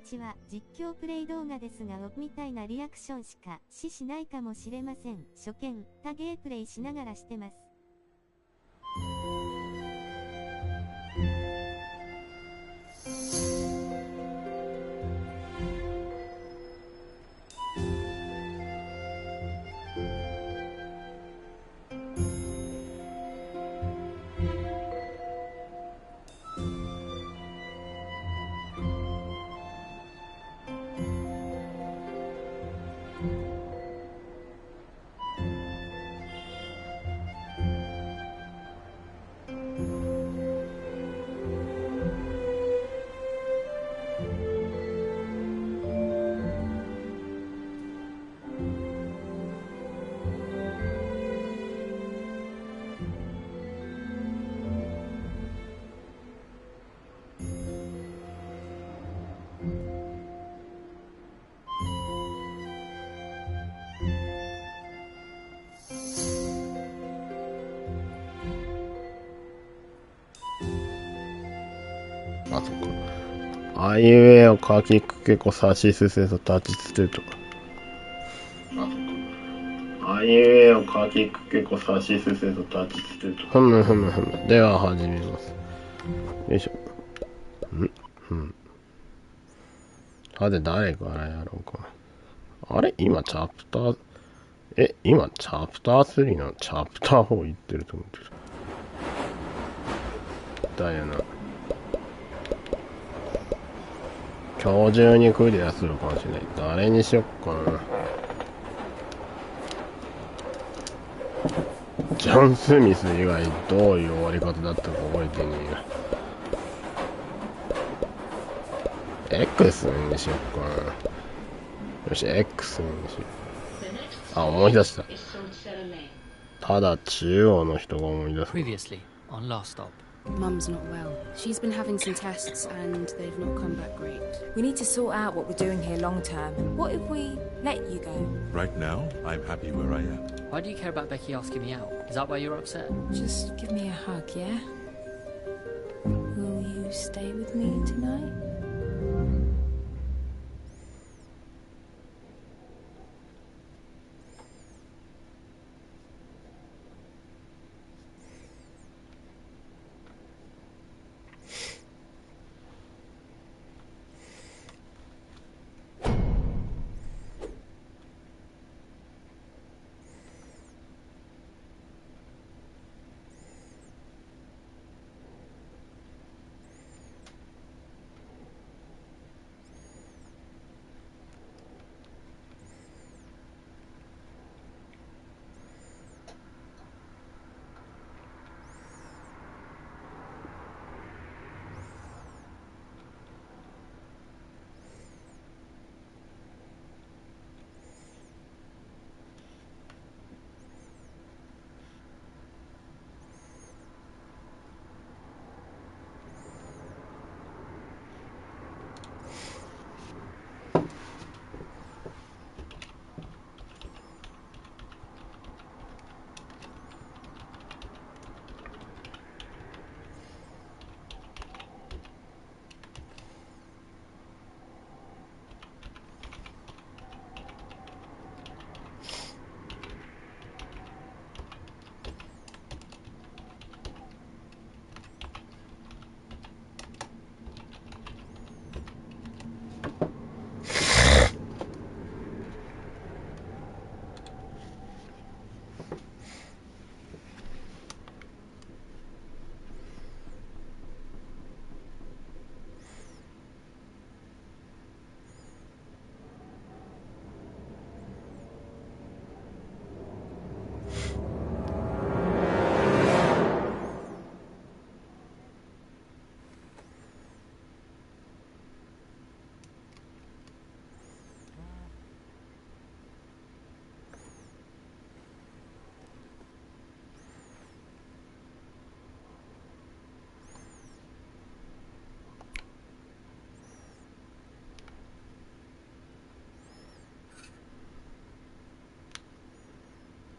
ちは。実況プレイ動画ですが、みたいなリアクションしかしないかもしれません。初見、他ゲープレイしながらしてます。あ、そっか。あいうえを書きくけこさしすせと立ちつてと。あ、そっか。あいうえを書きくけこさしすせと立ちつてと。ふむふむふむ。では始めます。よいしょ。さて誰からやろうか。あれ今チャプター、今チャプター3のチャプター4行ってると思ってる。だよな。今日中にクリアするかもしれない。誰にしよっかな。ジョン・スミス以外どういう終わり方だったか覚えてねえや。X にしよっかな。よし、X にしよう。あ、思い出した。ただ中央の人が思い出す。Previously on Last Stop. Mum's not well. She's been having some tests and they've not come back great. We need to sort out what we're doing here long term. What if we let you go? Right now, I'm happy where I am. Why do you care about Becky asking me out? Is that why you're upset? Just give me a hug, yeah? Will you stay with me tonight?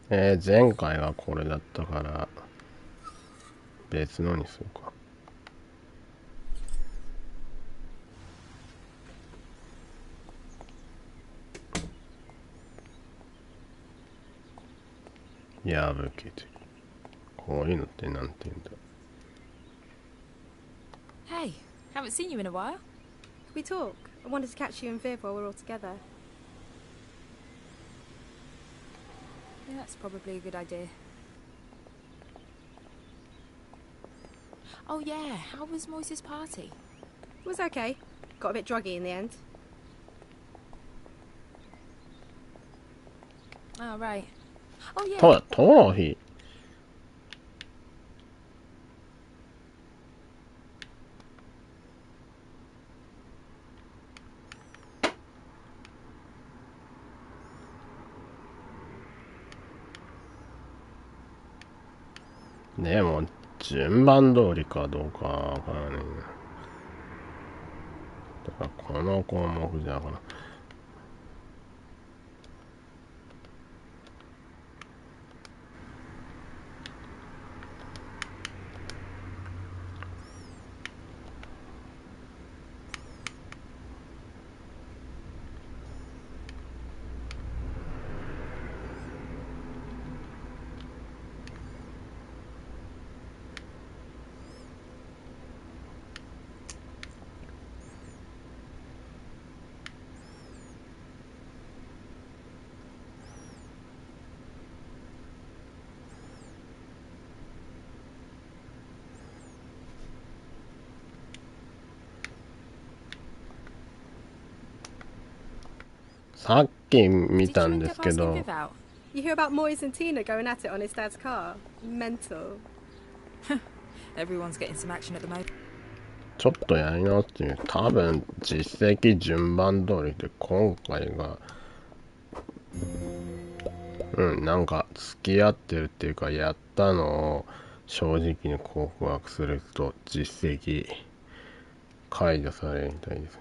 前回はこれだったから別のにするか。破けてる。こういうのってなんて言うんだ。 Hey, haven't seen you in a while. Can we talk? I wanted to catch you and Viv while we're all together. Yeah, that's probably a good idea. Oh yeah, how was Moise's party? It was okay. Got a bit druggy in the end. Oh, right. Oh yeah. トロフィー。でも順番通りかどうかわからないな。だからこの項目じゃから。さっき見たんですけど、 You hear about Moise and Tina going at it on his dad's car? Mental. Everyone's getting some action at the moment. ちょっとやり直してみる。多分実績順番通りで今回がなんか付き合ってるっていうかやったのを正直に告白すると実績解除されるみたいですね。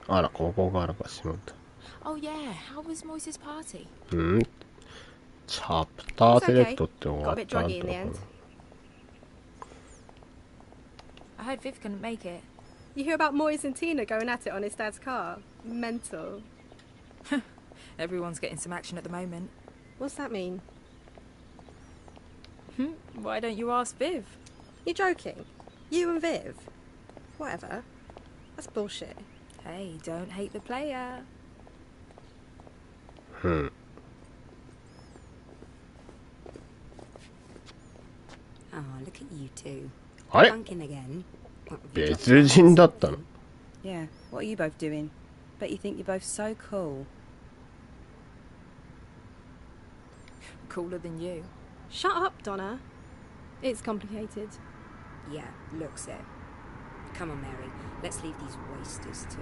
あら、ここからかしまった。 Oh yeah, how was Moise's party? チャプターセレクトって終わ Got a っ bit た後 druggy in the end. I heard Viv couldn't make it. You hear about Moise and Tina going at it on his dad's car? Mental. Everyone's getting some action at the moment. What's that mean? Why don't you ask Viv? You joking? You and Viv? Whatever. That's bullshit. Hey, don't hate the player. Hmm. Oh, look at you two. あれ Bunking again. What, have you dropped 別人だったの Yeah, what are you both doing? Bet you think you're both so cool. Cooler than you. Shut up, Donna. It's complicated. Yeah, looks it. Come on, Mary. Let's leave these wasters to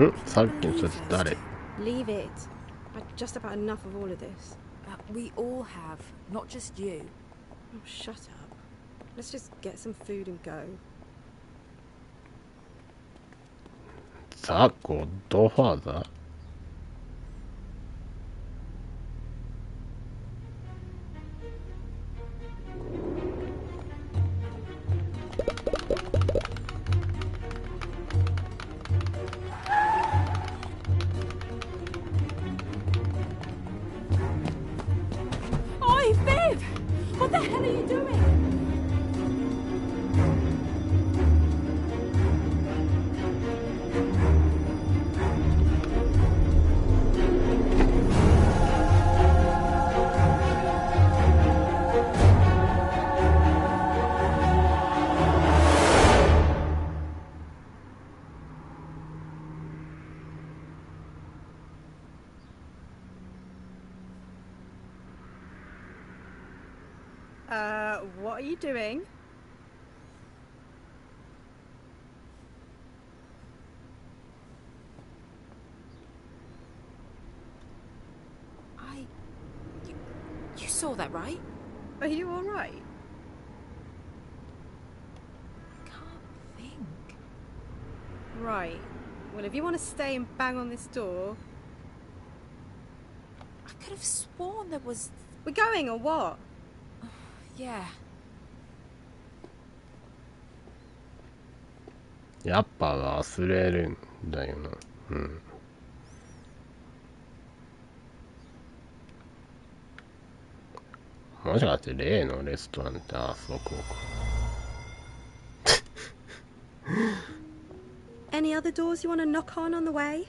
it. さっきの人誰 Leave it. I've just about enough of all of this. We all have, not just you. Oh, shut up. Let's just get some food and go. ザ・ゴッドファーザー Oi, Viv! What the hell are you doing? What are you doing? You saw that, right? Are you alright? I can't think. Right. Well, if you want to stay and bang on this door... I could have sworn there was... We're going, or what? Yeah. やっぱ忘れるんだよな。うん。もしかして例のレストランってあそこか。Any other doors you want to knock on the way?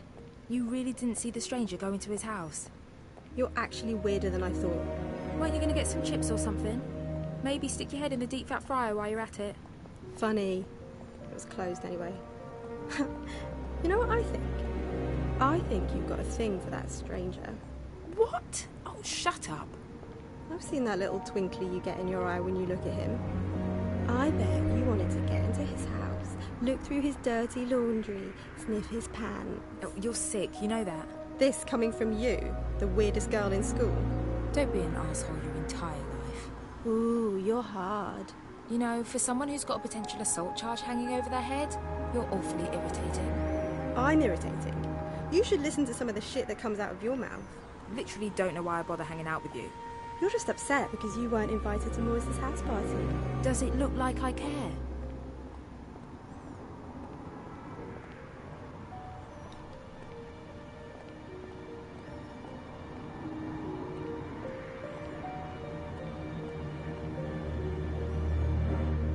You really didn't see the stranger go into his house? You're actually weirder than I thought. Weren't you going to get some chips or something? Maybe stick your head in the deep fat fryer while you're at it? Funny. It was closed anyway. You know what I think? I think you've got a thing for that stranger. What? Oh, shut up. I've seen that little twinkly you get in your eye when you look at him. I bet you wanted to get into his house, look through his dirty laundry, sniff his pants. Oh, you're sick, you know that. This coming from you, the weirdest girl in school. Don't be an asshole your entire life. Ooh, you're hard. You know, for someone who's got a potential assault charge hanging over their head, you're awfully irritating. I'm irritating. You should listen to some of the shit that comes out of your mouth. Literally don't know why I bother hanging out with you. You're just upset because you weren't invited to Moise's house party. Does it look like I care?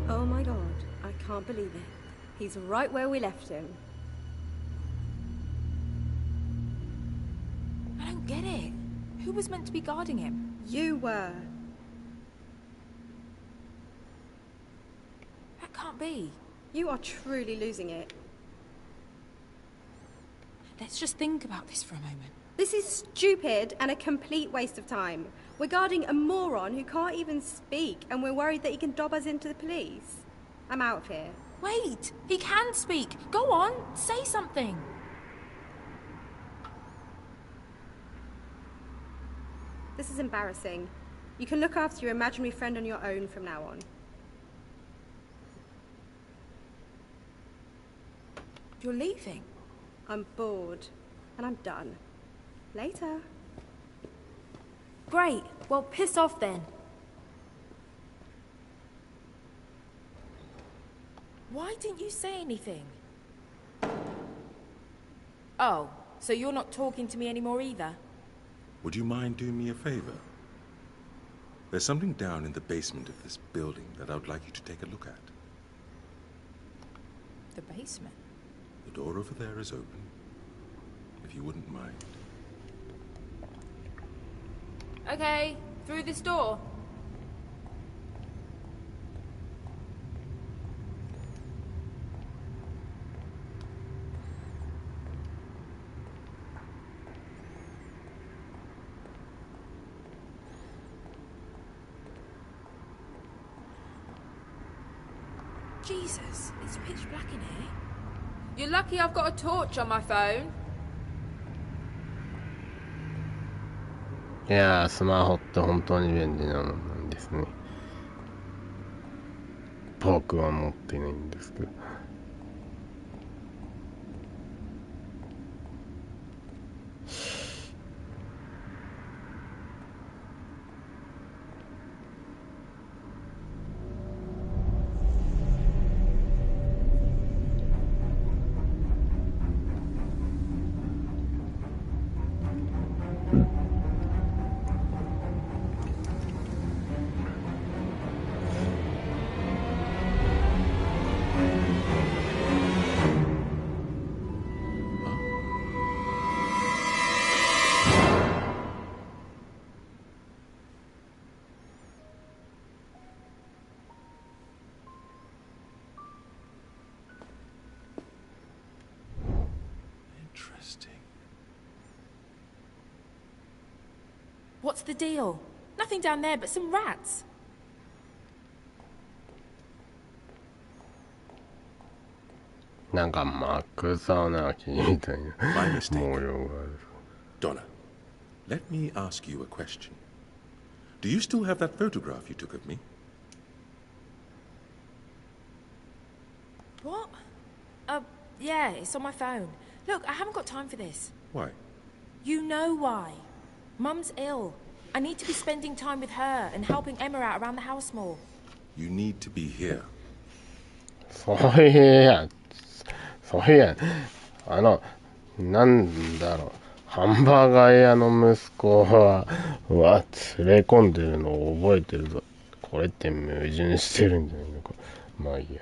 Oh my god, I can't believe it. He's right where we left him. I don't get it. Who was meant to be guarding him? You were. That can't be. You are truly losing it. Let's just think about this for a moment. This is stupid and a complete waste of time. We're guarding a moron who can't even speak, and we're worried that he can dob us into the police. I'm out of here. Wait! He can speak! Go on! Say something! This is embarrassing. You can look after your imaginary friend on your own from now on. You're leaving? I'm bored. And I'm done. Later. Great. Well, piss off then. Why didn't you say anything? Oh, so you're not talking to me anymore either? Would you mind doing me a favor? There's something down in the basement of this building that I would like you to take a look at. The basement? The door over there is open, if you wouldn't mind. Okay, through this door. Jesus, it's pitch black in here. You're lucky I've got a torch on my phone. いやー、スマホって本当に便利なものなんですね。僕は持っていないんですけど。What's the deal? Nothing down there but some rats. なんか真っ草な木みたいな My mistake. 模様がある。Donna, let me ask you a question. Do you still have that photograph you took of me? What? Yeah, it's on my phone. Look, I haven't got time for this. Why? You know why. Mum's ill. I need to be spending time with her and helping Emma out around the house more. You need to be here. そういうやつ。そういや、なんだろう、ハンバーガー屋の息子は、連れ込んでるのを覚えてるぞ。これって矛盾してるんじゃないのか。まあいいや。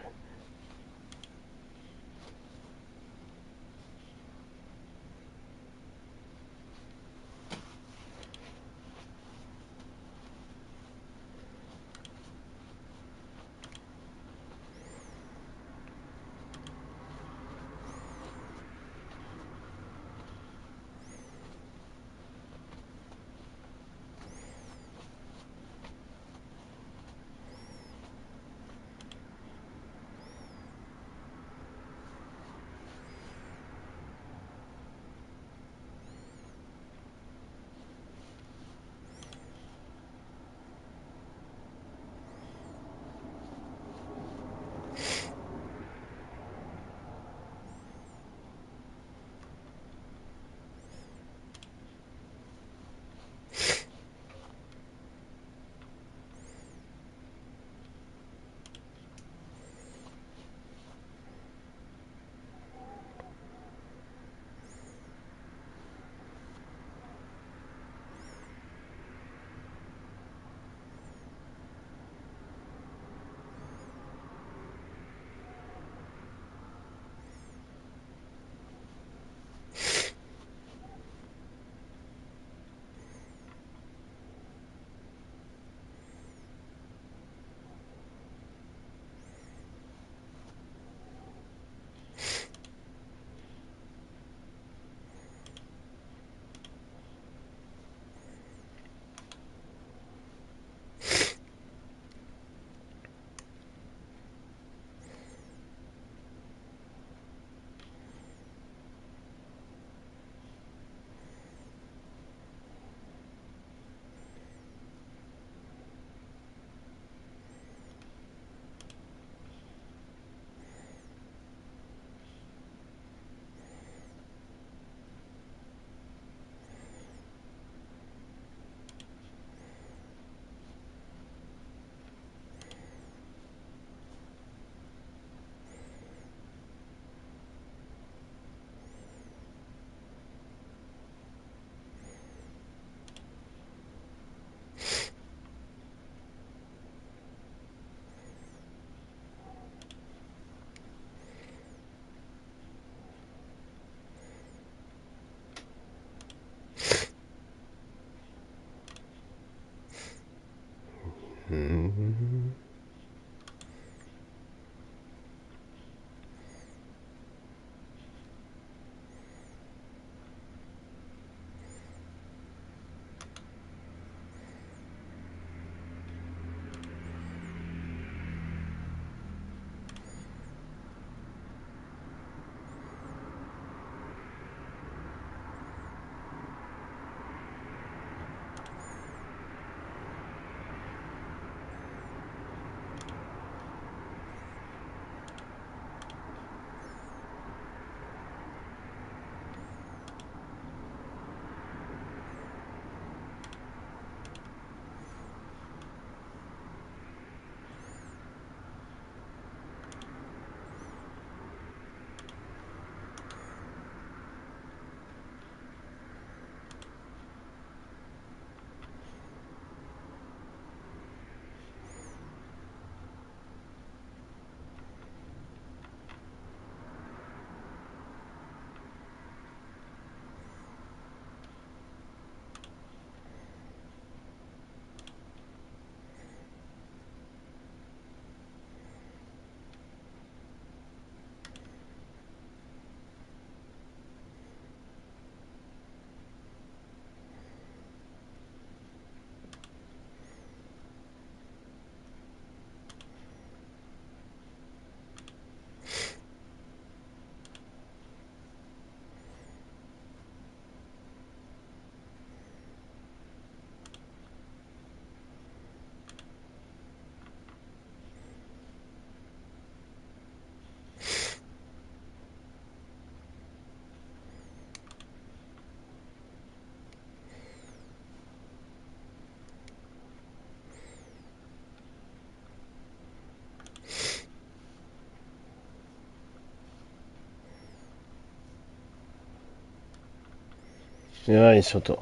よいしょと。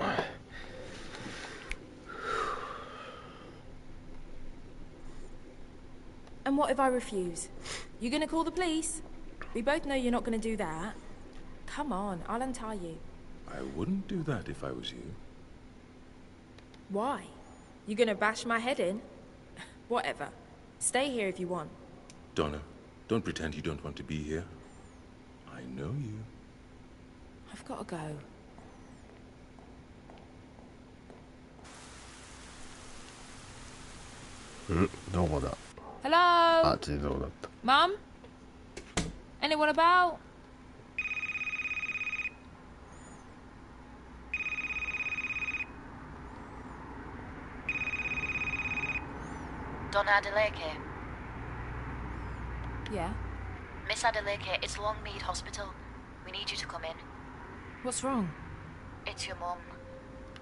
And what if I refuse? You gonna call the police? We both know you're not gonna do that. Come on, I'll untie you. I wouldn't do that if I was you. Why? You gonna bash my head in? Whatever. Stay here if you want. Donna, don't pretend you don't want to be here. I know you. I've gotta go. どこだ Hello? あ、自動だった。 Mum? Anyone about? Donna Adeleke. Yeah? Miss Adeleke, it's Longmead Hospital. We need you to come in. What's wrong? It's your mum.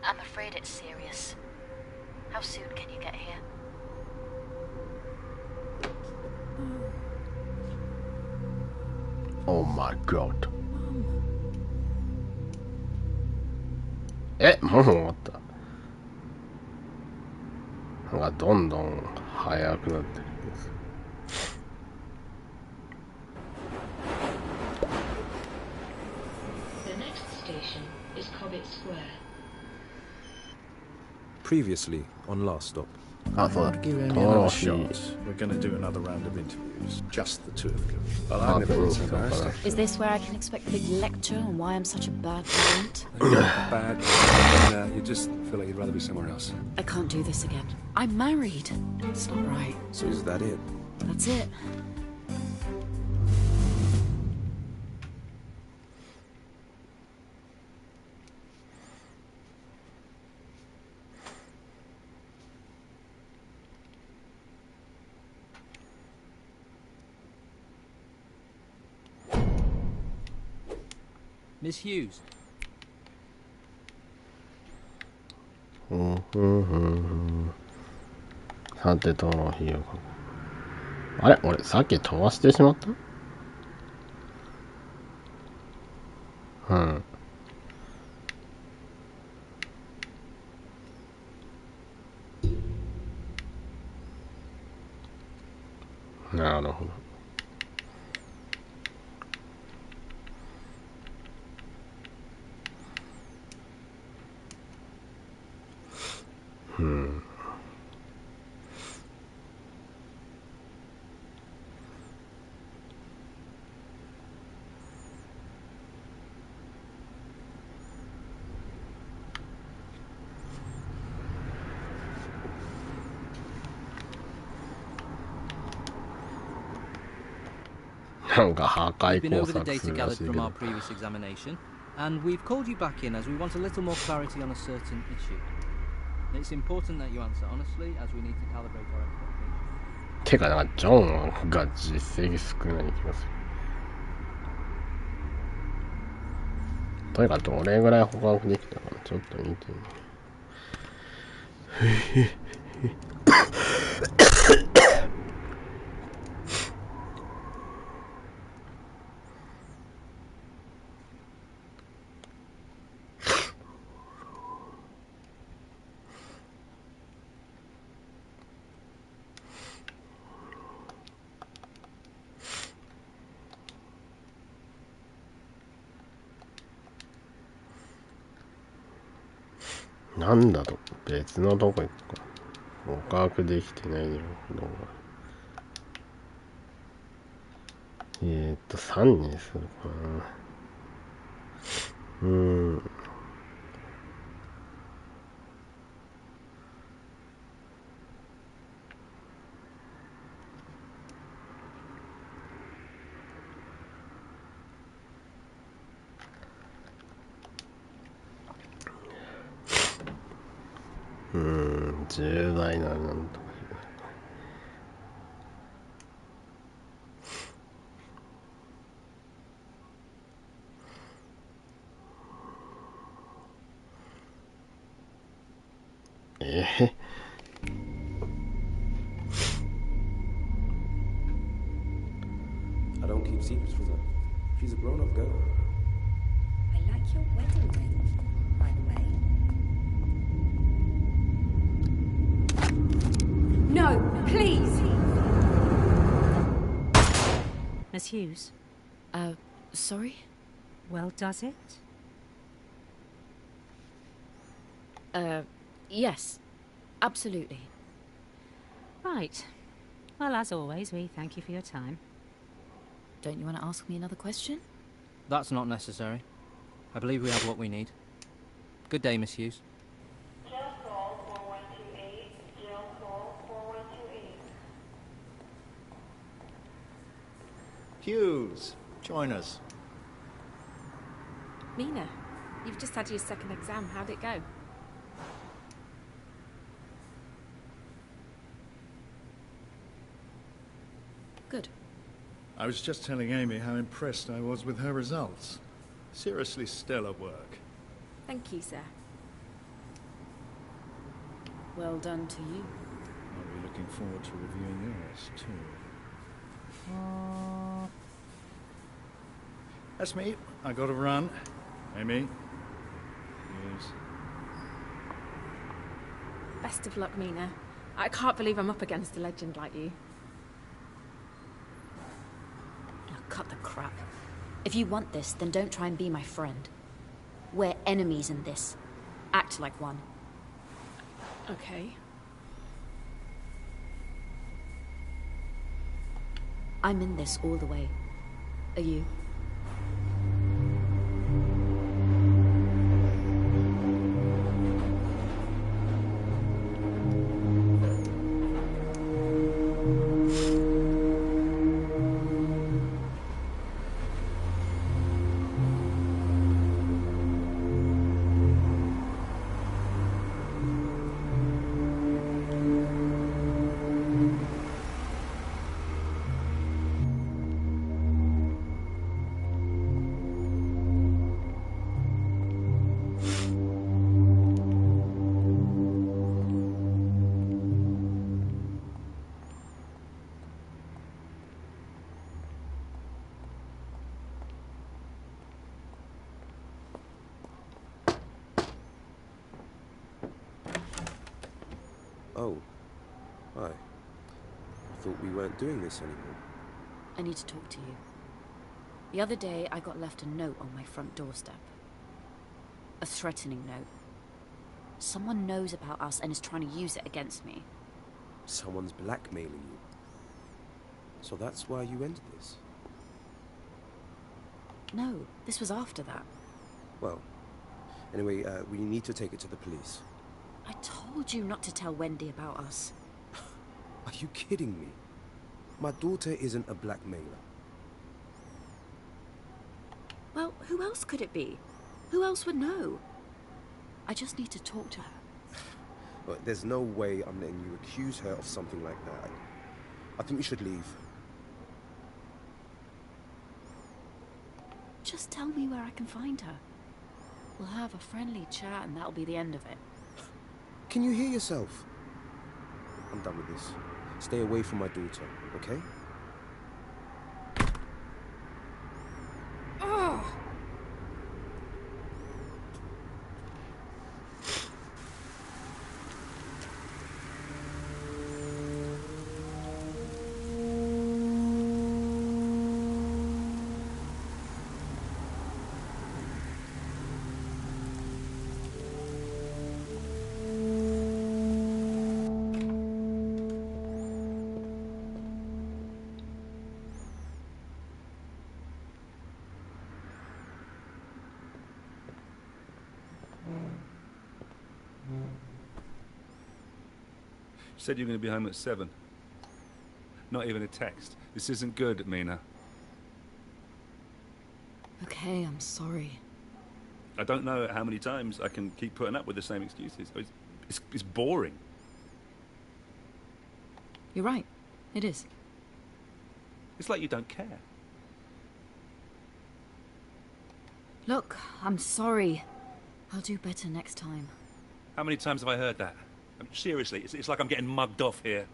I'm afraid it's serious. How soon can you get here? Oh my god. もう終わった。なんかどんどん速くなってるんです。The next station is Cobbett Square. Previously on Last Stop. あ、そうだ。 Give any another shot. We're going to do another round of interviews. Just the two of you. But I've never been so embarrassed. Is this where I can expect a big lecture on why I'm such a bad parent? You're not bad. You just feel like you'd rather be somewhere else. I can't do this again. I'm married. It's not right. So is that it? That's it. Miss Hughes. さてトロフィーをあれ俺さっき飛ばしてしまったなるほど。なんか破壊工作するらしいけど。 And we've called you back in as we want a little more clarity on a certain issue. It's important that you answer honestly as we need to calibrate our expectations. てかなんかジョンが実績少ない気がする。とにかくどれぐらい捕獲できたかなちょっと見てみる。なんだと別のとこ行ったか捕獲できてないのが3にするかな。10倍ならなんとかI don't keep secrets from her. She's a grown-up girl. I like your wedding ring, by the Miss Hughes? Sorry? Well, does it? Yes. Absolutely. Right. Well, as always, we thank you for your time. Don't you want to ask me another question? That's not necessary. I believe we have what we need. Good day, Miss Hughes. Jail call 4128. Jail call 4128. Hughes, join us. Mina, you've just had your second exam. How'd it go? Good. I was just telling Amy how impressed I was with her results. Seriously stellar work. Thank you, sir. Well done to you. I'll be looking forward to reviewing yours, too. That's me. I gotta run. Amy? Yes. Best of luck, Mina. I can't believe I'm up against a legend like you. Now cut the crap. If you want this, then don't try and be my friend. We're enemies in this. Act like one. Okay. I'm in this all the way. Are you? Oh. Hi. I thought we weren't doing this anymore. I need to talk to you. The other day, I got left a note on my front doorstep. A threatening note. Someone knows about us and is trying to use it against me. Someone's blackmailing you. So that's why you entered this? No, this was after that. Well, anyway, we need to take it to the police. I told you not to tell Wendy about us. Are you kidding me? My daughter isn't a blackmailer. Well, who else could it be? Who else would know? I just need to talk to her. Look, there's no way I'm letting you accuse her of something like that. I think we should leave. Just tell me where I can find her. We'll have a friendly chat and that'll be the end of it. Can you hear yourself? I'm done with this. Stay away from my daughter, okay? Oh! You said you were going to be home at 7. Not even a text. This isn't good, Mina. Okay, I'm sorry. I don't know how many times I can keep putting up with the same excuses. It's boring. You're right. It is. It's like you don't care. Look, I'm sorry. I'll do better next time. How many times have I heard that? Seriously, it's like I'm getting mugged off here.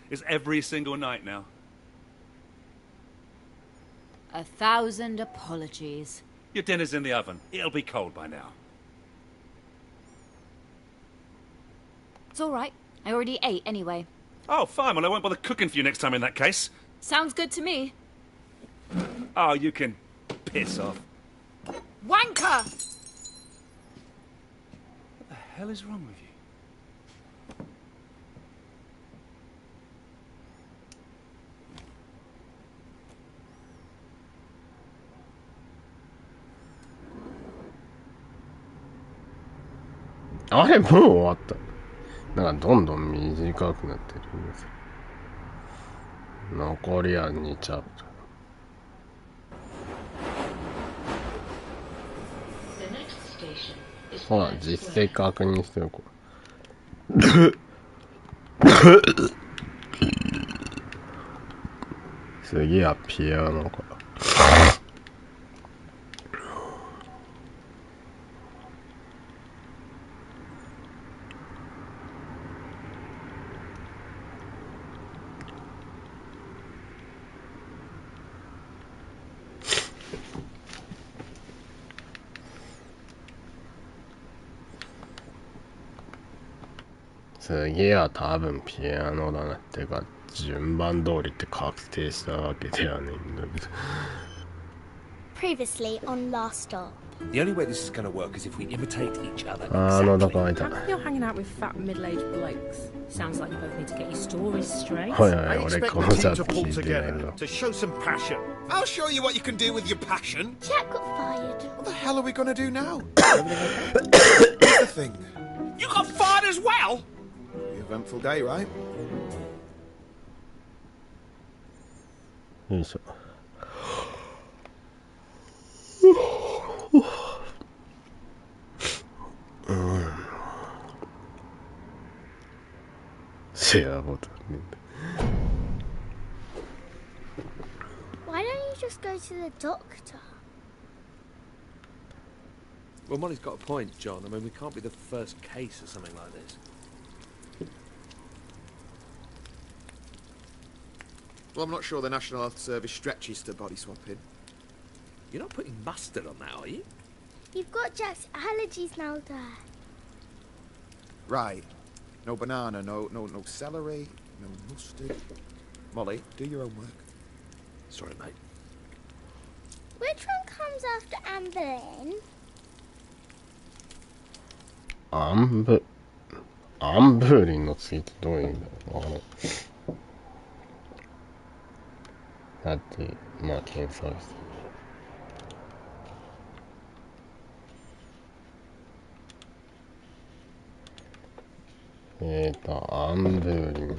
It's every single night now. 1,000 apologies. Your dinner's in the oven. It'll be cold by now. It's all right. I already ate anyway. Oh, fine. Well, I won't bother cooking for you next time in that case. Sounds good to me. Oh, you can piss off. Wanker! What the hell is wrong with you?あれもう終わった。なんかどんどん短くなってるんですよ。残りは2チャプター。ほら、実績確認しておこう。次はピアノか。次は多分ピアノだなってか順番通りって確定したわけではないんだけど。Previously on Last Stop. The only way this is going to work is if we imitate each other. 喉乾いた。You're hanging out with fat middle-aged blokes. Sounds like you both need to get your stories straight. はいはい、俺このチャット聞いてないの。To show some passion. I'll show you what you can do with your passion. Jack got fired. What the hell are we going to do now? Here's the thing. You got fired as well? Eventful day, right? よいしょ。シェアボタンね。Why don't you just go to the doctor? Well, Molly's got a point, John. I mean, we can't be the first case of something like this. Well, I'm not sure the National Health Service stretches to body swapping. You're not putting mustard on that, are you? You've got Jack's allergies now, Dad. Right. No banana, no celery, no mustard. Molly, do your homework. Sorry, mate. Which one comes after Anne Boleyn? アンブーリンの次ってどういう意味だろう。だってまあ検索してアンブーリン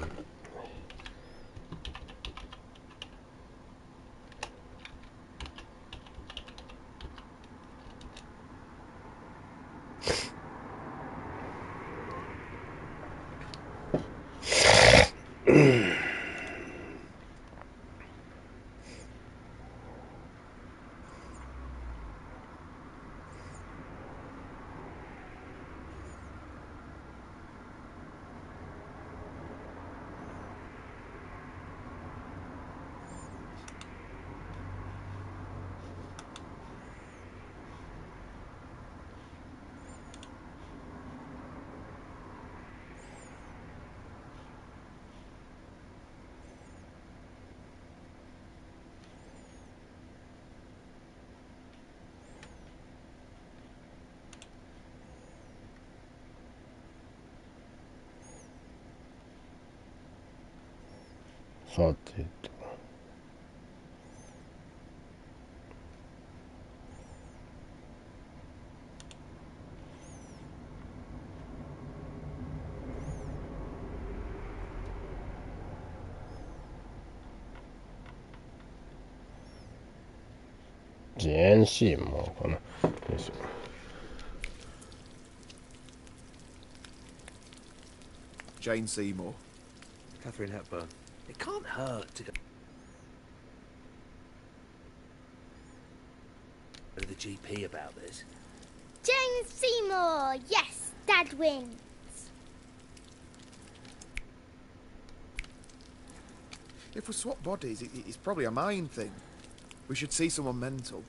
さてとGNC もかな。よいしょ。Jane Seymour. Catherine Hepburn. It can't hurt to go to the GP about this. Jane Seymour! Yes, Dad wins. If we swap bodies, it's probably a mind thing. We should see someone mental.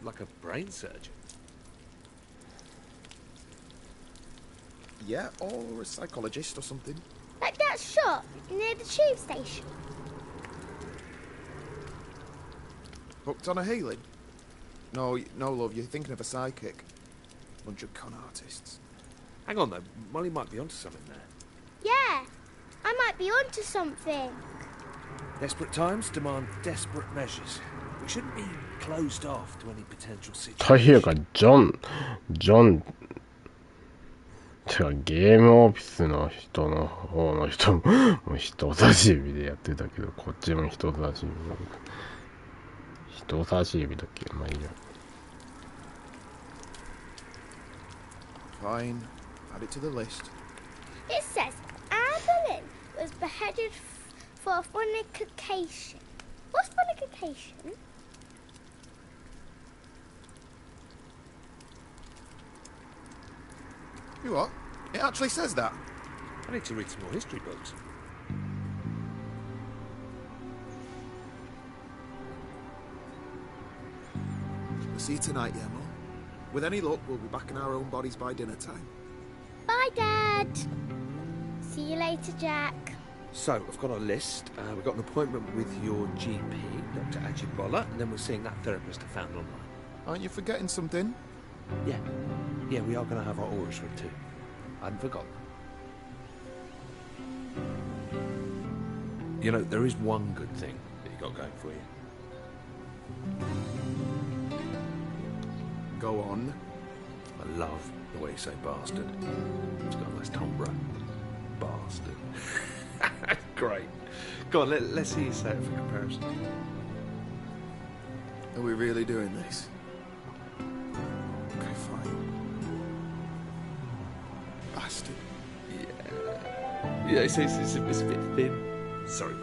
Like a brain surgeon? Yeah, or a psychologist or something. Like that shop near the tube station. Hooked on a healing? No, love, you're thinking of a psychic. Bunch of con artists. Hang on, though. Molly might be onto something there. Yeah, I might be onto something. Desperate times demand desperate measures. We shouldn't be closed off to any potential という situation. か、ジョン、てかゲームオフィスの人の方の人も人差し指でやってたけど、こっちも人差し指だっけ、まあいいや。Fine. Add it to the list. It says Anne Boleyn was beheaded for fornication. What's fornication? You what? It actually says that. I need to read some more history books. We'll see you tonight, yeah, Mum? With any luck, we'll be back in our own bodies by dinner time. Bye, Dad. See you later, Jack. So, I've got a list. We've got an appointment with your GP, Dr. Ajibola, and then we're seeing that therapist I found online. Aren't you forgetting something? Yeah, we are going to have our auras read too. I hadn't forgotten. You know, there is one good thing that you got going for you. Go on. I love the way you say bastard. It's got a nice timbre. Bastard. Great. Go on, let's see you say it for comparison. Are we really doing this? Okay, fine. Bastard. Yeah, it's a bit thin. Sorry.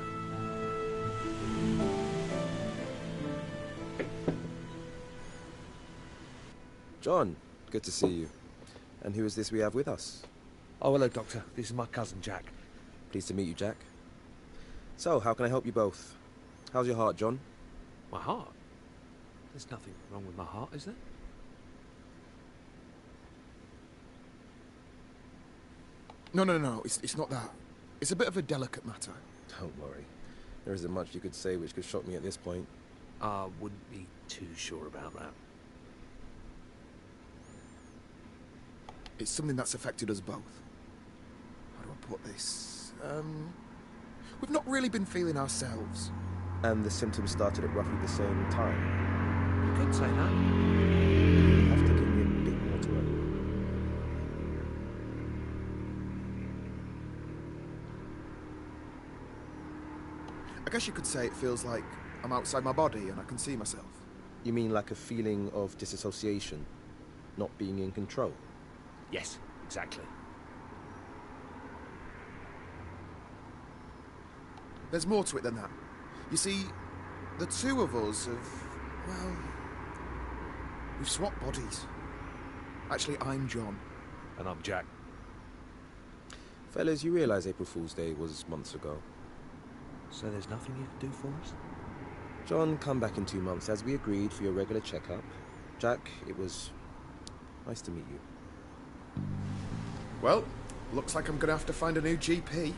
John, good to see you. And who is this we have with us? Oh, hello, Doctor. This is my cousin, Jack. Pleased to meet you, Jack. So, how can I help you both? How's your heart, John? My heart? There's nothing wrong with my heart, is there? No, it's not that. It's a bit of a delicate matter. Don't worry. There isn't much you could say which could shock me at this point. I wouldn't be too sure about that. It's something that's affected us both. How do I put this? We've not really been feeling ourselves. And the symptoms started at roughly the same time? You could say that. You have to give me a bit more to it. I guess you could say it feels like I'm outside my body and I can see myself. You mean like a feeling of disassociation? Not being in control? Yes, exactly. There's more to it than that. You see, the two of us have, well, we've swapped bodies. Actually, I'm John. And I'm Jack. Fellas, you realise April Fool's Day was months ago. So there's nothing you can do for us? John, come back in 2 months as we agreed for your regular checkup. Jack, it was nice to meet you. Well, looks like I'm gonna have to find a new GP.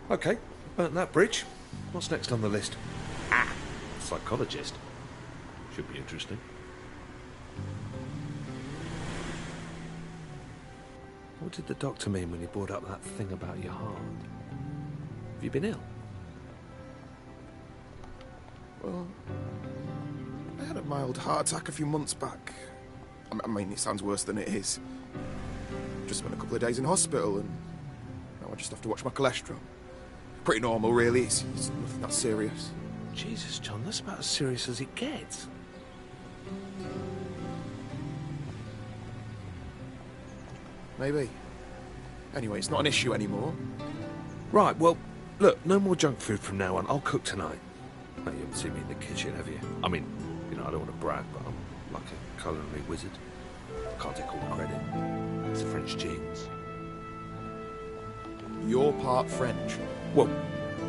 Okay, burnt that bridge. What's next on the list? Psychologist. Should be interesting. What did the doctor mean when he brought up that thing about your heart? Have you been ill? Well, I had a mild heart attack a few months back. I mean, it sounds worse than it is. Just spent a couple of days in hospital and now I just have to watch my cholesterol. Pretty normal, really. It's nothing that serious. Jesus, John, that's about as serious as it gets. Maybe. Anyway, it's not an issue anymore. Right, well, look, no more junk food from now on. I'll cook tonight. No, you haven't seen me in the kitchen, have you? I mean, you know, I don't want to brag, but I'm like a culinary wizard. Can't take all the credit. It's the French genes. You're part French. Well,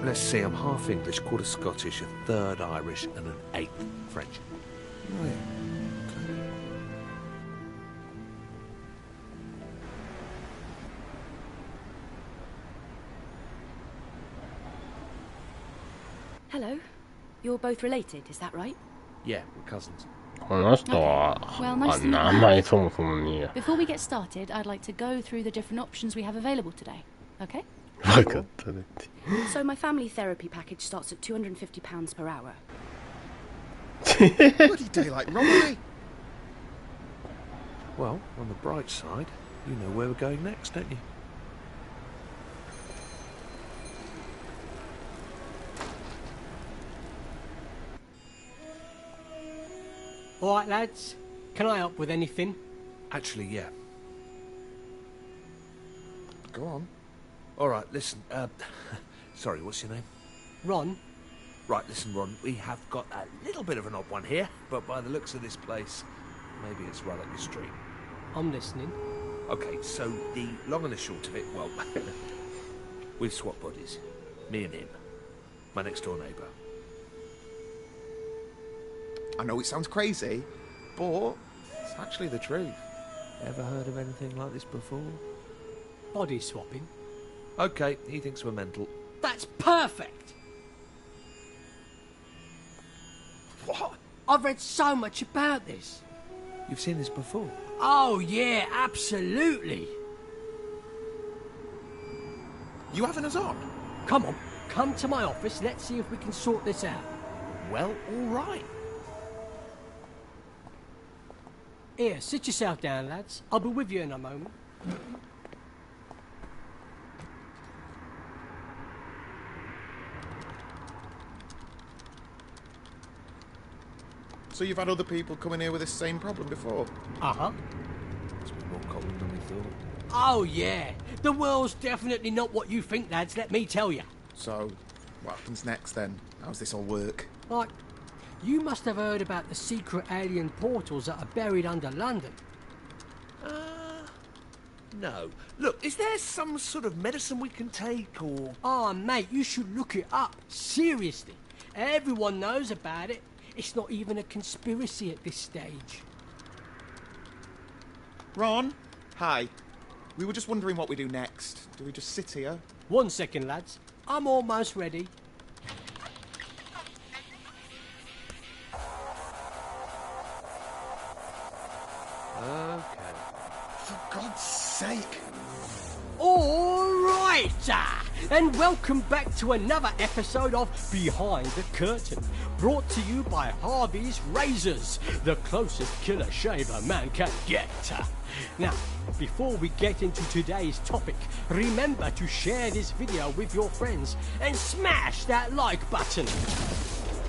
let's see, I'm half English, quarter Scottish, a third Irish, and an eighth French. Right. Hello. You're both related, is that right? Yeah, we're cousins. この人は、 Well, nice to meet you. 名前そもそもねえや。 Before we get started, I'd like to go through the different options we have available today. Okay? わかったねって。 So my family therapy package starts at £250 per hour. Bloody daylight robbery! Well, on the bright side, you know where we're going next, don't you? Alright, lads. Can I help with anything? Actually, yeah. Go on. All right, listen. Sorry, what's your name? Ron? Right, listen, Ron. We have got a little bit of an odd one here, but by the looks of this place, maybe it's right up your street. I'm listening. Okay, so the long and the short of it, well, we've swapped bodies. Me and him. My next door neighbour. I know it sounds crazy, but it's actually the truth. Ever heard of anything like this before? Body swapping? Okay, he thinks we're mental. That's perfect! What? I've read so much about this. You've seen this before? Oh, yeah, absolutely. You having us on? Come on, come to my office. Let's see if we can sort this out. Well, all right. Here, sit yourself down, lads. I'll be with you in a moment. So you've had other people coming here with this same problem before? Uh-huh. It's more common than we thought. Oh, yeah. The world's definitely not what you think, lads, let me tell you. So, what happens next then? How's this all work? Like, you must have heard about the secret alien portals that are buried under London. No. Look, is there some sort of medicine we can take, or...? Oh, mate, you should look it up. Seriously. Everyone knows about it. It's not even a conspiracy at this stage. Ron? Hi. We were just wondering what we do next. Do we just sit here? 1 second, lads. I'm almost ready. Okay. For God's sake! All right, and welcome back to another episode of Behind the Curtain, brought to you by Harvey's Razors, the closest killer shave a man can get. Now, before we get into today's topic, remember to share this video with your friends and smash that like button.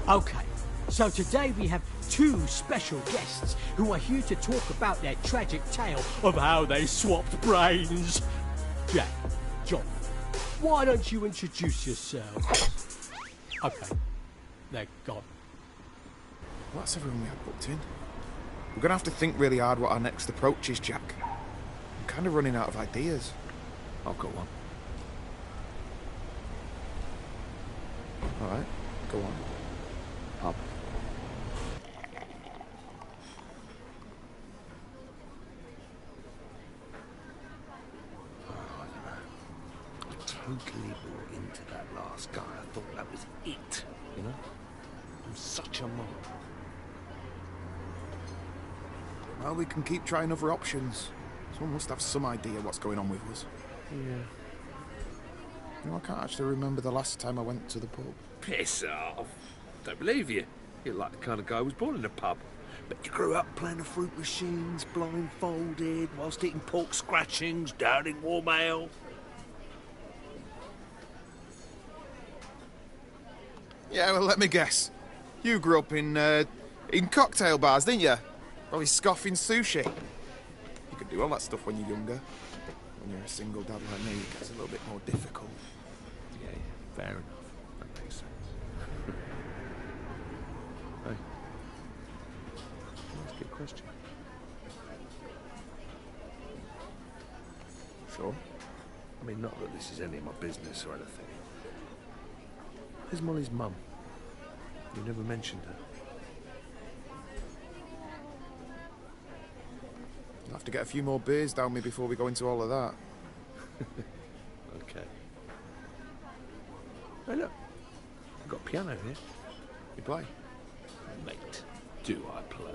Okay, so today we have two special guests who are here to talk about their tragic tale of how they swapped brains. Jack, John, why don't you introduce yourselves? Okay, they're gone. Well, that's everyone we had booked in. We're going to have to think really hard what our next approach is, Jack. I'm kind of running out of ideas. I've got one. All right, go on. Pub. Totally bought into that last guy. I thought that was it, you know? I'm such a mob. Well, we can keep trying other options. Someone must have some idea what's going on with us. Yeah. You know, I can't actually remember the last time I went to the pub. Piss off. Don't believe you. You're like the kind of guy who was born in a pub. But you grew up playing the fruit machines, blindfolded, whilst eating pork scratchings, downing warm ale. Yeah, well, let me guess. You grew up in cocktail bars, didn't you? Probably scoffing sushi. You can do all that stuff when you're younger. When you're a single dad like me, it's a little bit more difficult. Yeah, fair enough. That makes sense. Hey. That's a good question. Sure. I mean, not that this is any of my business or anything. Where's Molly's mum? You never mentioned her. You'll have to get a few more beers down me before we go into all of that. Okay. Hey, look. I've got a piano here. You play? Mate. do I play?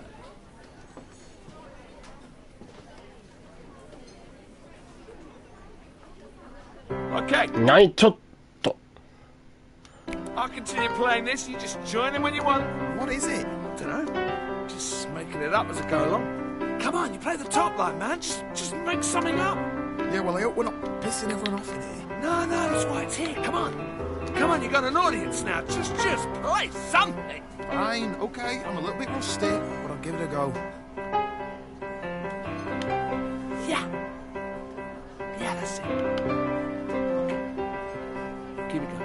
Okay. ないちょっと。 I'll continue playing this. You just join in when you want. What is it? Dunno. Just making it up as I go along. Come on, you play the top line, man. Just make something up. Yeah, well, I hope we're not pissing everyone off in here. No, that's why it's here. Come on. Come on, you got an audience now. Just play something. Fine, okay. I'm a little bit rusty, but I'll give it a go. Yeah. Yeah, that's it. Okay. Keep it going.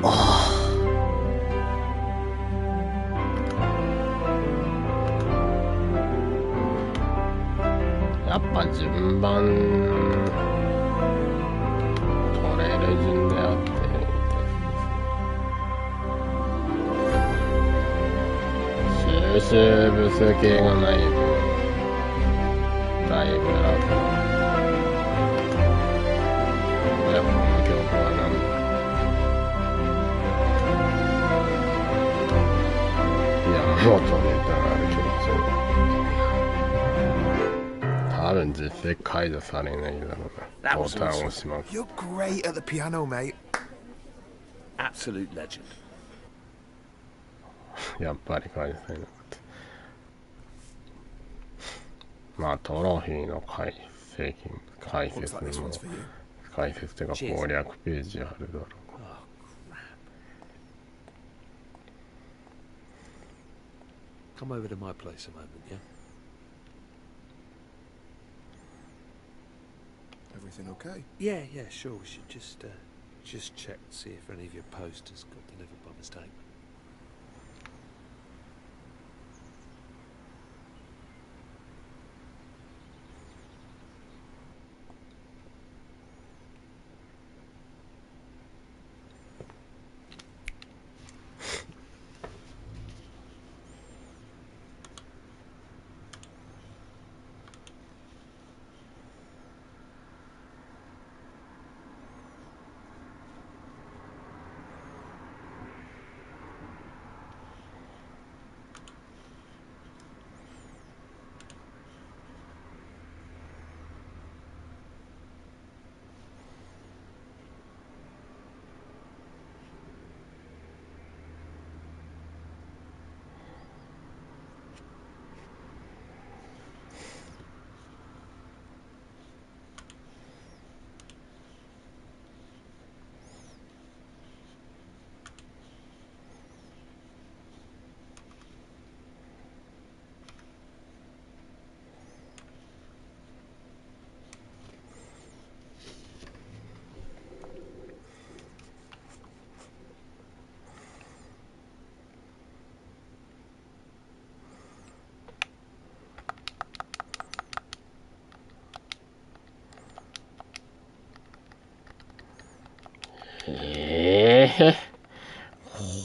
Oh. やっぱ順番取れる順であって収集部数系がない分だいぶ楽。やっぱこの曲はなんだ。いや、もっとネタがあるけど、多分実際解除されないだろうな。ボタンを押します。 You're great at the piano, mate. Absolute legend. やっぱり解除されなかった。まあトロフィーの解説も解説というか攻略ページあるだろう。Come over to my place a moment, yeah? Everything okay? Yeah, sure. We should just check to see if any of your posters got delivered by mistake.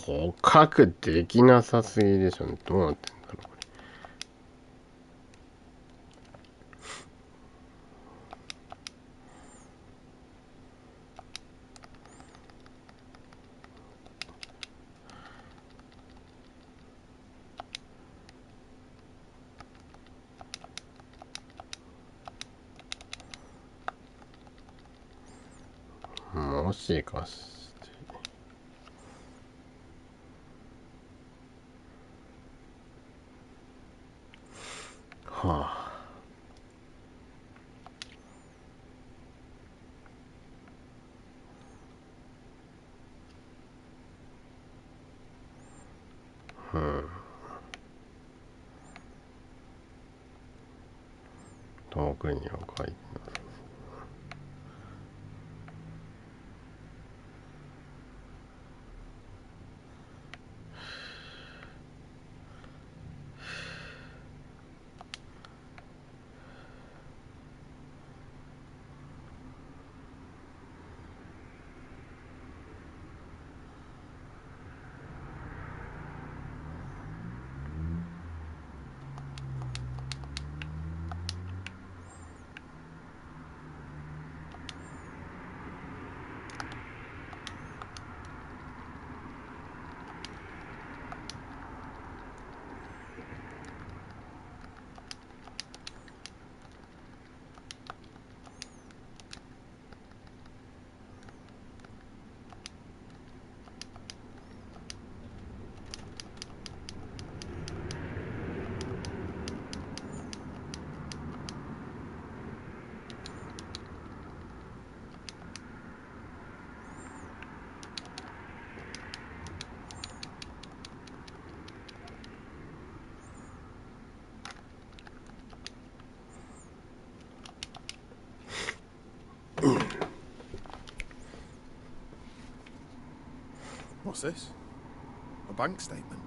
捕獲できなさすぎでしょ。どうなってんだろうこれ。もしかして。はあ。遠くには書いてなさそう。What's this? A bank statement?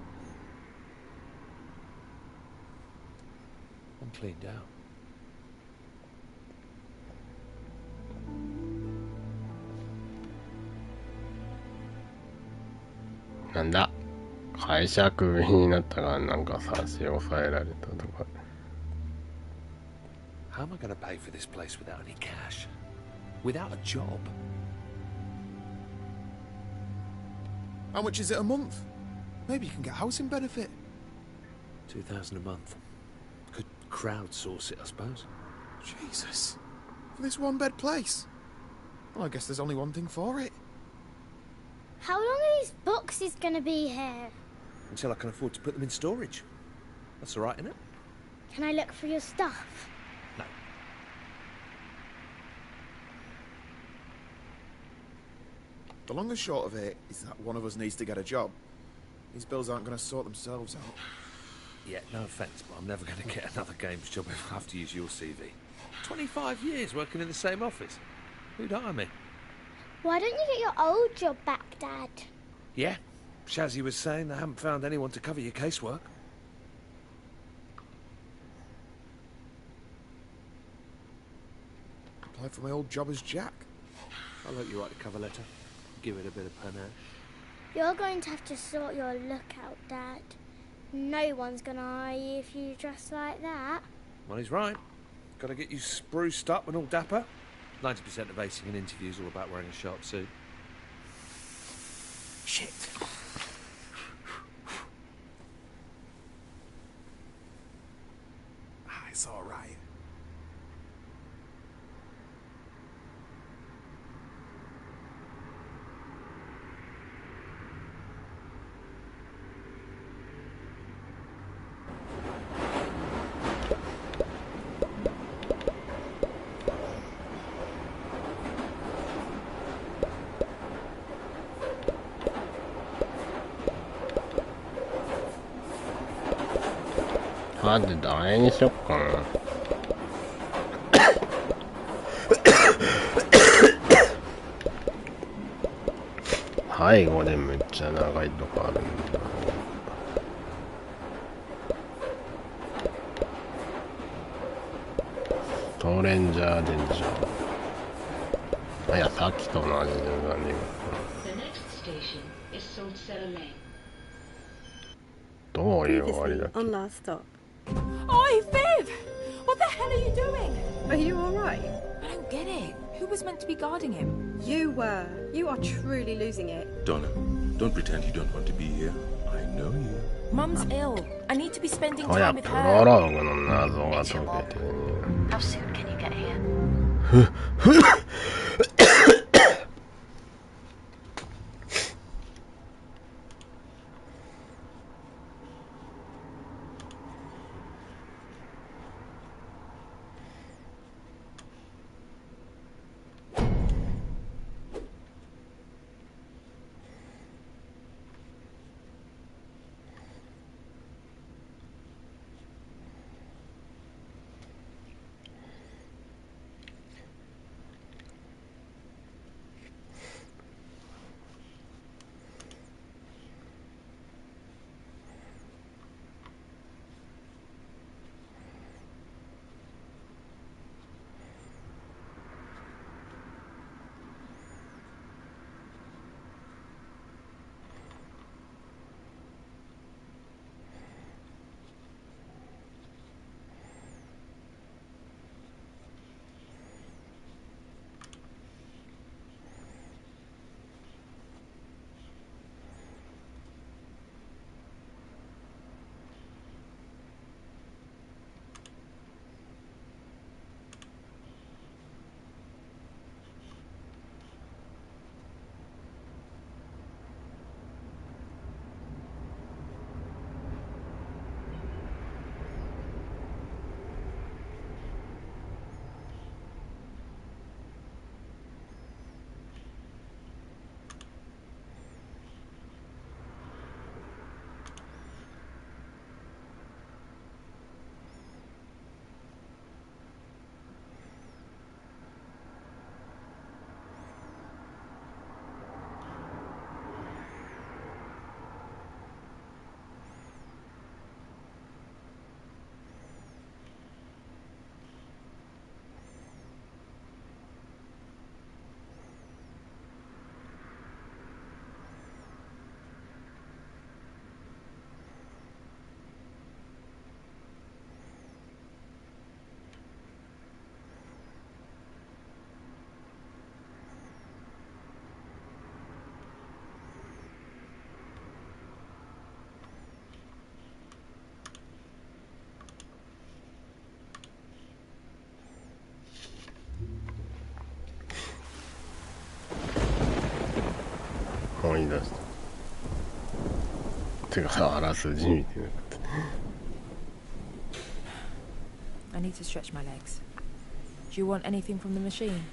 I'm cleaned out.なんだ会社クビになったからなんか差し押さえられたとか。How am I going to pay for this place without any cash? Without a job? How much is it a month? Maybe you can get housing benefit. 2,000 a month. Could crowdsource it, I suppose. Jesus. For this one-bed place? Well, I guess there's only one thing for it. How long are these boxes gonna be here? Until I can afford to put them in storage. That's all right, isn't it? Can I look for your stuff? No. The long and short of it is that one of us needs to get a job. These bills aren't going to sort themselves out. Yeah, no offence, but I'm never going to get another games job if I have to use your CV. 25 years working in the same office. Who'd hire me? Why don't you get your old job back, Dad? Yeah, Shazzy was saying they haven't found anyone to cover your casework. Apply for my old job as Jack. I'll let you write the cover letter. Give it a bit of panache. You're going to have to sort your look out, Dad. No one's gonna hire you if you dress like that. Well, he's right. Got to get you spruced up and all dapper. 90% of acing in interviews all about wearing a sharp suit. Shit. It's all right.マジで誰にしよっかな。背後でめっちゃ長いとこあるんだ。ストレンジャーデンジャー。あ、いや、さっきと同じで何が。どういう終わりだっけ。 On last stop. Oi, Viv! What the hell are you doing? Are you alright? I don't get it. Who was meant to be guarding him? You were. You are truly losing it. Donna, don't pretend you don't want to be here. I know you. Mum's ill. I need to be spending こや time with プロ her. ローグの謎が解けてね。 How soon can you get here? 「思い出した。てかさ、あらすじ見てなかった。I need to stretch my legs. Do you want anything from the machine?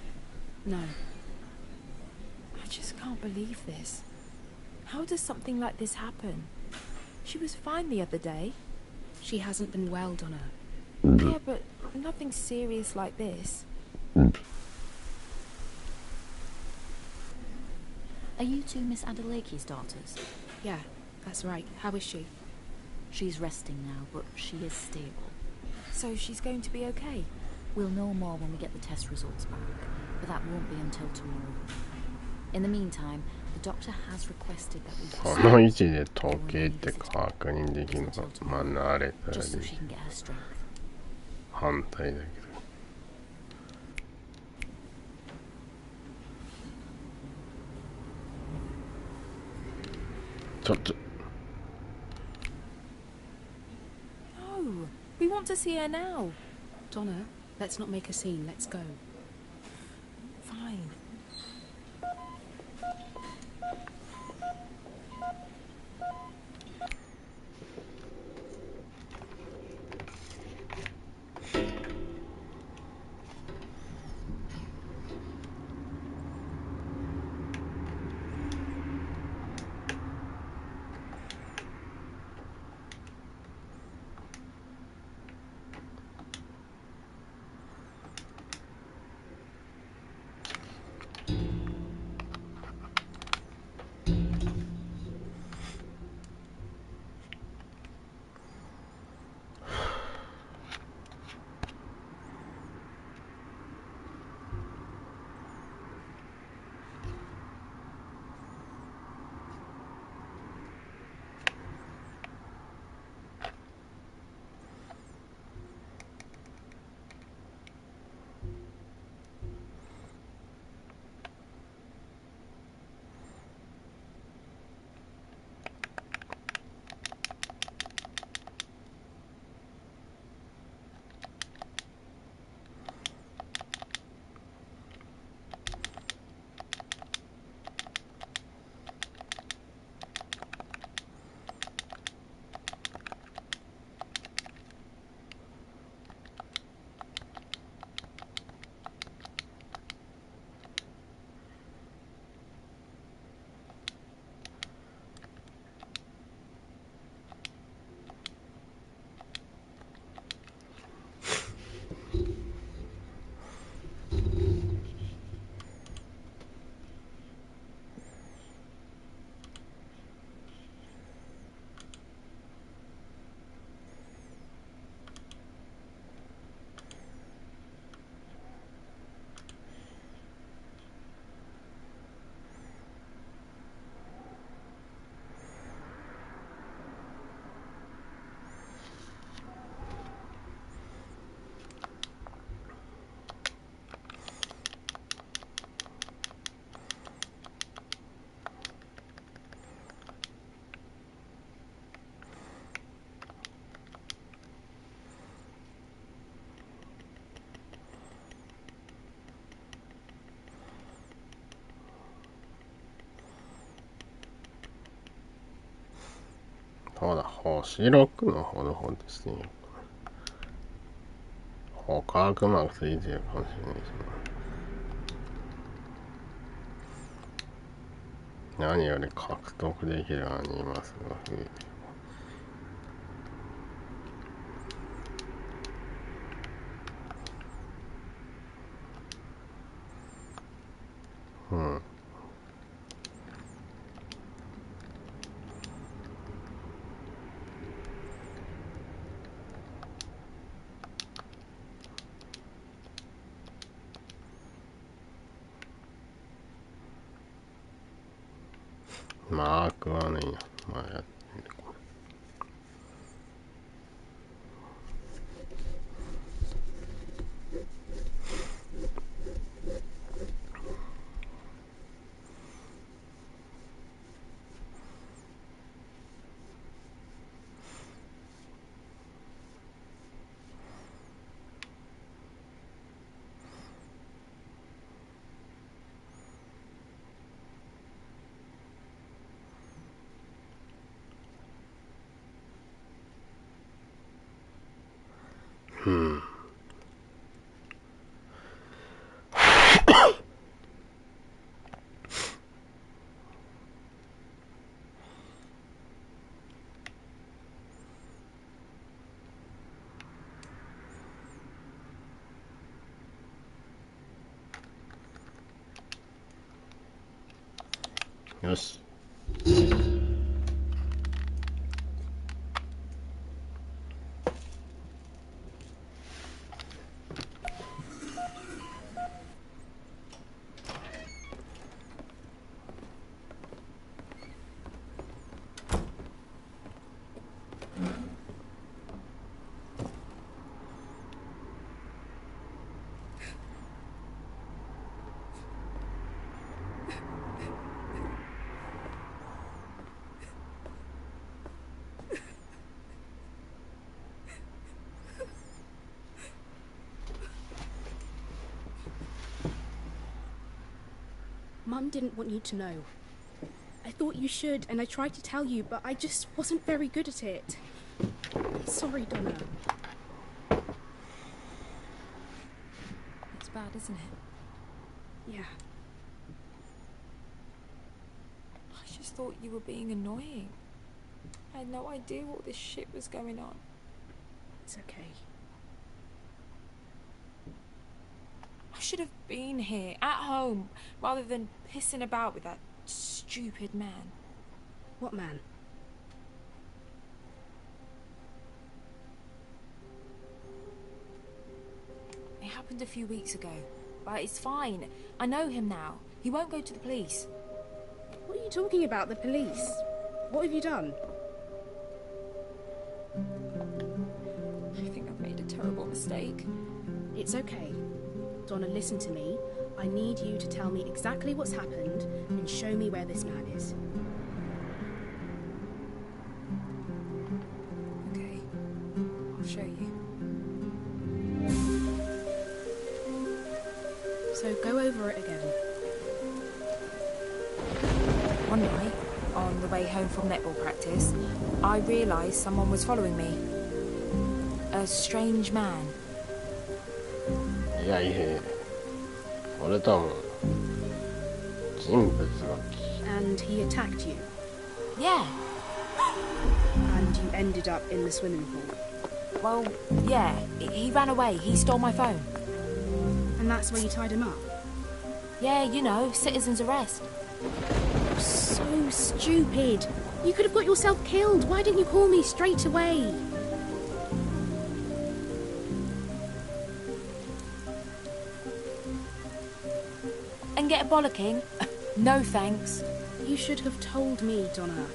No. I just can't believe this. How does something like this happen? She was fine the other day. She hasn't been well, Donna. Yeah, but nothing serious like this. Are you two Miss Adelake's daughters? Yeah, that's right. How is she? She's resting now, but she is stable. So she's going to be okay? We'll know more when we get the test results back, but that won't be until tomorrow. In the meantime, the doctor has requested that we... この位置で時計って確認できるのか。まあ慣れたらで just so she can get her strength. 反対だけど。No, we want to see her now. Donna, let's not make a scene. Let's go. Fine.そうだ、星6のほどほどしてみようかな。他悪魔がついてるかもしれないしな。何より獲得できるアニマスが増えてる。うん。マークはね、まあやってみる。うん。よし。Mum didn't want you to know. I thought you should, and I tried to tell you, but I just wasn't very good at it. Sorry, Donna. It's bad, isn't it? Yeah. I just thought you were being annoying. I had no idea all this shit was going on. It's okay. I should have been here, at home, rather than pissing about with that stupid man. What man? It happened a few weeks ago, but it's fine. I know him now. He won't go to the police. What are you talking about, the police? What have you done? I think I've made a terrible mistake. It's okay. Donna, listen to me. I need you to tell me exactly what's happened and show me where this man is. Okay, I'll show you. So go over it again. One night, on the way home from netball practice, I realised someone was following me. A strange man. いやいや、それとも人物が。 And he attacked you? Yeah. And you ended up in the swimming pool? Well, yeah. He ran away. He stole my phone. And that's where you tied him up? Yeah, you know, citizen's arrest. So stupid. You could have got yourself killed. Why didn't you call me straight away? And get a bollocking? No thanks. You should have told me, Donna.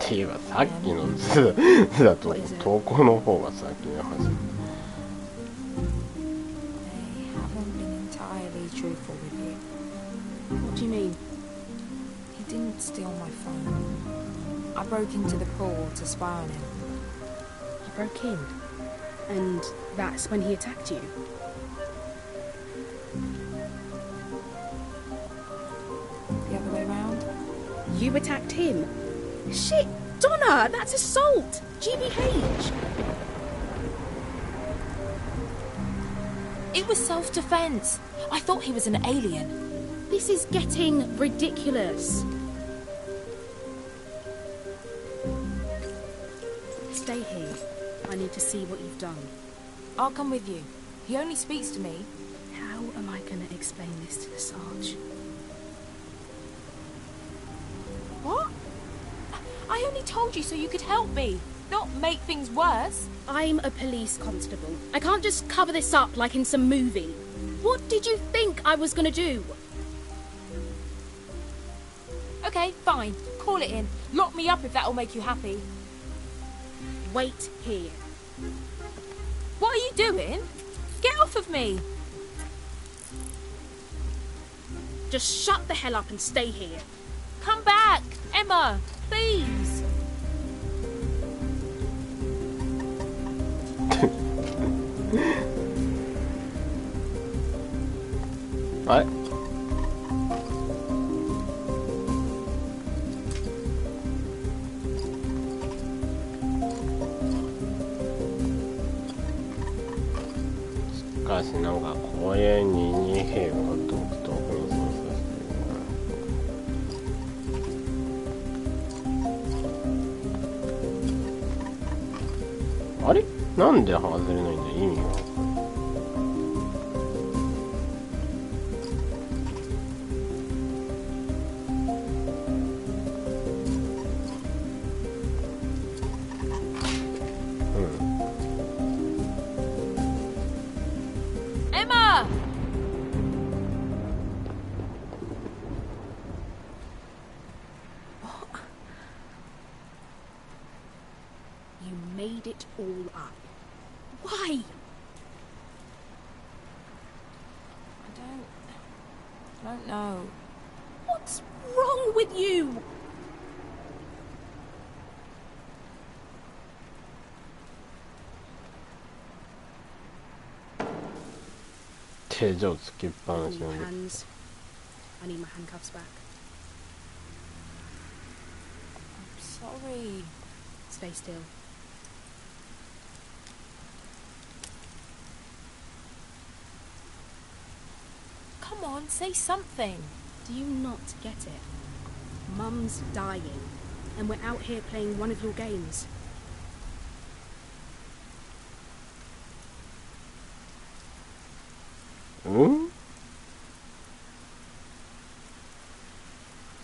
っていうかさっきの図だと投稿の方が先に始める。 They haven't been entirely truthful with you. What do you mean? He didn't steal my phone. I broke into the pool to spy on him. You broke in? And that's when he attacked you? The other way round? You attacked him? Shit! Donna! That's assault! GBH! It was self-defense. I thought he was an alien. This is getting ridiculous. Stay here. I need to see what you've done. I'll come with you. He only speaks to me. How am I going to explain this to the Sarge? What? I only told you so you could help me, not make things worse. I'm a police constable. I can't just cover this up like in some movie. What did you think I was going to do? Okay, fine. Call it in. Lock me up if that'll make you happy. Wait here. What are you doing? Get off of me. Just shut the hell up and stay here. Come back, Emma, please. What? 親に二兵が独特の操作してる。あれなんで外れないんだ、意味が。Made it all up. Why? I don't know. What's wrong with you? Hands. I need my handcuffs back. I'm sorry. Stay still. Come on, say something. Do you not get it? Mum's dying, and we're out here playing one of your games.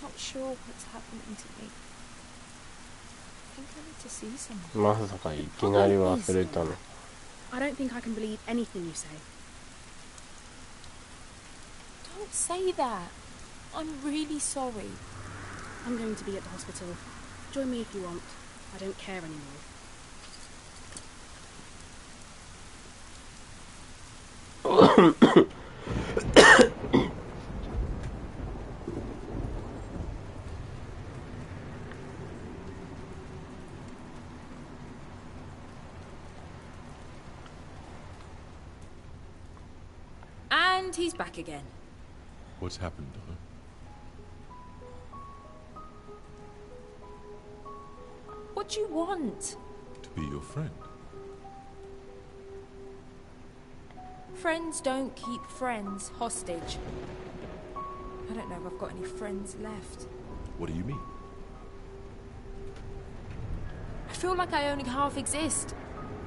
Not sure what's happening to me. I think I need to see someone. まさかいきなり忘れたの。I don't think I can believe anything you say. Don't say that. I'm really sorry. I'm going to be at the hospital. Join me if you want. I don't care anymore. And he's back again. What's happened, Donna? What do you want? To be your friend. Friends don't keep friends hostage. I don't know if I've got any friends left. What do you mean? I feel like I only half exist.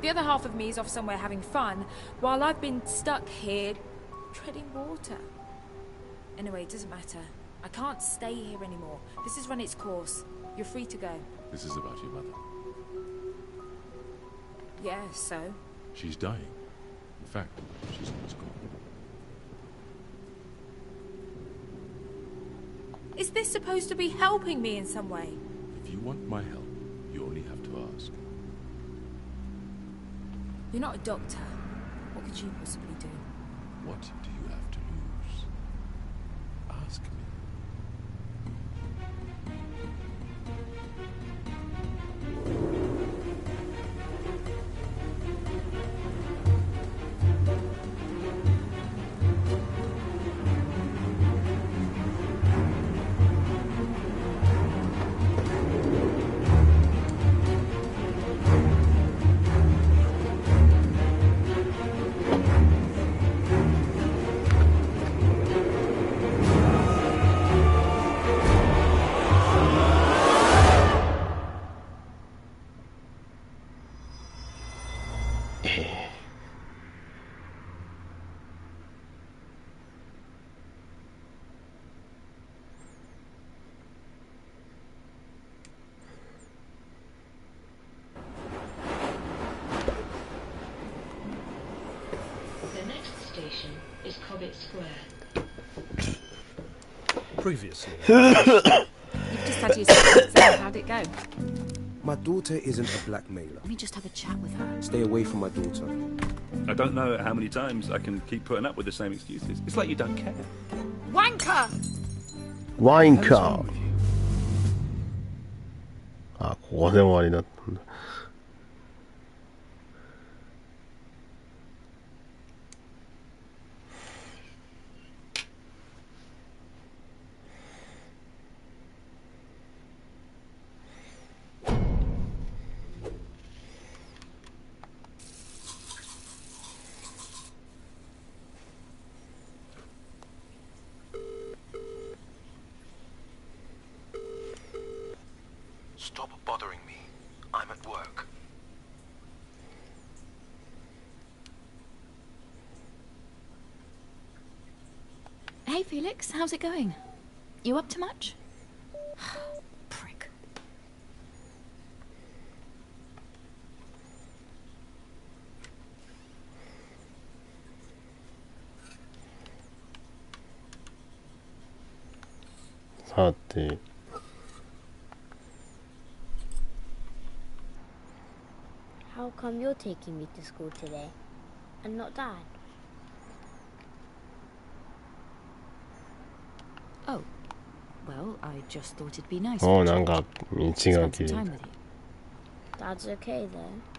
The other half of me is off somewhere having fun, while I've been stuck here, treading water. Anyway, it doesn't matter. I can't stay here anymore. This has run its course. You're free to go. This is about your mother. Yeah, so? She's dying. In fact, she's almost gone. Is this supposed to be helping me in some way? If you want my help, you only have to ask. You're not a doctor. What could you possibly do? What do you have to lose? Ask me. Previously. You've just had your second, so how'd it go? My daughter isn't a blackmailer. Let me just have a chat with her. Stay away from my daughter. I don't know how many times I can keep putting up with the same excuses. It's like you don't care. Wanker! Wanker! あ、ここで終わりだったんだ。Stop bothering me. I'm at work. Hey, Felix, how's it going? You up to much? Prick.さて、How come you're taking me to school today and not Dad? Oh, well, I just thought it'd be nice. おー、なんか道が切れ Spend た some time with you. Dad's okay though.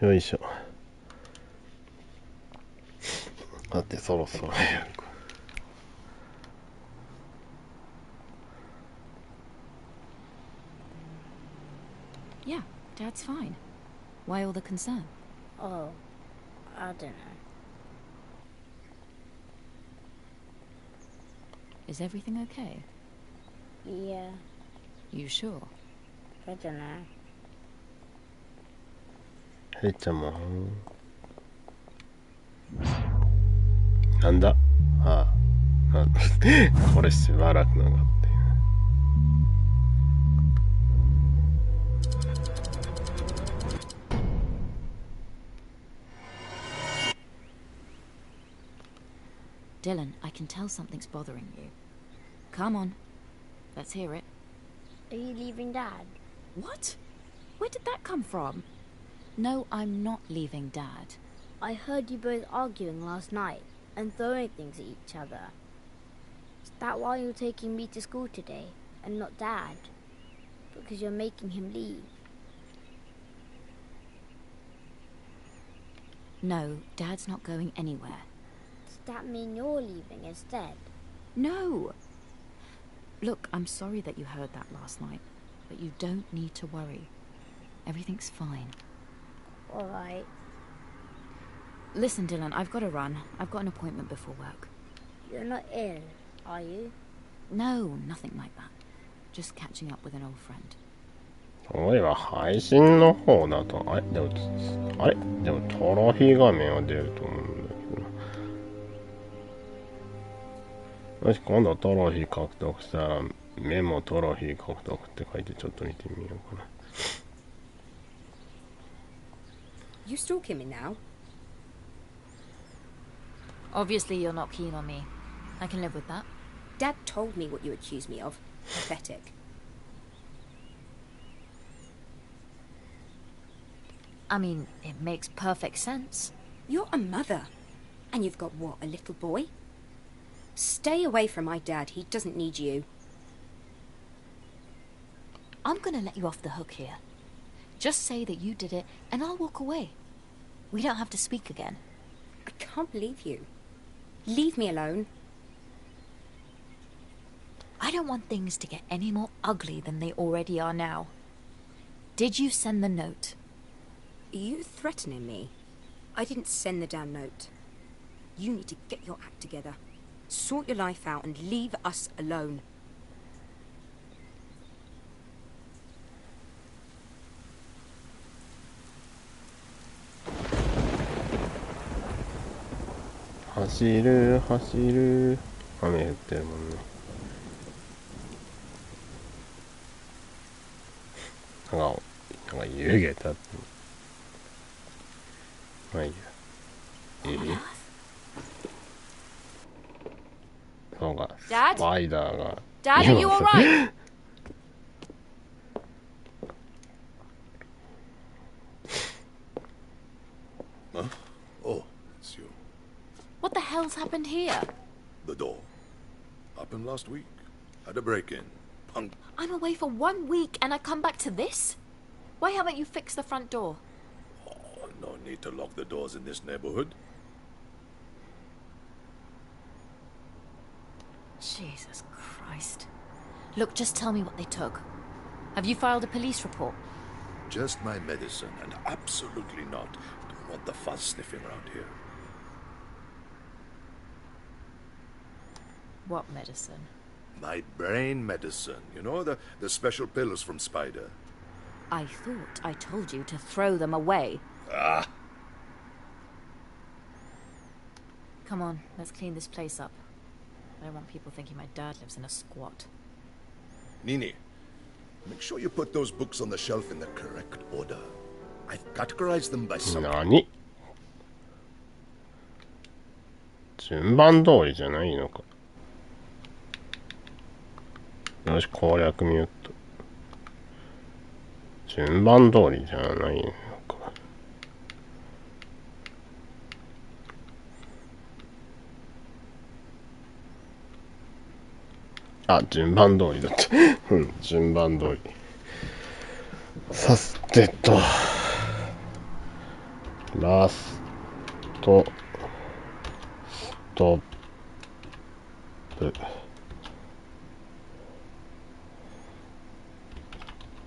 よいしょ。だってそろそろYeah, Dad's fine. Why all the concern? Oh, I don't know. Is everything okay? Yeah, You sure? I don't know. ヘリちゃんもなんだああこれしばらくなかったよ。Dylan, I can tell something's bothering you. Come on. Let's hear it. Are you leaving Dad? What? Where did that come from? No, I'm not leaving Dad. I heard you both arguing last night and throwing things at each other. Is that why you're taking me to school today and not Dad? Because you're making him leave? No, Dad's not going anywhere. Does that mean you're leaving instead? No! Look, I'm sorry that you heard that last night, but you don't need to worry. Everything's fine. Alright. Listen, Dylan, I've got to run. I've got an appointment before work. You're not ill, are you? No, nothing like that. Just catching up with an old friend. そういえば配信の方だとでもトロフィー画面は出ると思うんだけど、もし今度トロフィー獲得したらメモトロフィー獲得って書いてちょっと見てみようかな。You stalking me now? Obviously you're not keen on me. I can live with that. Dad told me what you accused me of. Pathetic. I mean, it makes perfect sense. You're a mother. And you've got what, a little boy? Stay away from my dad. He doesn't need you. I'm gonna let you off the hook here. Just say that you did it and I'll walk away. We don't have to speak again. I can't believe you. Leave me alone. I don't want things to get any more ugly than they already are now. Did you send the note? Are you threatening me? I didn't send the damn note. You need to get your act together. Sort your life out and leave us alone.走る走る。雨降ってるもんね。なんか湯気たって。まあいいや。そうか。スパイダーが。Dad, are you alright? Huh? Oh, it's you. What the hell's happened here? The door. Happened last week. Had a break-in. Punk. I'm away for 1 week and I come back to this? Why haven't you fixed the front door? Oh, no need to lock the doors in this neighborhood. Jesus Christ. Look, just tell me what they took. Have you filed a police report? Just my medicine, and absolutely not. Don't want the fuzz sniffing around here. What medicine? My brain medicine. You know, the special pills from Spider. I thought I told you to throw them away. Ah! Come on, let's clean this place up. I don't want people thinking my dad lives in a squat. Nini, make sure you put those books on the shelf in the correct order. I've categorized them by some... 何？順番通りじゃないのか。よし、攻略ミュート。順番通りじゃないのか。あ、順番通りだった。うん、順番通り。さてと。ラストストップ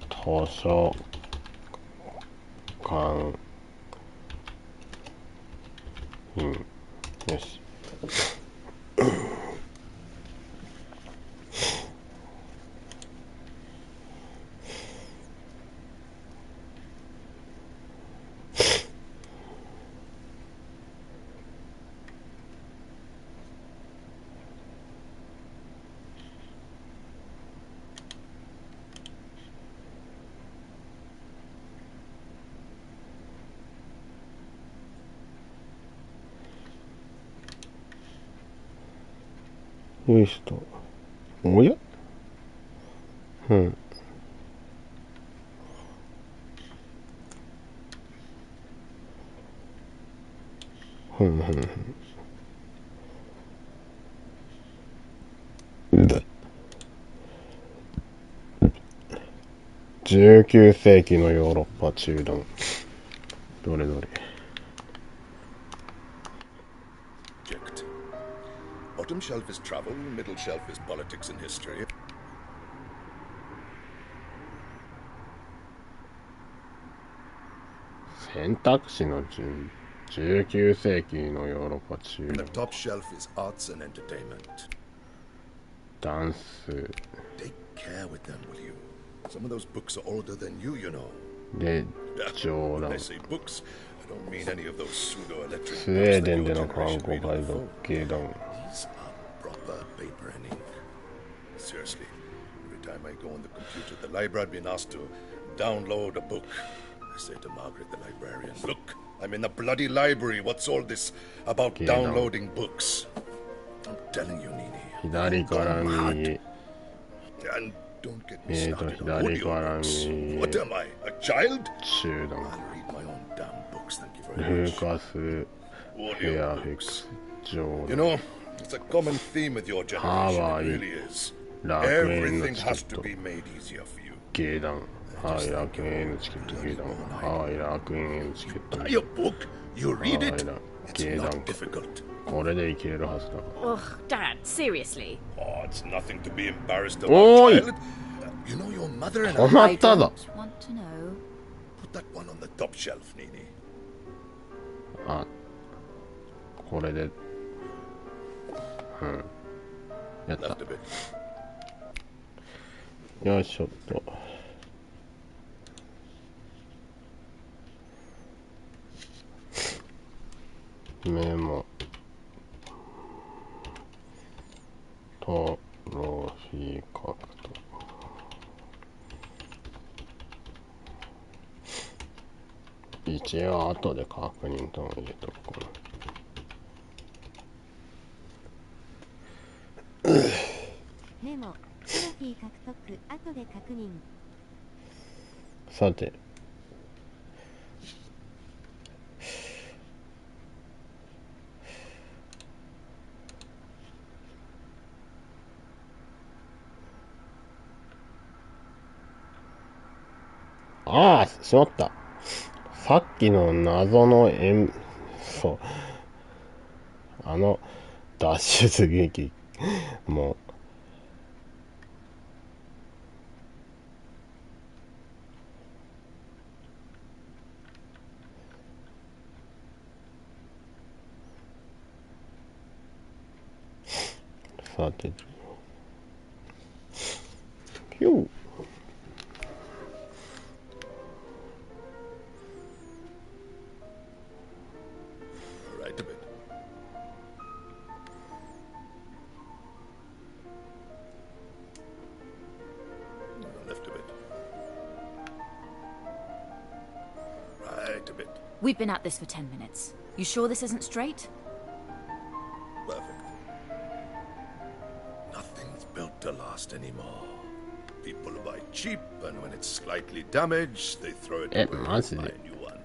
図書館員よしよいしょと。おや？うん。ふんふんふん。だ。19世紀のヨーロッパ中段。どれどれ。Bottom shelf is travel, middle shelf is politics and history. 選択肢の順19世紀のヨーロッパ中 The top shelf is arts and entertainment. ダンス Take care with them, will you? Some of those books are older than you, you know. で冗 When 談 I say books, I don't mean any of those pseudo-electric スウェー books デ that ンで your の観 generation 光 read ガ on イ the ド phone. 芸談 These are proper paper and ink. Seriously, every time I go on the computer at the library, I've been asked to download a book. I say to Margaret, the librarian, look, I'm in the bloody library. What's all this about downloading books? I'm telling you, Nini. 左から右 And don't get me started on 左から右 audiobooks. What am I, a child? 中段 I'll read my own damn books, thank you ル very ー much. カスフェアフェクス冗 You 談 know, it's a common theme with your ハ generation. ワ It イ really is. 楽園の Everything チケ has ッ to ト be made easier for you. 芸談ハワイ楽園へのチケット芸談ハワイ楽園へのチケット Buy a book, you read ハワ it. イら It's 芸談 not difficult. これでいけるはずだ Ugh, Dad, seriously. Oh, it's nothing to be embarrassed about, Oi! child. You know your mother and 止ま I ったぞ Want to know? put that one on the top shelf, Nini. あこれでうんやった Left a bit. よいしょっとメモトロフィー獲得一応後で確認とも入れとくかなメモトロフィー獲得後で確認さてああしまったさっきの謎のそう脱出劇もうさてひょうRight a bit. Left a bit. Right a bit. We've been at this for 10 minutes. You sure this isn't straight? Perfect. Nothing's built to last anymore. People buy cheap, and when it's slightly damaged, they throw it away and buy a new one.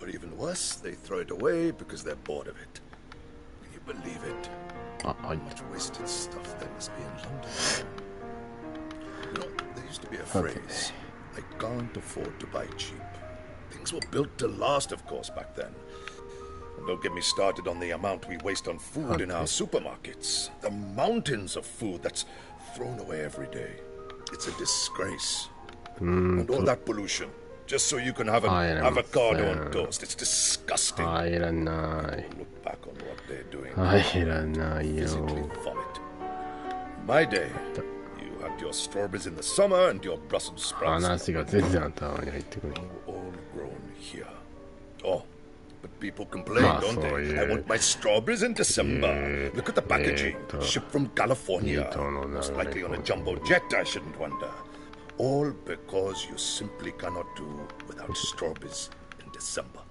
Or even worse, they throw it away because they're bored of it. Can you believe it? How much wasted stuff there must be in London. You know, there used to be a phrase, I can't afford to buy cheap. Things were built to last, of course, back then. And don't get me started on the amount we waste on food in our supermarkets. The mountains of food that's thrown away every day. It's a disgrace. And all that pollution, just so you can have an avocado on toast. It's disgusting. Look back on what they're doing. Physically vomit. My day, you had your strawberries in the summer and your Brussels sprouts. All grown here. Oh, but people complain, don't they? I want my strawberries in December. Look at the packaging. Shipped from California. Most likely on a jumbo jet, I shouldn't wonder. All because you simply cannot do without strawberries in December.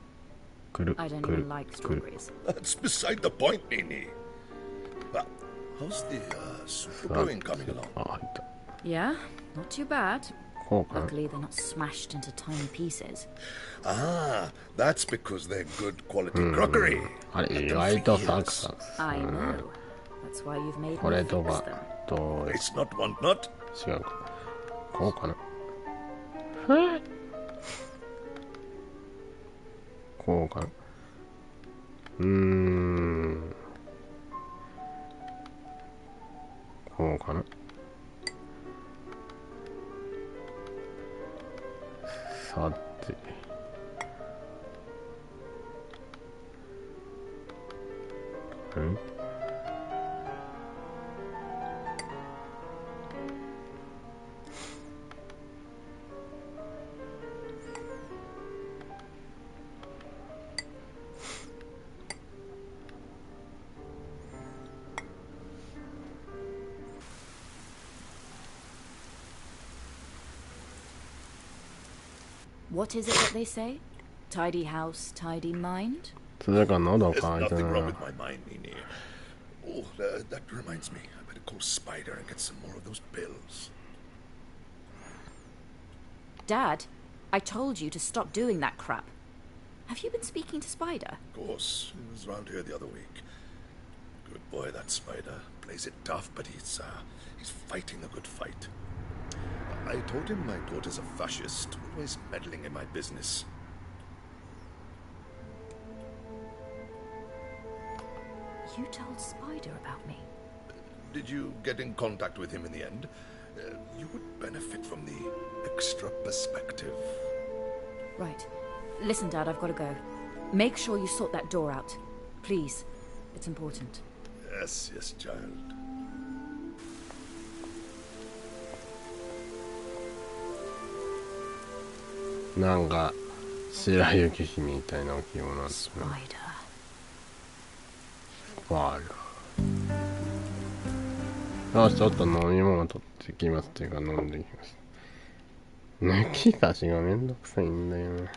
I don't even like strawberries. That's beside the point, Nini. Well, how's the super brewing coming along? Yeah, not too bad. Luckily, they're not smashed into tiny pieces. Ah, that's because they're good quality crockery. I know. That's why you've made me fix them. It's not one nut. こうかな。こうかな。こうかな。さて。What is it that they say? Tidy house, tidy mind? There's nothing wrong with my mind, Nini. Oh, that reminds me. I better call Spider and get some more of those pills. Dad, I told you to stop doing that crap. Have you been speaking to Spider? Of course. He was around here the other week. Good boy, that Spider. Plays it tough, but he's fighting a good fight. I told him my daughter's a fascist, always meddling in my business. You told Spider about me? Did you get in contact with him in the end? You would benefit from the extra perspective. Right. Listen, Dad, I've got to go. Make sure you sort that door out. Please. It's important. Yes, yes, child. なんか白雪姫みたいな置物なんですね。よし、ちょっと飲み物取ってきますっていうか飲んできます。抜き差しがめんどくさいんだよな。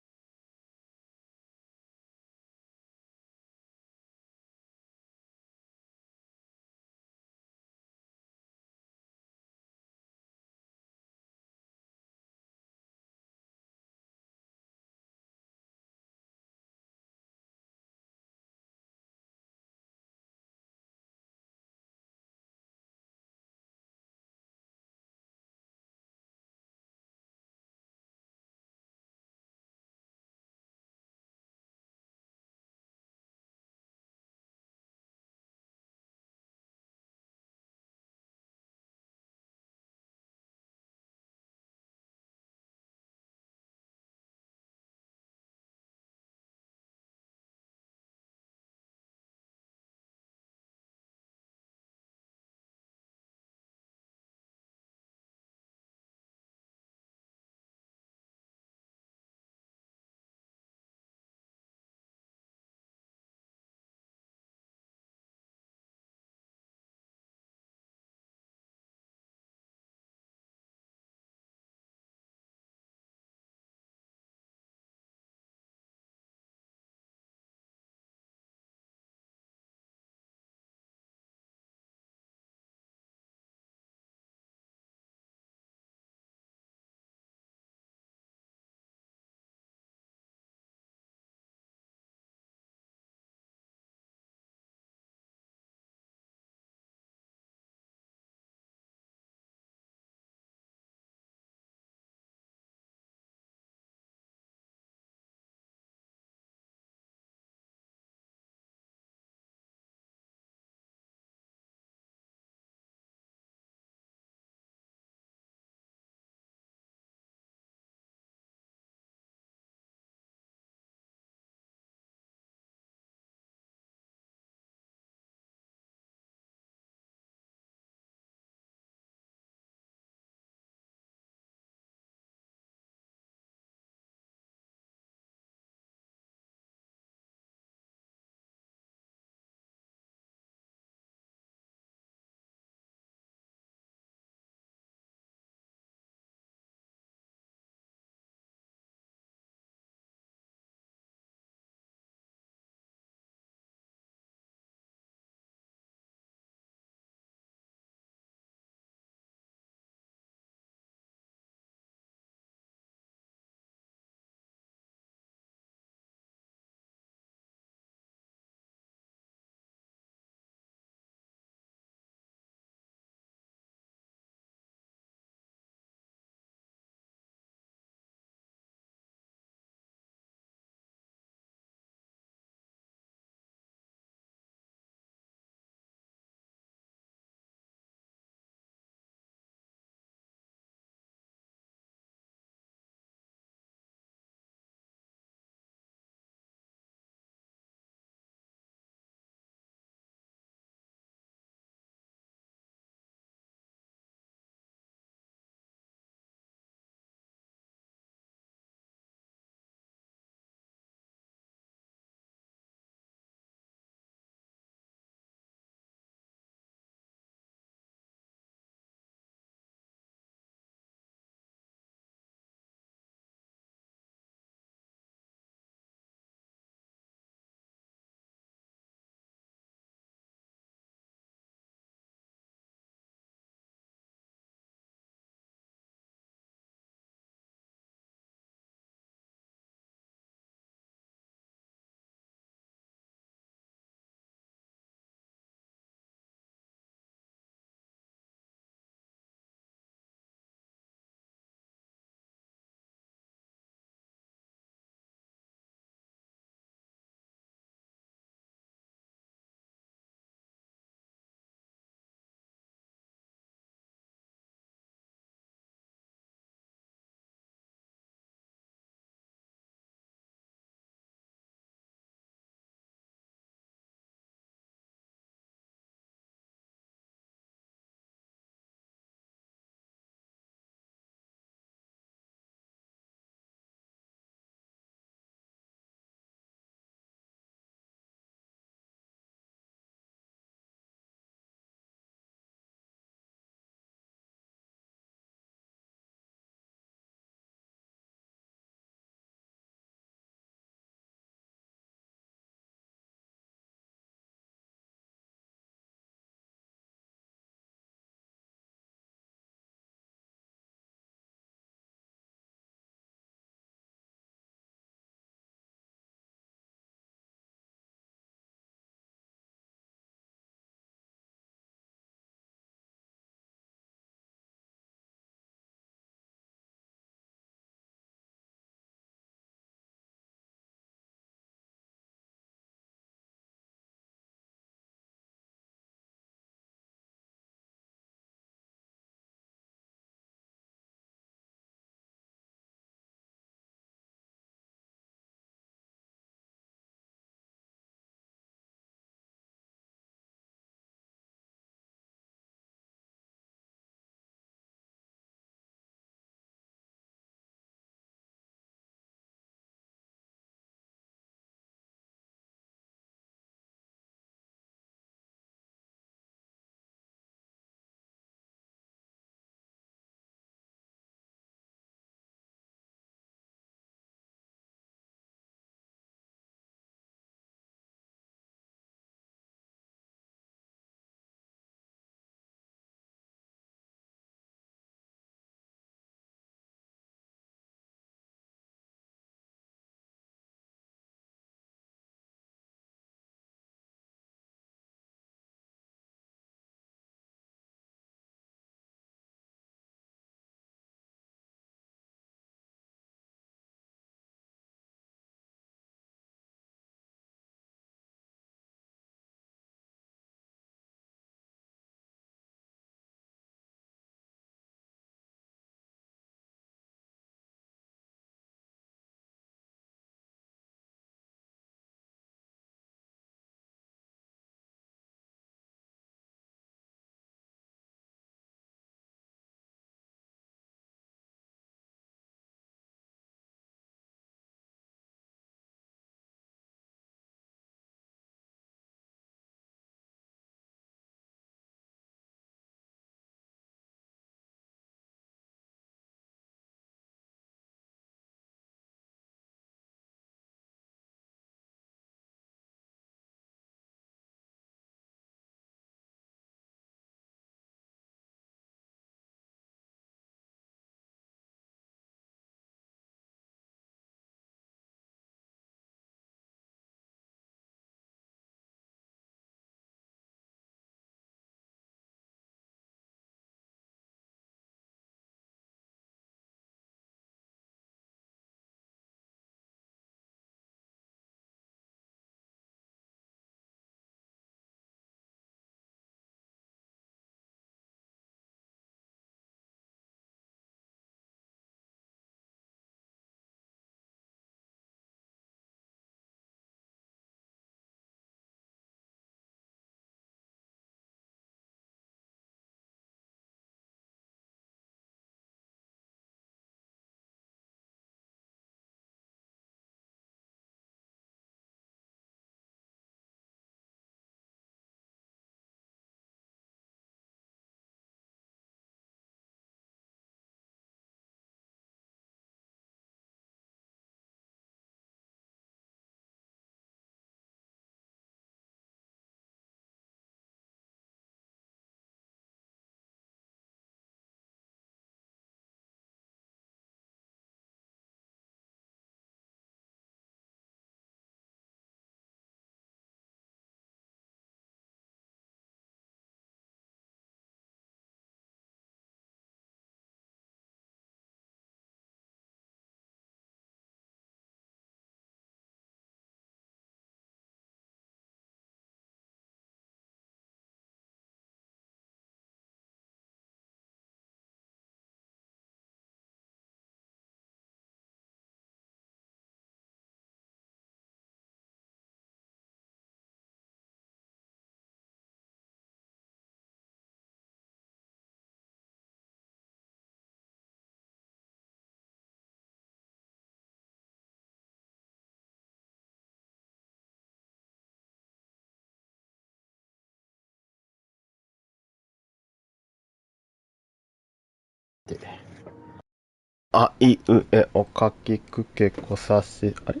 あいうえおかきくけこさし、あれ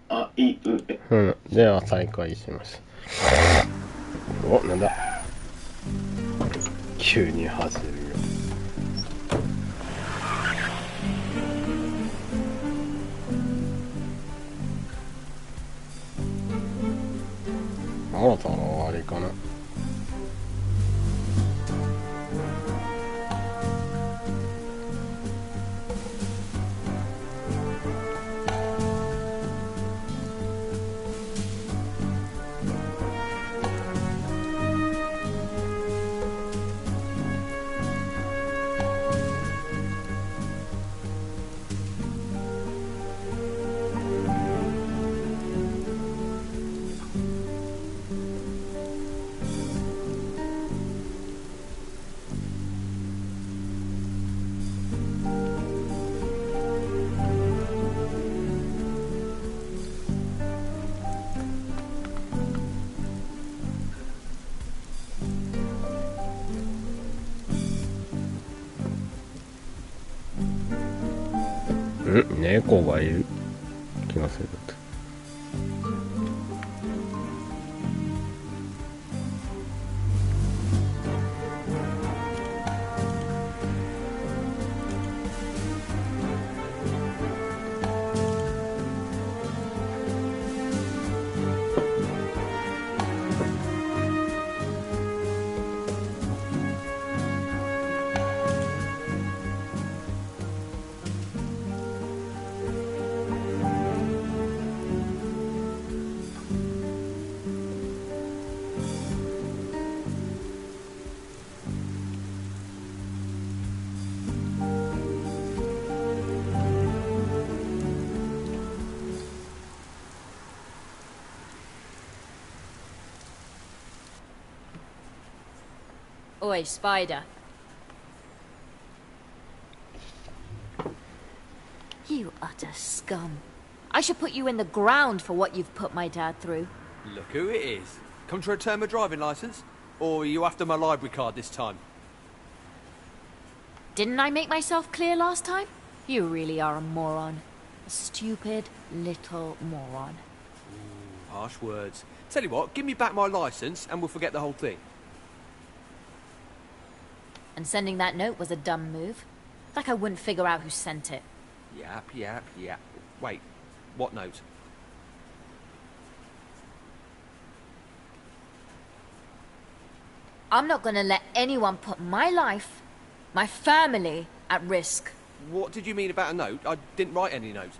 あいうえ。では再開します。お、なんだ急に走るよ。そろそろ終わりかな。猫がいる気がする。Oi, Spider. You utter scum. I should put you in the ground for what you've put my dad through. Look who it is. Come to return my driving licence? Or are you after my library card this time? Didn't I make myself clear last time? You really are a moron. A stupid little moron. Ooh, harsh words. Tell you what, give me back my licence and we'll forget the whole thing. And sending that note was a dumb move. Like I wouldn't figure out who sent it. Yap. Wait, what note? I'm not gonna let anyone put my life, my family, at risk. What did you mean about a note? I didn't write any note.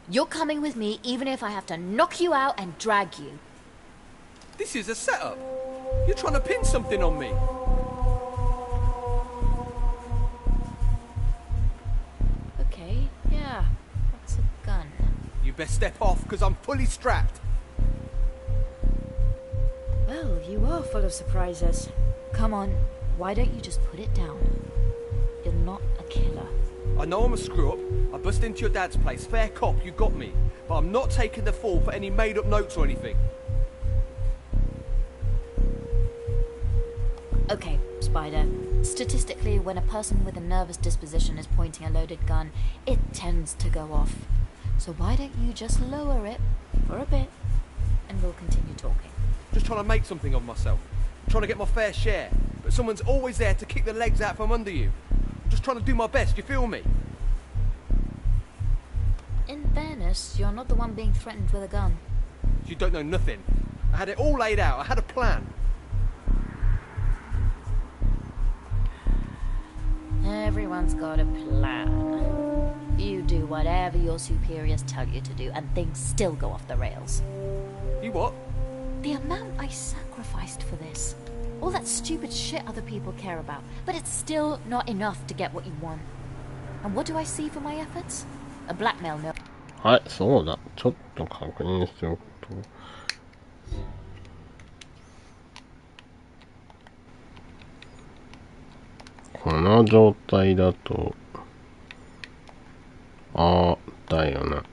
You're coming with me even if I have to knock you out and drag you. This is a setup. You're trying to pin something on me. Okay, yeah. What's a gun? You best step off, because I'm fully strapped. Well, you are full of surprises. Come on, why don't you just put it down? You're not a killer. I know I'm a screw-up. I bust into your dad's place. Fair cop, you got me. But I'm not taking the fall for any made-up notes or anything. Okay, Spider. Statistically, when a person with a nervous disposition is pointing a loaded gun, it tends to go off. So why don't you just lower it for a bit, and we'll continue talking. Just trying to make something of myself. I'm trying to get my fair share. But someone's always there to kick the legs out from under you. I'm just trying to do my best, you feel me? In fairness, you're not the one being threatened with a gun. You don't know nothing. I had it all laid out. I had a plan. Everyone's got a plan. You do whatever your superiors tell you to do, and things still go off the rails. You what? The amount I sacrificed for this. All that stupid shit other people care about, but it's still not enough to get what you want. And what do I see for my efforts? A blackmail note. はい、そうだ。ちょっと確認しておくと。この状態だと、だよな。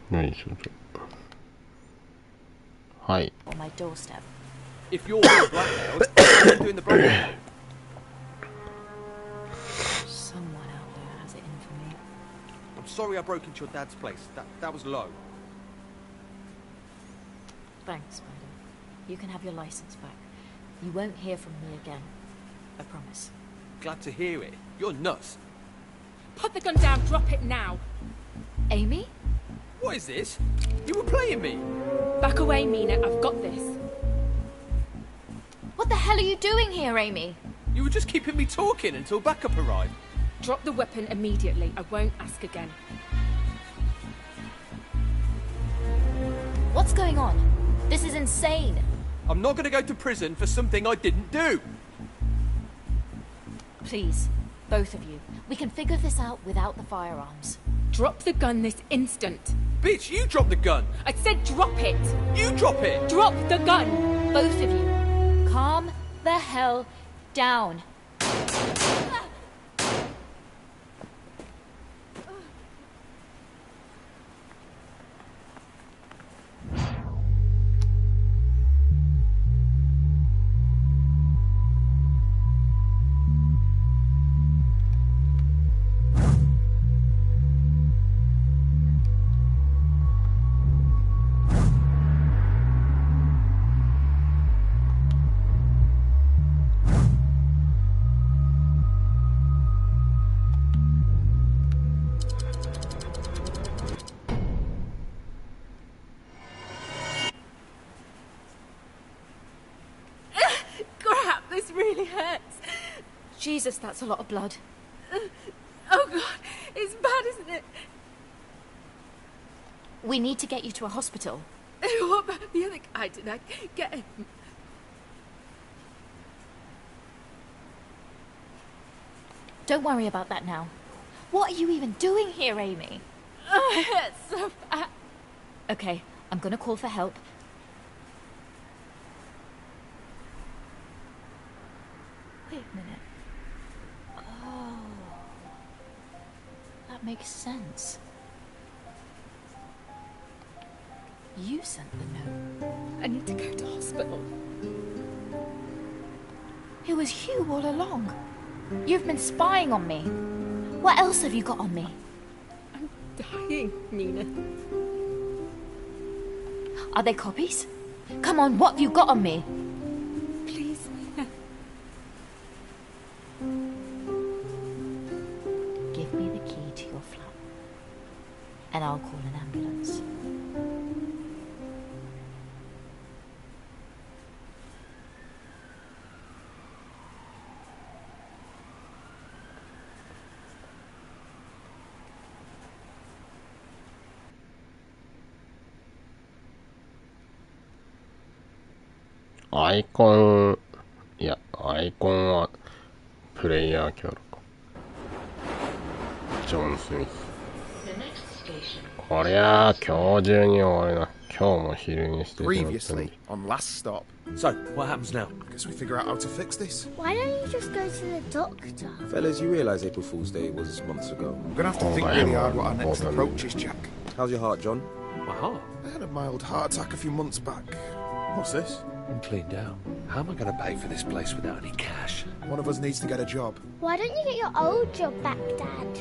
よいしょと。はい。 On my doorstep. If you're being blackmailed, what are you doing the blackmail? Someone out there has it in for me. I'm sorry I broke into your dad's place. That was low. Thanks, Brandon. You can have your license back. You won't hear from me again. I promise. Glad to hear it. You're nuts. Put the gun down, drop it now. Amy? What is this? You were playing me. Back away, Mina. I've got this. What the hell are you doing here, Amy? You were just keeping me talking until backup arrived. Drop the weapon immediately. I won't ask again. What's going on? This is insane. I'm not going to go to prison for something I didn't do. Please, both of you. We can figure this out without the firearms. Drop the gun this instant. Bitch, you drop the gun. I said drop it. You drop it. Drop the gun. Both of you. Calm the hell down. Jesus, that's a lot of blood. Oh, God. It's bad, isn't it? We need to get you to a hospital. What about the other guy? Did I get him? Don't worry about that now. What are you even doing here, Amy? Oh, it hurts so bad. Okay, I'm gonna call for help. Wait a minute. Oh, that makes sense. You sent the note. I need to go to hospital. It was you all along. You've been spying on me. What else have you got on me? I'm dying, Mina. Are they copies? Come on, what have you got on me? Please, Mina. Give me the key to your flat, and I'll call an ambulance.アイコン、いや、アイコンはプレイヤーキャラか。ジョン・スミス。こりゃあ今日中に終わるな。今日も昼にしてしまったんで。 Previously on last stop. So, what happens now? Guess we figure out how to fix this. Why don't you just go to the doctor? Fellas, you realise April Fool's Day was months ago. I'm gonna have to think really hard what our next approach is, Jack. How's your heart, John? My heart? I had a mild heart attack a few months back. What's this? I'm cleaned out. How am I going to pay for this place without any cash? One of us needs to get a job. Why don't you get your old job back, Dad?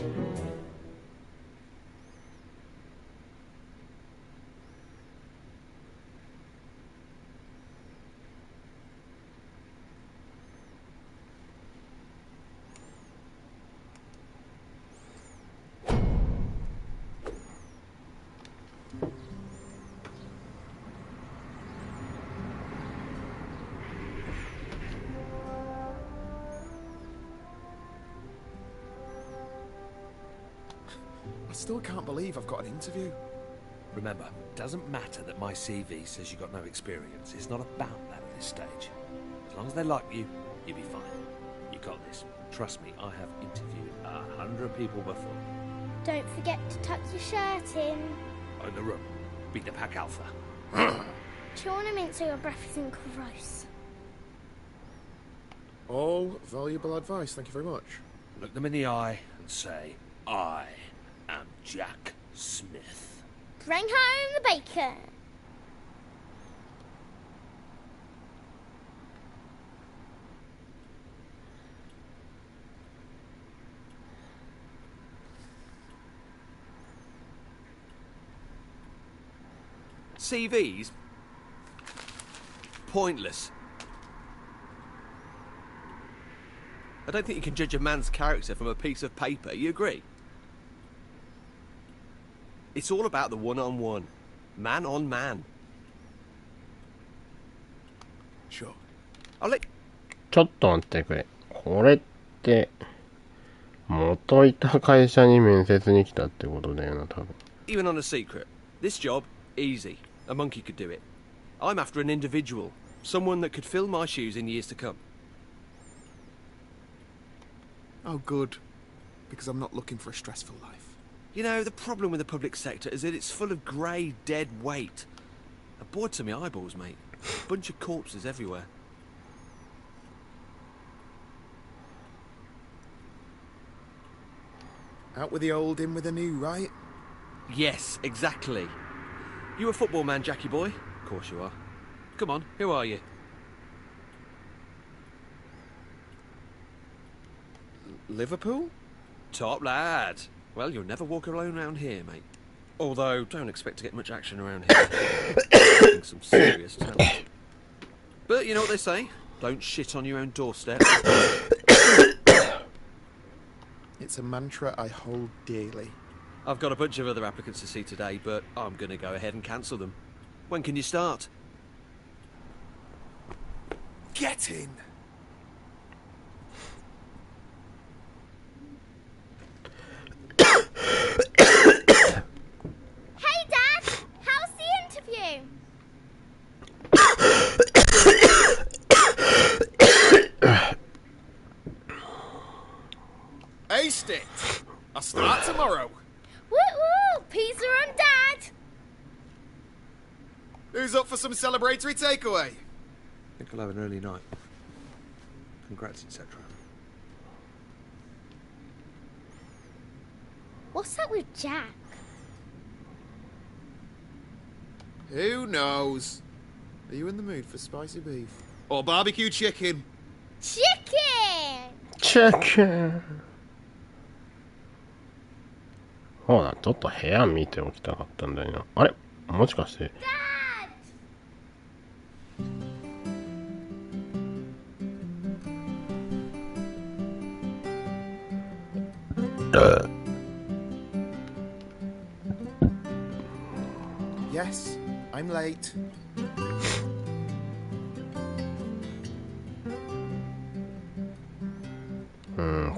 I still can't believe I've got an interview. Remember, it doesn't matter that my CV says you've got no experience. It's not about that at this stage. As long as they like you, you'll be fine. You got this. Trust me, I have interviewed 100 people before. Don't forget to tuck your shirt in. In the room. Beat the pack alpha. Chew on a mint so your breath isn't gross. All valuable advice, thank you very much. Look them in the eye and say, I am Jack Smith. Bring home the bacon. CVs? Pointless. I don't think you can judge a man's character from a piece of paper, you agree? It's all about the one-on-one. Man on man. Sure. I'll let... ちょっと待ってくれ。これって、元いた会社に面接に来たってことだよな、多分。Even on a secret. This job, easy. A monkey could do it. I'm after an individual. Someone that could fill my shoes in years to come. Oh, good. Because I'm not looking for a stressful life. You know, the problem with the public sector is that it's full of grey, dead weight. A bored to my eyeballs, mate. A bunch of corpses everywhere. Out with the old, in with the new, right? Yes, exactly. You a football man, Jackie boy? Of course you are. Come on, who are you? Liverpool? Top lad. Well, you'll never walk alone around here, mate. Although, don't expect to get much action around here. Some serious talent. But you know what they say? Don't shit on your own doorstep. It's a mantra I hold dearly. I've got a bunch of other applicants to see today, but I'm going to go ahead and cancel them. When can you start? Get in! Hey, Dad! How's the interview? Aced it! I'll start tomorrow. Woo-woo! Pizza and Dad! Who's up for some celebratory takeaway? I think I'll have an early night. Congrats, etc. What's up with Jack? Who knows? Are you in the mood for spicy beef? Or barbecue chicken? Chicken! Chicken! そうだ、ちょっと部屋見ておきたかったんだよな。あれもしかして。Yes, I'm late.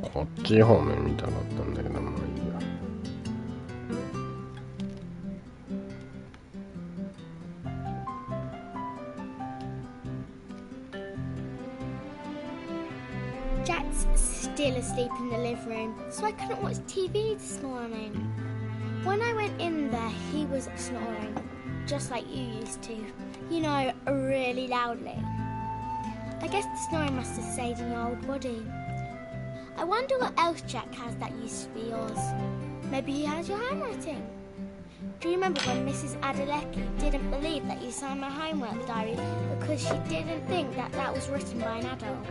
こっち方面見たかったんだけど、まあいいや。Jack's still asleep in the living room, so I couldn't watch TV this morning. When I went in there, he was snoring, just like you used to. You know, really loudly. I guess the snoring must have stayed in your old body. I wonder what else Jack has that used to be yours. Maybe he has your handwriting. Do you remember when Mrs. Adelecki didn't believe that you signed my homework diary because she didn't think that that was written by an adult?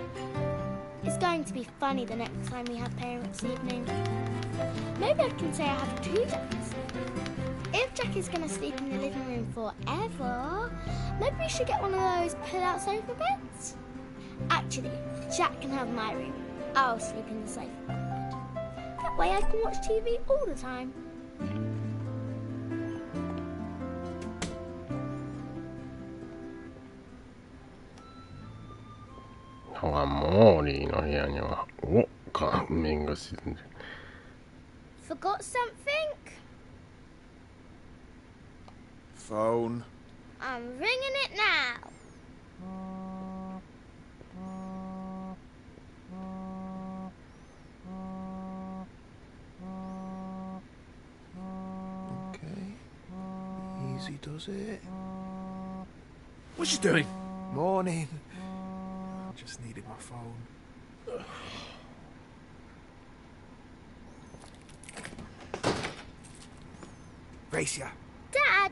It's going to be funny the next time we have parents' evening. Maybe I can say I have two Jacks. If Jack is going to sleep in the living room forever, maybe we should get one of those pull-out sofa beds. Actually, Jack can have my room. I'll sleep in the sofa bed. That way I can watch TV all the time. Forgot something? Phone. I'm ringing it now. Okay. Easy does it. What's she doing? Morning. Just needed my phone. Race ya. Dad!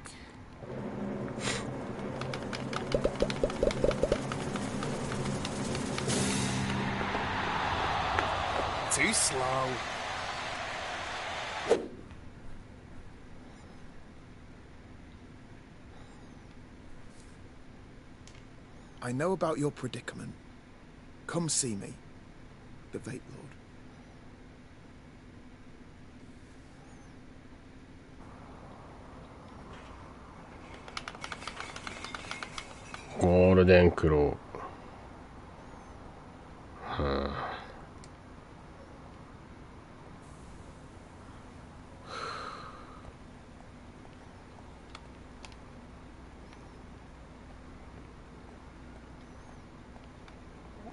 Too slow. I know about your predicament. Come see me, the Vape Lord. ゴールデンクロー。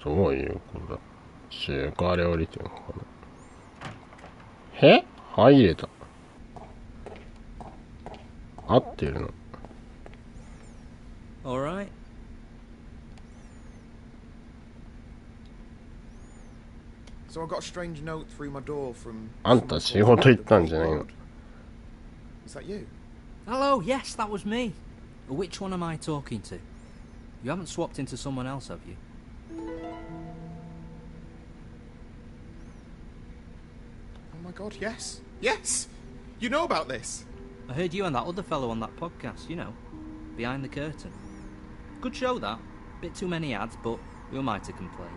どういうことだ。中華料理店かな。入れた。合ってるの。All right. So I got a strange note through my door from... あんた仕事行ったんじゃないの？ Is that you? Hello, yes, that was me. Which one am I talking to? You haven't swapped into someone else, have you? Oh my god, yes. Yes! You know about this? I heard you and that other fellow on that podcast, you know. Behind the Curtain. Good show, that. Bit too many ads, but who am I to complain?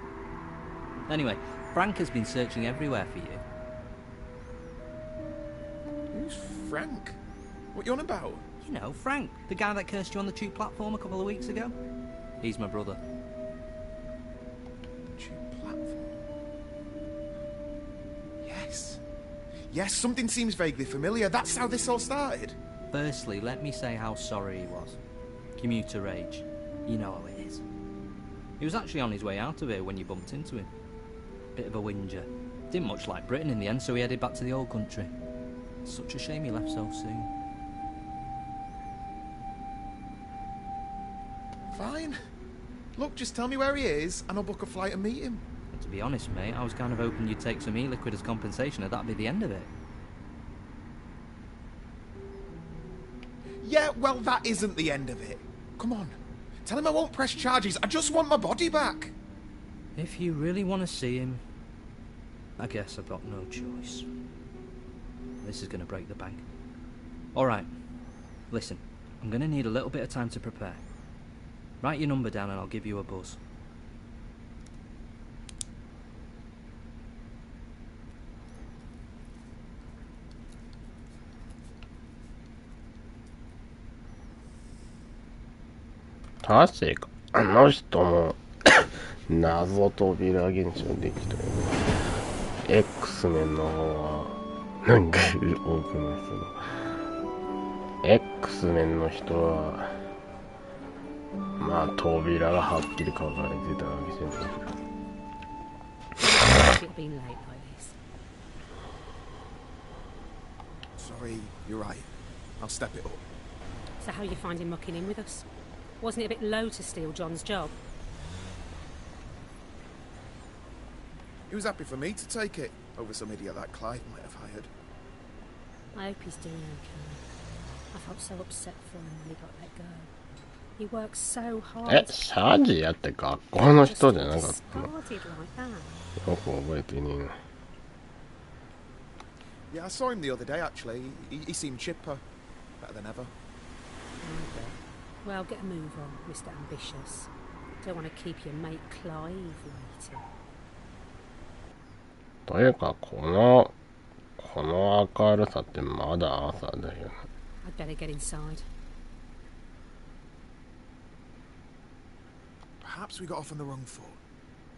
Anyway, Frank has been searching everywhere for you. Who's Frank? What you on about? You know, Frank, the guy that cursed you on the tube platform a couple of weeks ago. He's my brother. Tube platform? Yes. Yes, something seems vaguely familiar. That's how this all started. Firstly, let me say how sorry he was. Commuter rage. You know how it is. He was actually on his way out of here when you bumped into him. Bit of a whinger. Didn't much like Britain in the end, so he headed back to the old country. Such a shame he left so soon. Fine. Look, just tell me where he is, and I'll book a flight and meet him. To be honest, mate, I was kind of hoping you'd take some e-liquid as compensation, and that'd be the end of it. Yeah, well, that isn't the end of it. Come on. Tell him I won't press charges. I just want my body back. If you really want to see him, I guess I've got no choice. This is going to break the bank. Alright, listen, I'm going to need a little bit of time to prepare. Write your number down and I'll give you a buzz.確かあの人も謎扉現象できたよね。X メンの方はなんか多くの人の X メンの人はまあ扉がはっきり書かれてたわけじゃない。Sorry, you're right. I'll step it up. So how you find him mucking in with us? Wasn't it a bit low to steal John's job? He was happy for me to take it over some idiot that Clive might have hired. I hope he's doing okay. I felt so upset for him when he got let go. He works so hard. シャージやって学校の人じゃなかったの？ Discarded like that. よく覚えてねえな。 Yeah, I saw him the other day, actually. He seemed chipper. Better than ever. Well, get a move on, Mr. Ambitious. Don't want to keep your mate Clive waiting. というかこの明るさってまだ朝だよね。 I'd better get inside. Perhaps we got off on the wrong foot.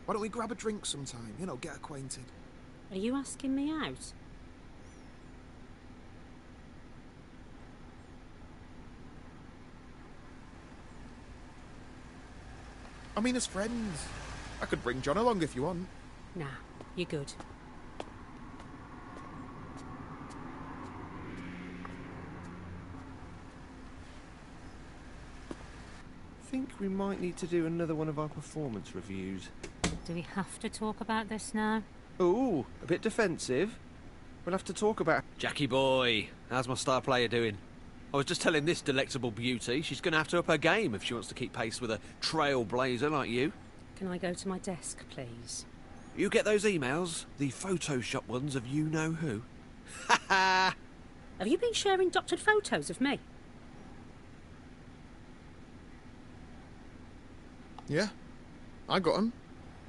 Why don't we grab a drink sometime? You know, get acquainted. Are you asking me out? I mean, as friends. I could bring John along if you want. Nah, you're good. I think we might need to do another one of our performance reviews. Do we have to talk about this now? Ooh, a bit defensive. We'll have to talk about... Jackie boy, how's my star player doing? I was just telling this delectable beauty she's going to have to up her game if she wants to keep pace with a trailblazer like you. Can I go to my desk, please? You get those emails? The Photoshop ones of you-know-who? Ha ha! Have you been sharing doctored photos of me? Yeah, I got them.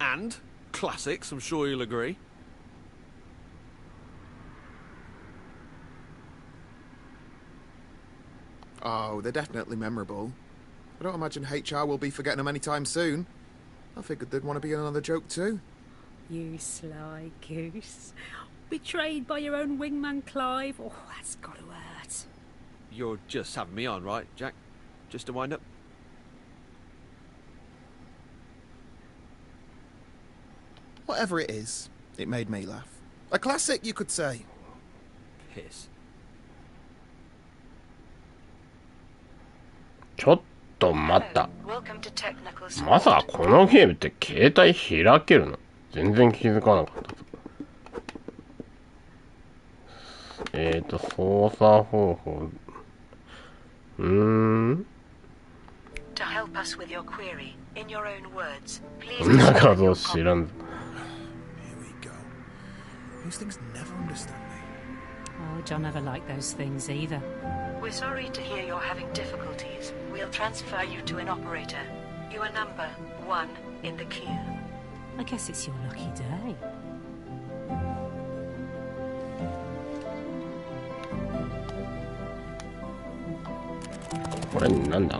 And classics, I'm sure you'll agree. Oh, they're definitely memorable. I don't imagine HR will be forgetting them anytime soon. I figured they'd want to be in another joke too. You sly goose. Betrayed by your own wingman Clive. Oh, that's got to hurt. You're just having me on, right, Jack? Just to wind up? Whatever it is, it made me laugh. A classic, you could say. Piss. ちょっと待った。まさかこのゲームって携帯開けるの？全然気づかなかった。操作方法。こんな画像知らんぞ。Those things never understand me. Oh, John never liked those things either. We're sorry to hear you're having difficulties. We'll transfer you to an operator. You are number 1 in the queue. I guess it's your lucky day. What is this?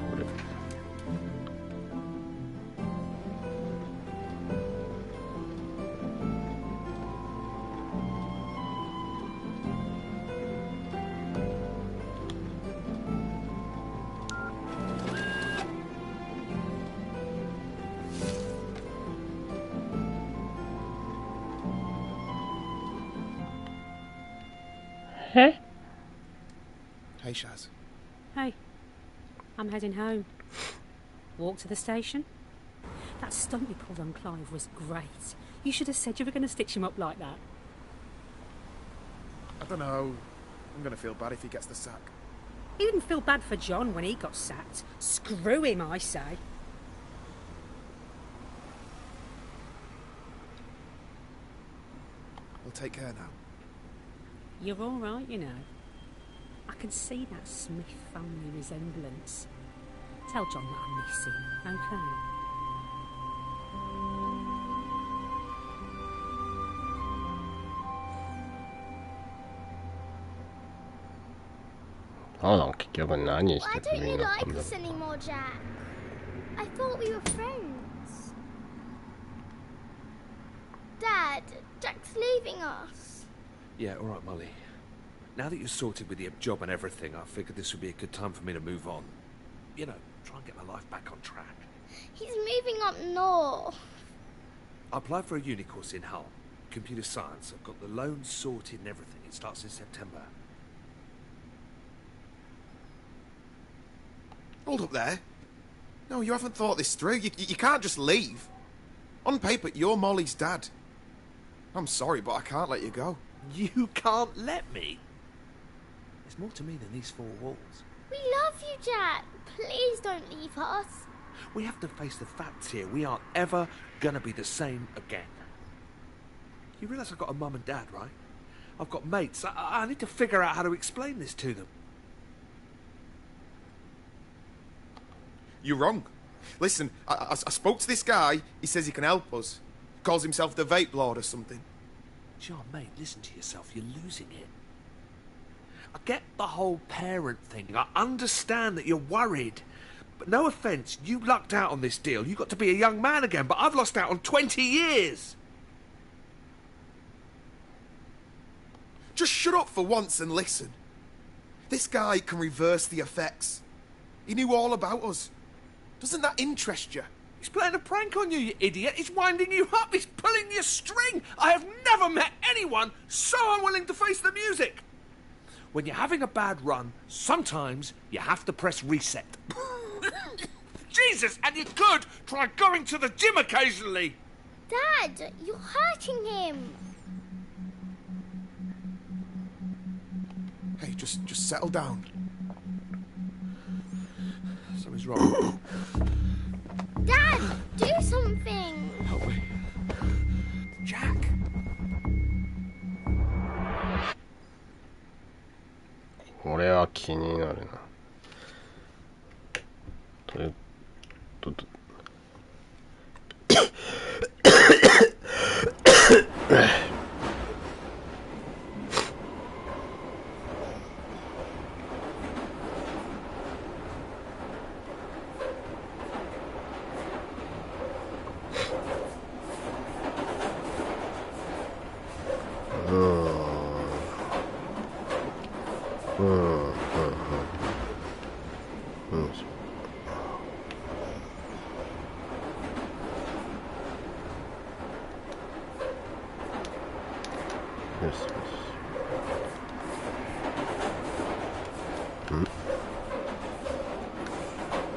Hey? Hey, Shaz. Hey, I'm heading home. Walk to the station. That stunt you pulled on Clive was great. You should have said you were going to stitch him up like that. I don't know. I'm going to feel bad if he gets the sack. He didn't feel bad for John when he got sacked. Screw him, I say. We'll take care now. You're all right, you know. I can see that Smith family resemblance. Tell John that I miss him, okay? Hold on, Why don't you like us anymore, Jack? I thought we were friends. Dad, Jack's leaving us. Yeah, all right, Molly. Now that you're sorted with your job and everything, I figured this would be a good time for me to move on. You know, try and get my life back on track. He's moving up north. I applied for a uni course in Hull. Computer science. I've got the loan sorted and everything. It starts in September. Hold up there. No, you haven't thought this through. You can't just leave. On paper, you're Molly's dad. I'm sorry, but I can't let you go. You can't let me? There's more to me than these four walls. We love you, Jack. Please don't leave us. We have to face the facts here. We aren't ever gonna be the same again. You realise I've got a mum and dad, right? I've got mates. I need to figure out how to explain this to them. You're wrong. Listen, I spoke to this guy. He says he can help us. Calls himself the Vape Lord or something. John, mate, listen to yourself. You're losing it. I get the whole parent thing. I understand that you're worried. But no offence, you lucked out on this deal. You got to be a young man again, but I've lost out on 20 years. Just shut up for once and listen. This guy can reverse the effects. He knew all about us. Doesn't that interest you? He's playing a prank on you, you idiot. He's winding you up. He's pulling your string. I have never met anyone so unwilling to face the music. When you're having a bad run, sometimes you have to press reset. Jesus, and you could try going to the gym occasionally. Dad, you're hurting him. Hey, just settle down. Something's wrong. Dad, do something. Help me. Jack.これは気になるな。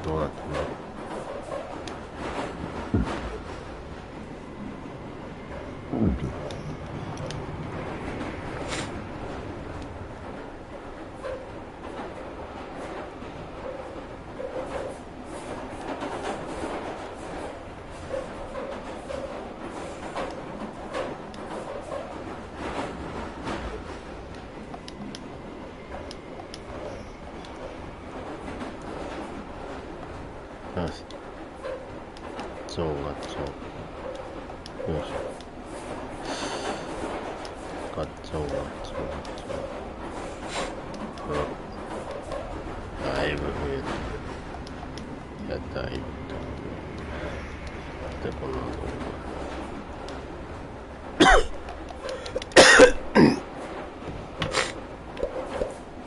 どうなってんの？よし。ガチョウ。よいしょ。ガチョウ。だいぶ増えた。いや、だいぶで、こんなと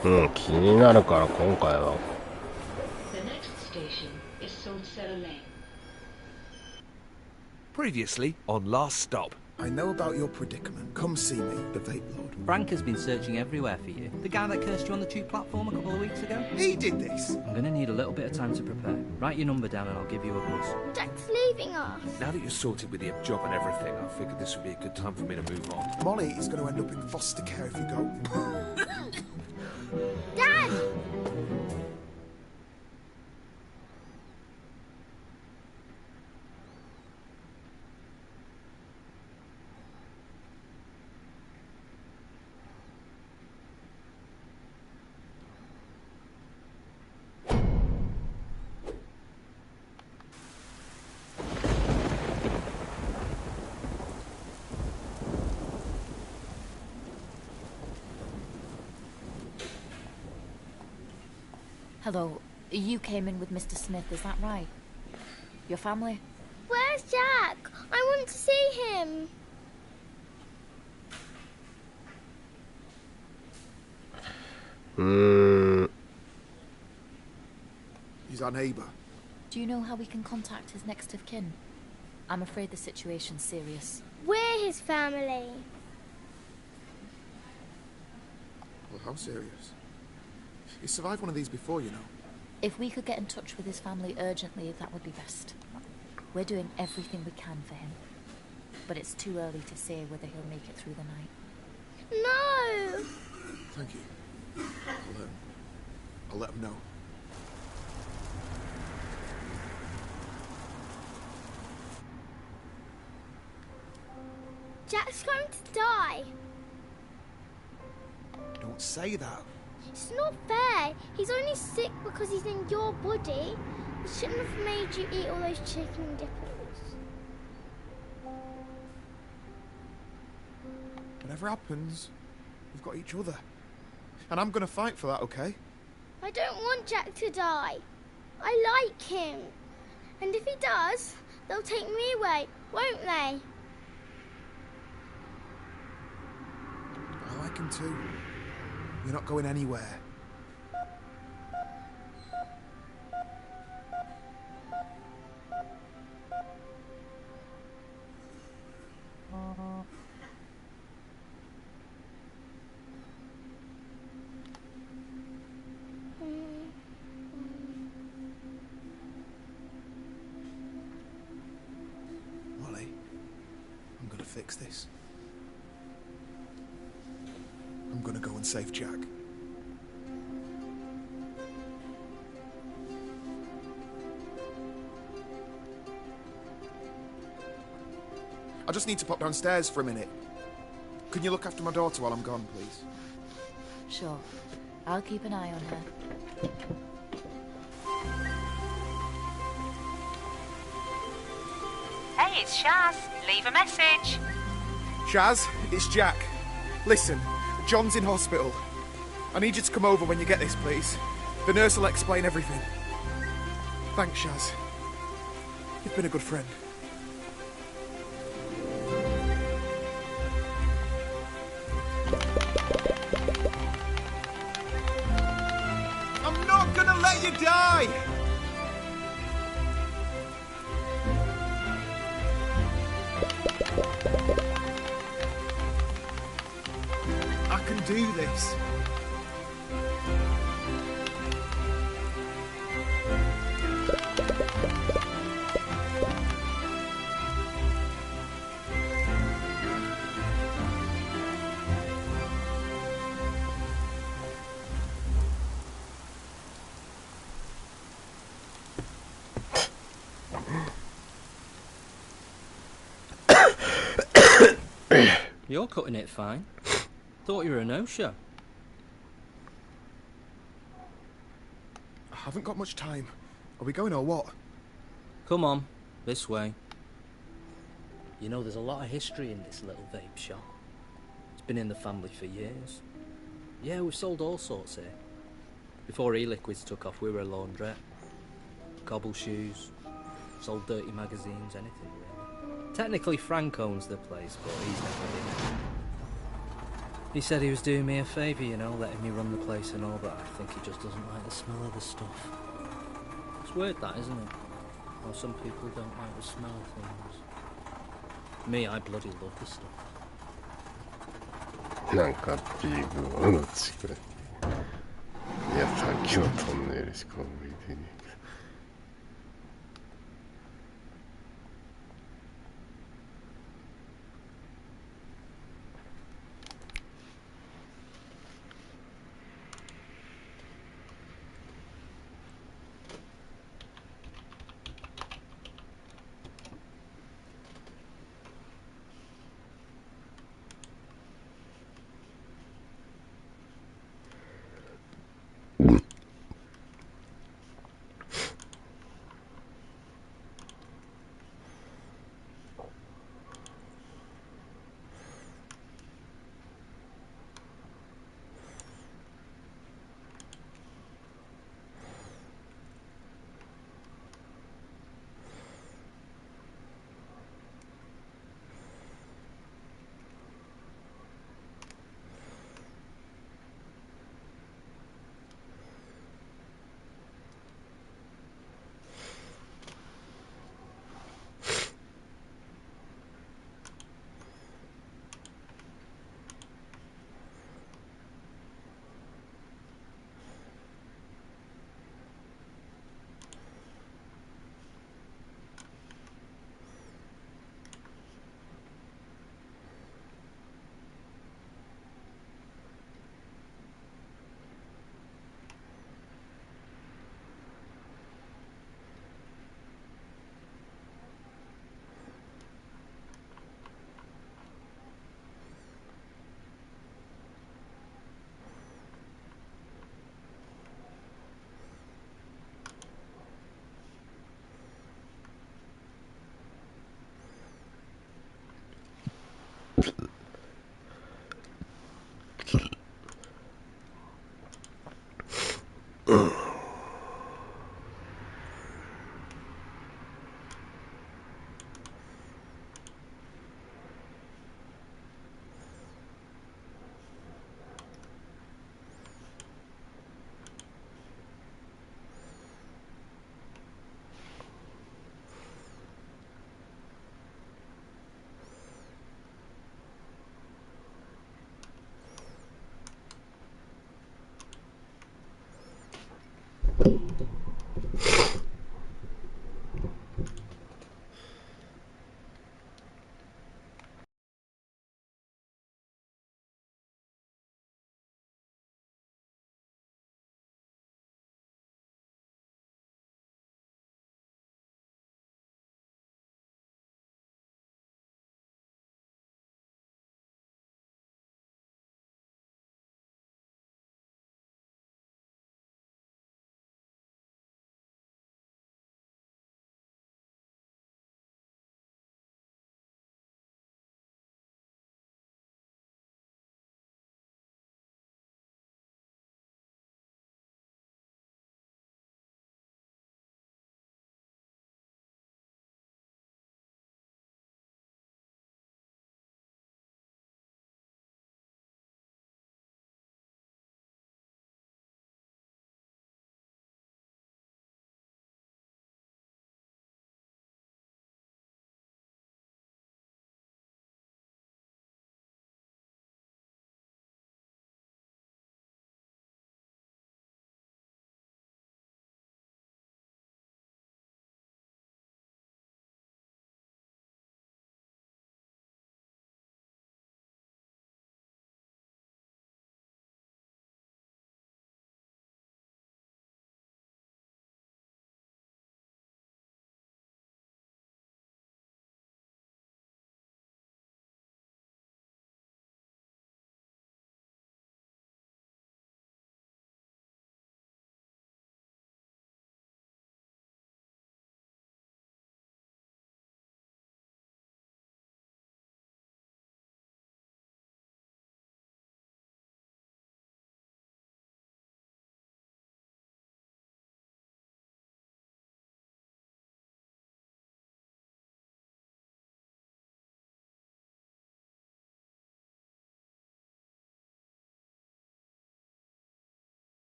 こ気になるから今回は。Previously on Last Stop. I know about your predicament. Come see me, the Vape Lord. Frank has been searching everywhere for you. The guy that cursed you on the tube platform a couple of weeks ago? He did this! I'm going to need a little bit of time to prepare. Write your number down and I'll give you a buzz. Jack's leaving us. Now that you're sorted with the job and everything, I figured this would be a good time for me to move on. Molly is going to end up in foster care if you go. Dad! Hello, you came in with Mr. Smith, is that right? Your family? Where's Jack? I want to see him. He's our neighbour. Do you know how we can contact his next of kin? I'm afraid the situation's serious. We're his family. Well, how serious? He survived one of these before, you know. If we could get in touch with his family urgently, that would be best. We're doing everything we can for him. But it's too early to say whether he'll make it through the night. No! Thank you. I'll let him know. Jack's going to die. Don't say that. It's not fair. He's only sick because he's in your body. He shouldn't have made you eat all those chicken dipples. Whatever happens, we've got each other. And I'm gonna fight for that, okay? I don't want Jack to die. I like him. And if he does, they'll take me away, won't they? I like him too. You're not going anywhere. Molly, I'm gonna fix this. I'm gonna go and save Jack. I just need to pop downstairs for a minute. Can you look after my daughter while I'm gone, please? Sure. I'll keep an eye on her. Hey, it's Shaz. Leave a message. Shaz, it's Jack. Listen, John's in hospital. I need you to come over when you get this, please. The nurse will explain everything. Thanks, Shaz. You've been a good friend. I'm not gonna let you die! I can do this. You're cutting it fine. Thought you were a no-show. I haven't got much time. Are we going or what? Come on, this way. You know, there's a lot of history in this little vape shop. It's been in the family for years. Yeah, we've sold all sorts here. Before e-liquids took off, we were a laundrette. Cobble shoes, sold dirty magazines, anything really. Technically Frank owns the place, but he's never been. He said he was doing me a favour, you know, letting me run the place and all, but I think he just doesn't like the smell of the stuff. It's weird that, isn't it? How some people don't like the smell of things. Me, I bloody love the stuff. なんかビーグのちくれ。いや、さっきのトンネルしか向いてねえけど。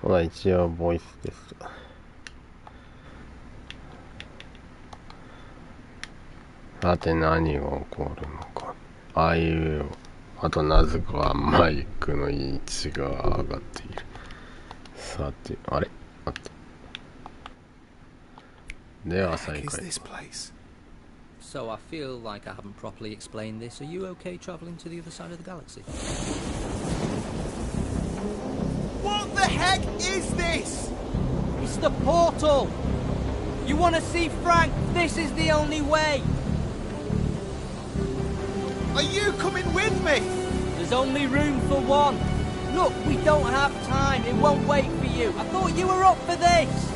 ほら一応ボイステスト。さて何が起こるのか。あいうえお。あとなぜかマイクの位置が上がっている。さて、あれあった。では再開。So I feel like I haven't properly explained this. Are you okay travelling to the other side of the galaxy? What the heck is this? It's the portal! You want to see Frank? This is the only way! Are you coming with me? There's only room for one. Look, we don't have time. It won't wait for you. I thought you were up for this.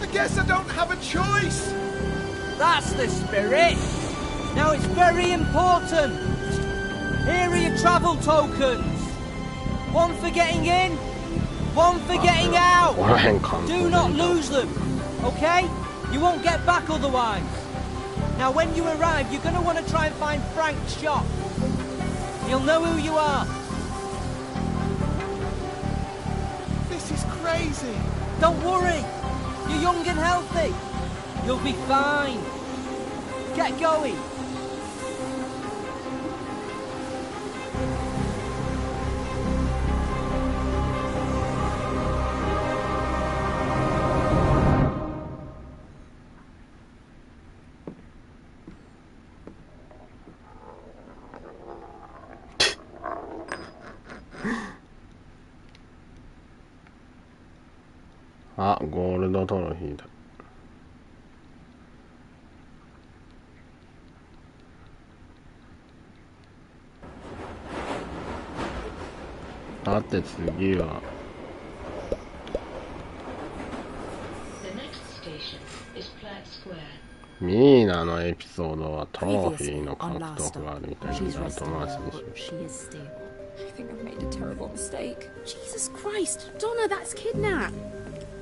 I guess I don't have a choice. That's the spirit. Now it's very important. Here are your travel tokens. One for getting in, one for getting out. Do not lose them, okay? You won't get back otherwise. Now when you arrive, you're going to want to try and find Frank's shop. He'll know who you are. This is crazy. Don't worry. You're young and healthy. You'll be fine. Get going. Ah, あ、ゴールドトロフィーだ。さて次はミーナのエピソードはトロフィーの獲得があるみたいなのと回しにしました。I think I've made a terrible mistake. Jesus Christ! Donna, that's kidnap!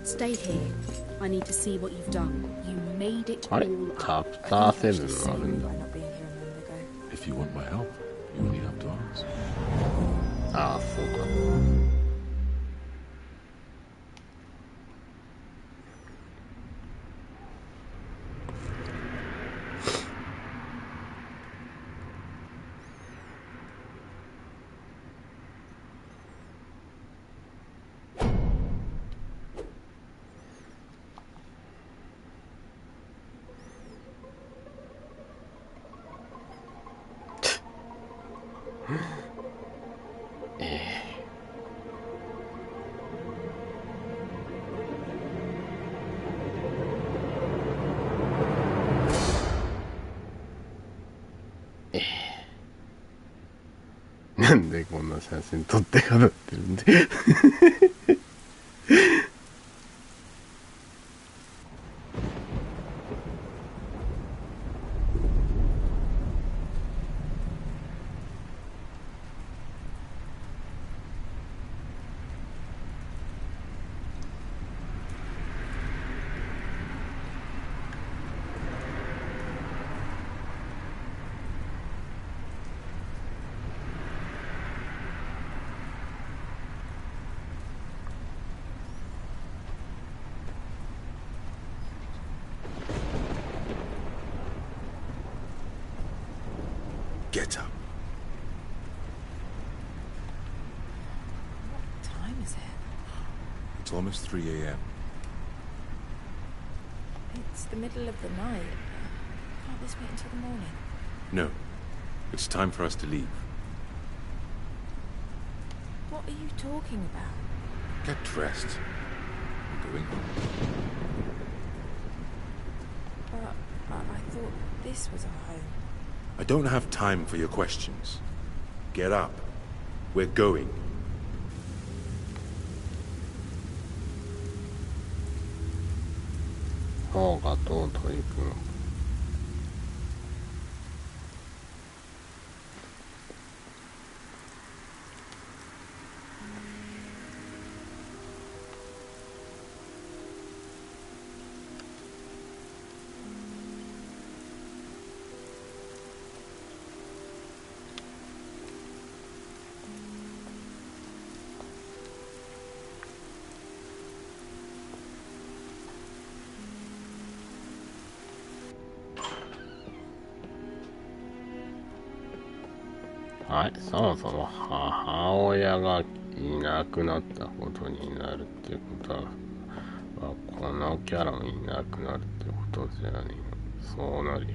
Stay here. I need to see what you've done. You made it all あれチャプター7があるんだ。If you want my help, you only have to ask. ああ、そうか。なんでこんな写真撮って飾ってるんでGet up. What time is it? It's almost 3 a.m. It's the middle of the night. Can't this wait until the morning? No. It's time for us to leave. What are you talking about? Get dressed. We're going home. But I thought this was our home. I don't have time for your questions. Get up. We're going. そうかと取り組む。はい、そもそも母親がいなくなったことになるってことは、このキャラもいなくなるってことじゃねえの。そうなるよ。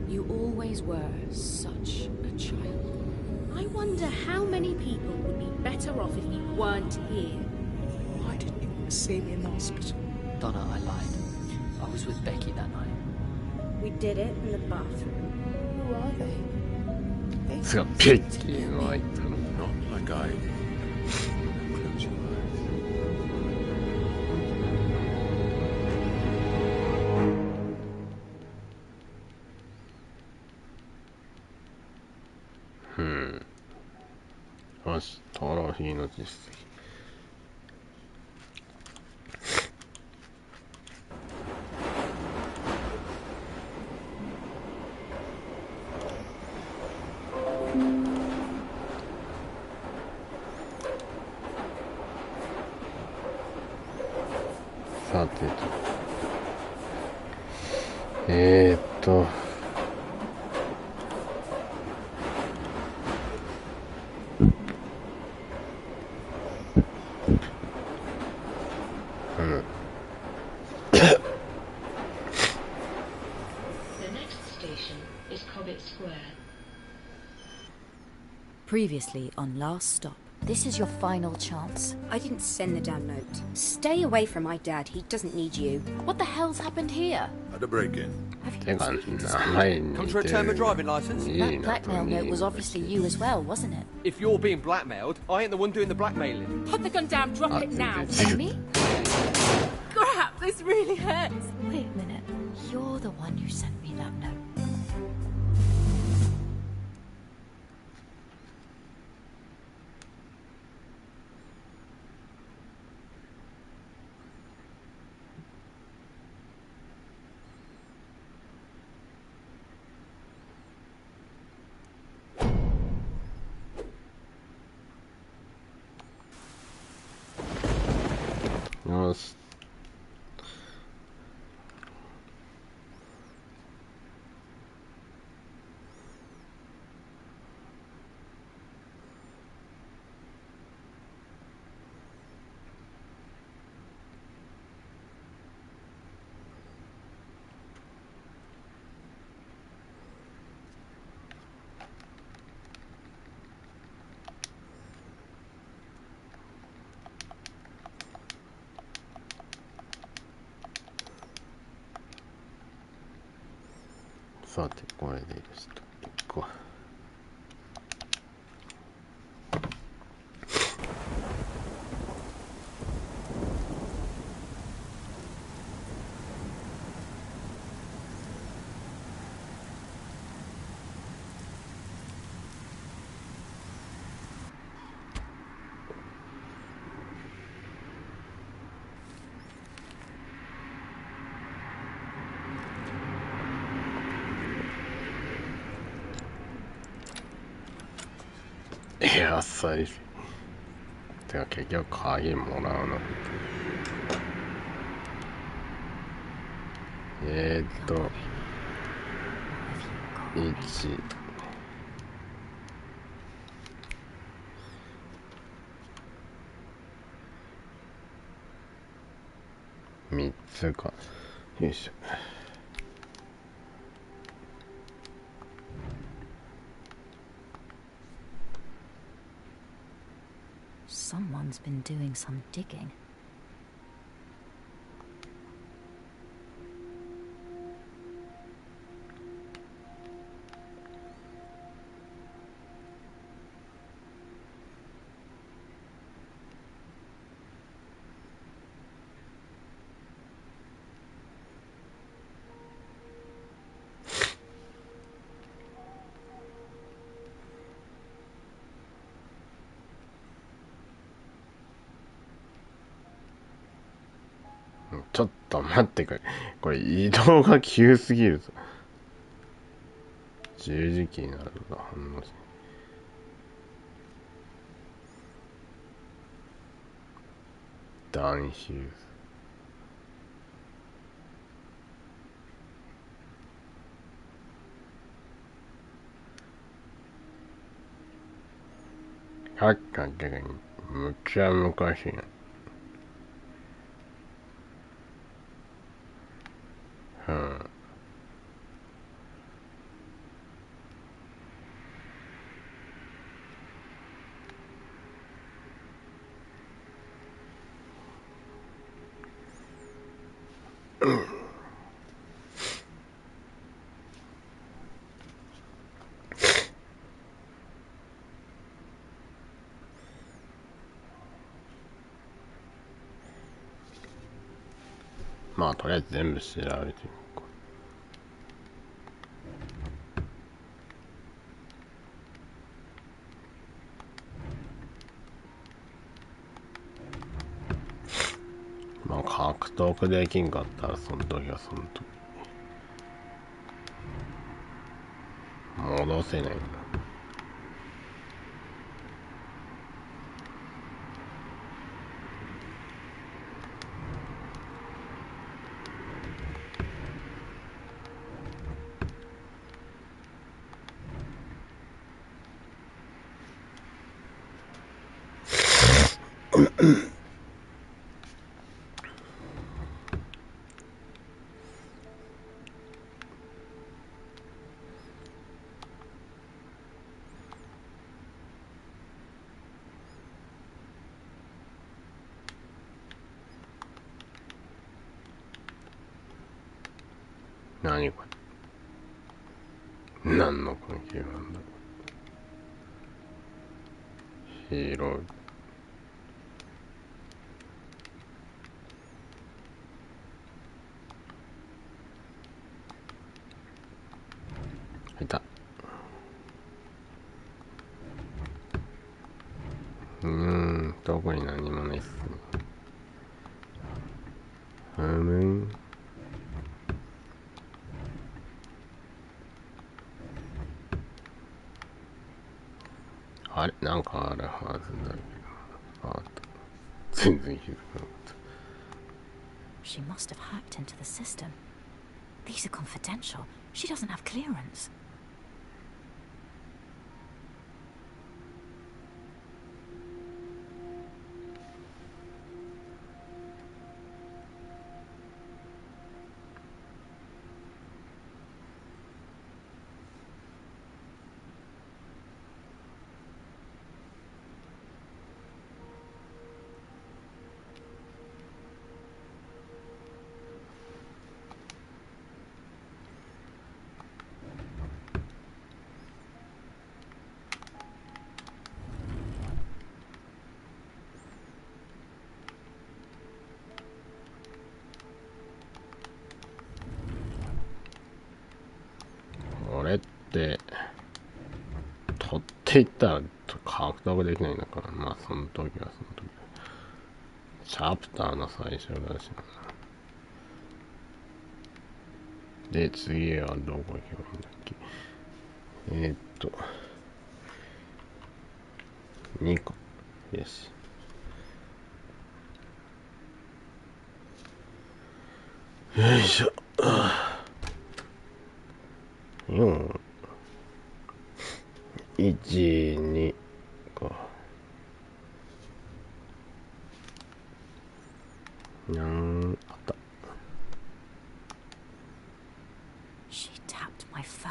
You always were such a child. I wonder how many people would be better off if you weren't here. Why didn't you see me in the hospital? Donna, I lied. I was with Becky that night. We did it in the bathroom. Who are they? It's a pity, right? Not like I. Close your eyes. Hmm. よし、トロフィーの実績。さてと。Previously on Last Stop. This is your final chance. I didn't send the damn note. Stay away from my dad. He doesn't need you. What the hell's happened here? Had a break-in. Come to return the driving license? That blackmail note was obviously you as well, wasn't it? If you're being blackmailed, I ain't the one doing the blackmailing. Put the gun down, drop it now. Me? Crap, this really hurts. Wait a minute. You're the one who sent me that note.よし。さて、これでいいですと。行こう。あっさり。てか結局鍵もらうの。1。3つか。よいしょ。Someone's been doing some digging. ちょっと待ってくれ。これ移動が急すぎるぞ。十字キーになるのが反応しない。ダンヒューズ。さっきからむっちゃ昔な。まあとりあえず全部調べてみようか。まあ獲得できんかったらその時はその時戻せないんだ。何これ。何の関係があるんだろう。広い。いた。特に何もないっすね。あれなんかあるはずだけど。あった。全然気づかなかった。She must have hacked into the system. These are confidential. She doesn't have clearance.これって取っていったら獲得できないんだから、まあその時はその時。チャプターの最初だしな。で次はどこ行けばいいんだっけ。2個。よし。よいしょ。4、1、2か。あった。She tapped my phone.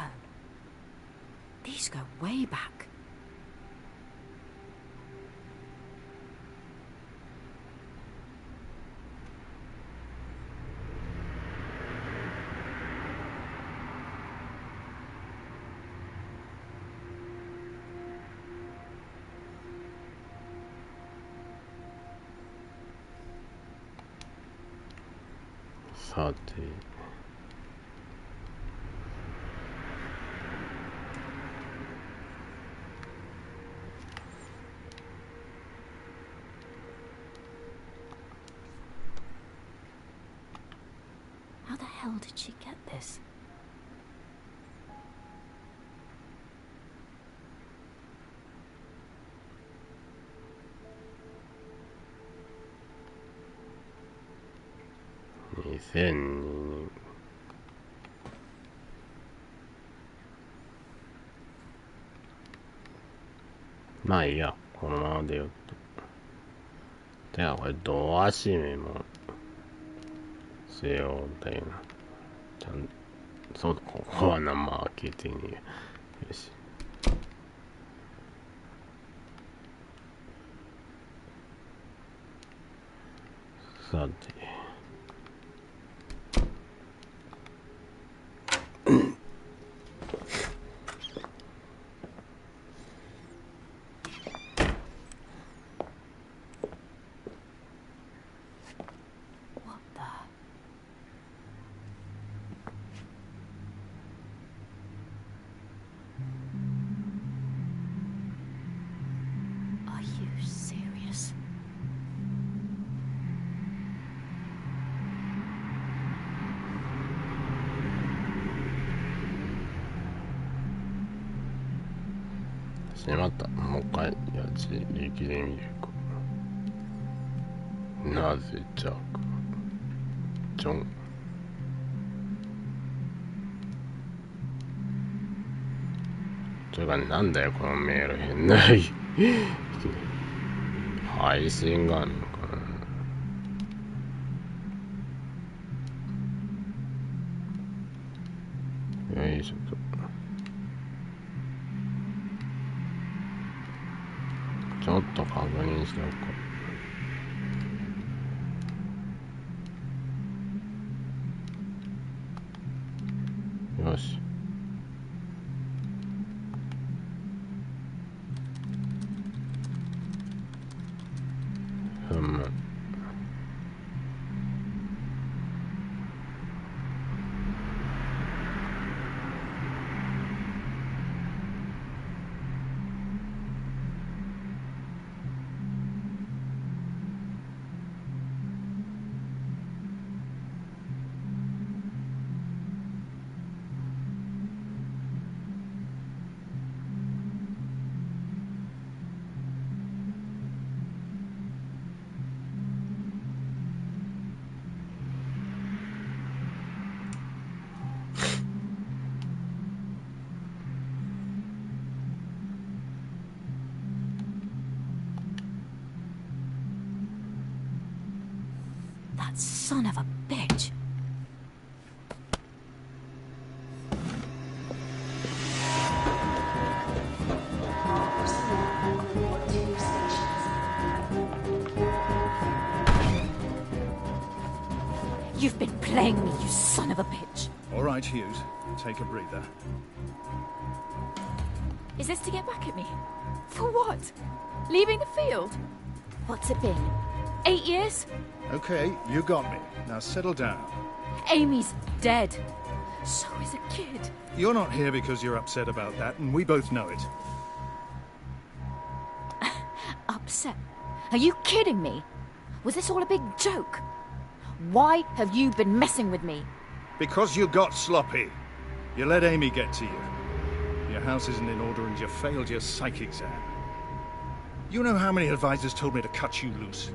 These go way back.さて。hell did she get this? $2002まあいいや、このままでよっと。てかこれドア閉めもせようだよな。ちゃんそうだ、ここは生開けてね。よし。さて。しまった。もう一回力で見るか。なぜジャックジョンというかなんだよこのメール変な配信があるのかな。よいしょと。ちょっと確認しておこう。よし。That son of a bitch. You've been playing me, you son of a bitch. All right, Hughes. Take a breather. Is this to get back at me? For what? Leaving the field? What's it been? 8 years? Okay, you got me. Now settle down. Amy's dead. So is a kid. You're not here because you're upset about that, and we both know it. Upset? Are you kidding me? Was this all a big joke? Why have you been messing with me? Because you got sloppy. You let Amy get to you. Your house isn't in order and you failed your psych exam. You know how many advisors told me to cut you loose?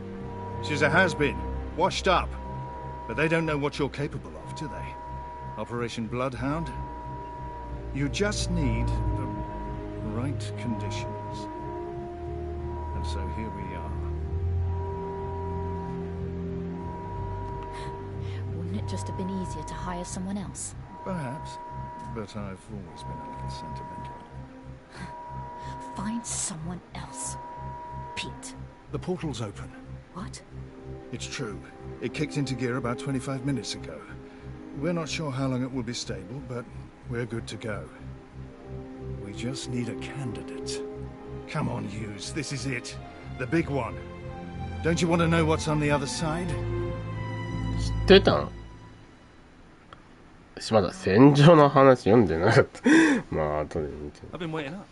She's a has-been, washed up. But they don't know what you're capable of, do they? Operation Bloodhound? You just need the right conditions. And so here we are. Wouldn't it just have been easier to hire someone else? Perhaps. But I've always been a little sentimental. Find someone else. Pete. The portal's open. What? It's true. It kicked into gear about 25 minutes ago. We're not sure how long it will be stable, but we're good to go. We just need a candidate. Come on, Hughes. This is it. The big one. Don't you want to know what's on the other side? 知ってたの？まだ戦場の話読んでなかった。まあ後で見て。I've been waiting up.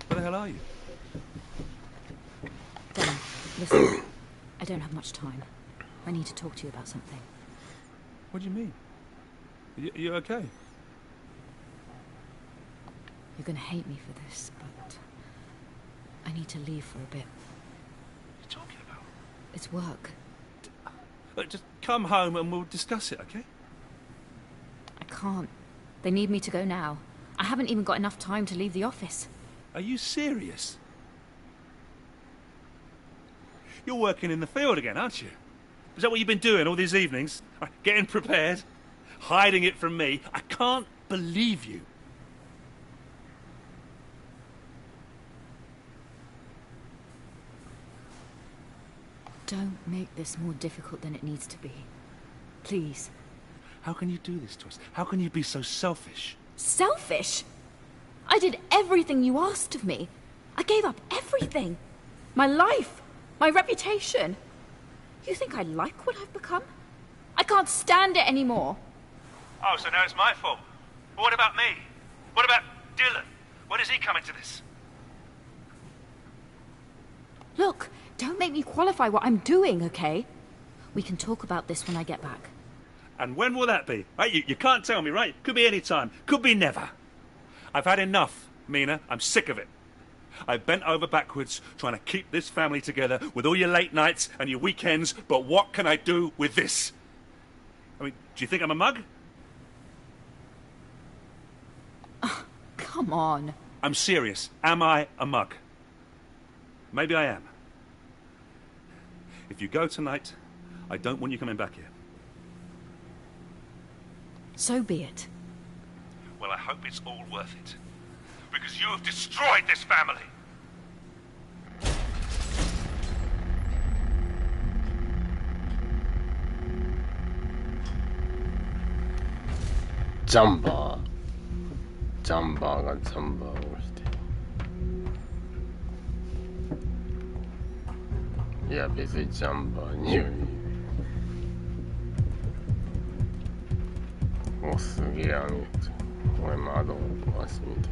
Where the hell are you? Dan, listen. I don't have much time. I need to talk to you about something. What do you mean? You okay? You're gonna hate me for this, but I need to leave for a bit. What are you talking about? It's work. Look, just come home and we'll discuss it, okay? I can't. They need me to go now. I haven't even got enough time to leave the office. Are you serious? You're working in the field again, aren't you? Is that what you've been doing all these evenings? Getting prepared? Hiding it from me? I can't believe you. Don't make this more difficult than it needs to be. Please. How can you do this to us? How can you be so selfish? Selfish? I did everything you asked of me. I gave up everything. My life. My reputation. You think I like what I've become? I can't stand it anymore. Oh, so now it's my fault. But what about me? What about Dylan? When does he come into this? Look, don't make me qualify what I'm doing, okay? We can talk about this when I get back. And when will that be? Right, you can't tell me, right? Could be any time. Could be never. I've had enough, Mina. I'm sick of it. I've bent over backwards trying to keep this family together with all your late nights and your weekends, but what can I do with this? I mean, do you think I'm a mug? Come on. I'm serious. Am I a mug? Maybe I am. If you go tonight, I don't want you coming back here. So be it. Well, I hope it's all worth it. Because you have destroyed this family.ジャンバーがジャンバーをしていや別にジャンバーによりおすげえお前窓を壊してみて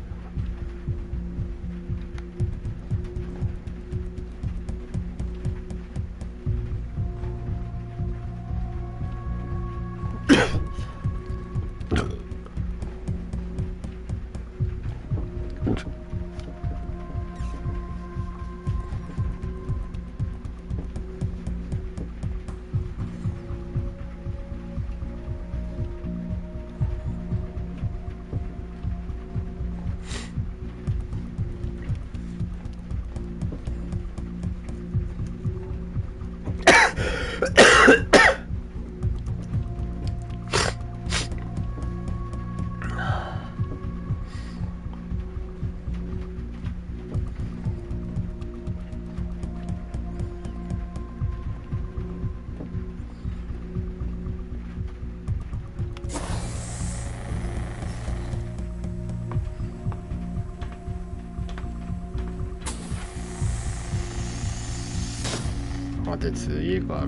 で次から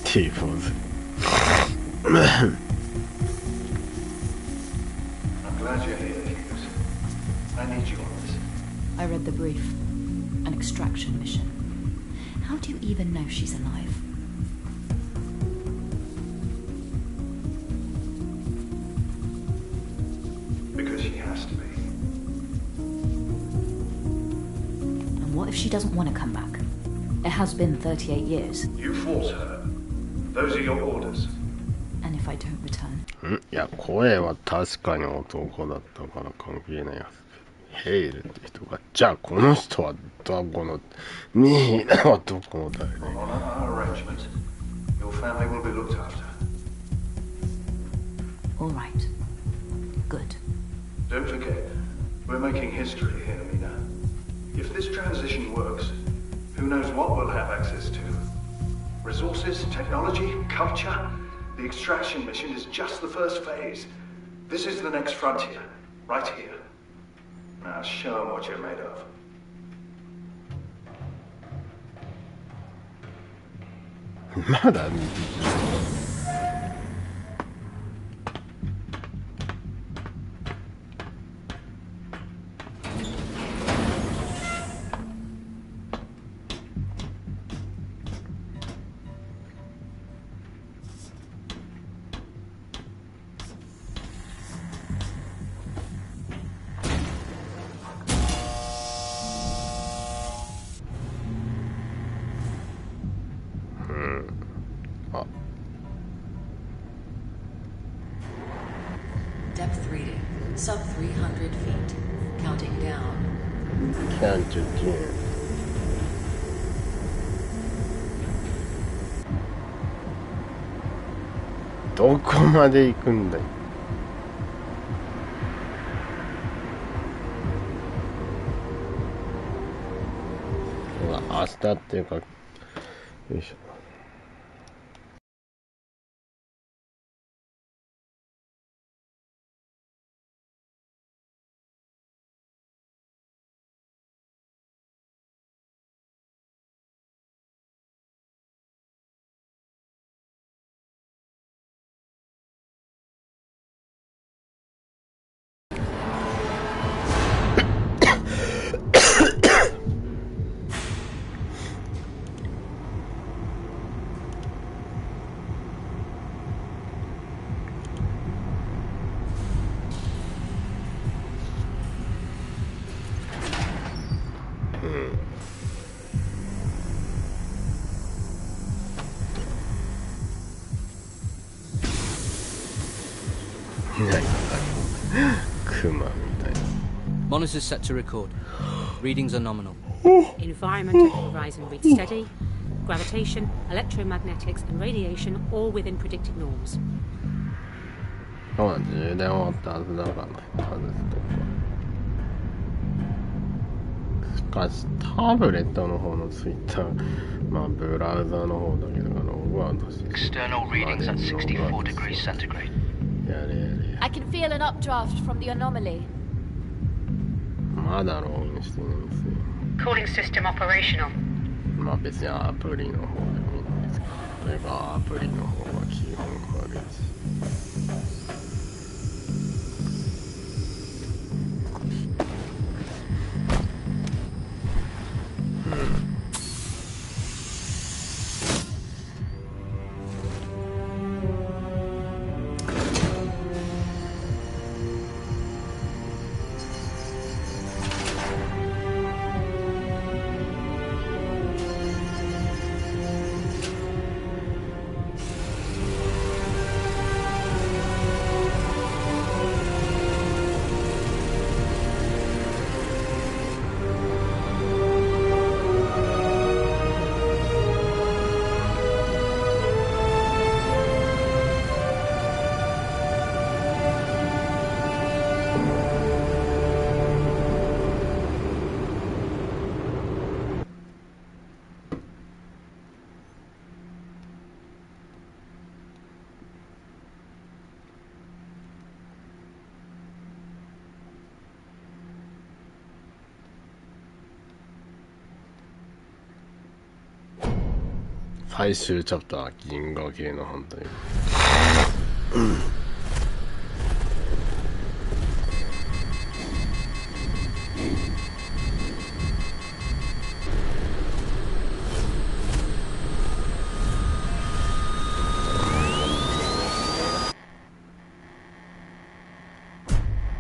TポーズI'm glad you're here, Hughes. I need you on this. I read the brief. An extraction mission. How do you even know she's alive? Because she has to be. What if she doesn't want to come back? It has been 38 years. You force her. Those are your orders. And if I don't return? いや、声は確かに男だったから関係ないやつ。ヘイルって人が、じゃあこの人はどこの、ミーナはどこの誰ね。On our arrangement, your family will be looked after. All right. Good. Don't forget, we're making history here, Mina. If this transition works, who knows what we'll have access to? Resources, technology, culture? The extraction mission is just the first phase. This is the next frontier, right here. Now show them what you're made of. Madam. Depth reading, sub 300 feet. Counting down. Can't you do? どこまで行くんだよ。うわ、明日っていうか、よいしょ。Monitor's set to record. Readings are nominal. Environment at the horizon reads steady. Gravitation, electromagnetics, and radiation all within predicted norms. そうだ、充電終わったはずだから外すとか。しかし、タブレットの方のツイッター、まあ、ブラウザーの方だけど、ログアウトして。External readings at 64 degrees centigrade. やれやれ。 I can feel an updraft from the anomaly. まだログインしてないんですよ。Calling system operational. まあ別にアプリの方でもいいんですけど、例えばアプリの方は基本悪いし。最終チャプター、銀河系の反対。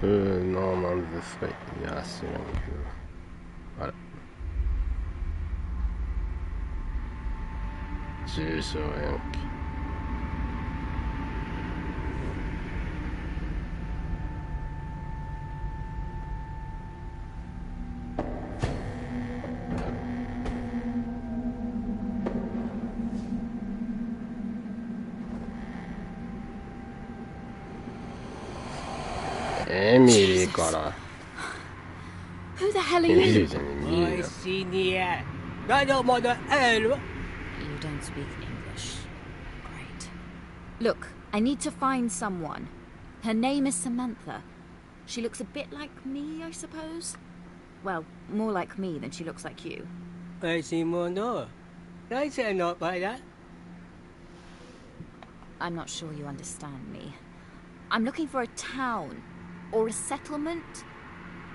ノーマンズスカイ。いや、知らんけど。あれ。重症延期。エミリーから。 Who the hell are エミリ you? ーじゃねえ、ミーだ。 Senior. I don't want to You don't speak English. Great. Look, I need to find someone. Her name is Samantha. She looks a bit like me, I suppose. Well, more like me than she looks like you. I see more no. I say not by that. I'm not sure you understand me. I'm looking for a town or a settlement.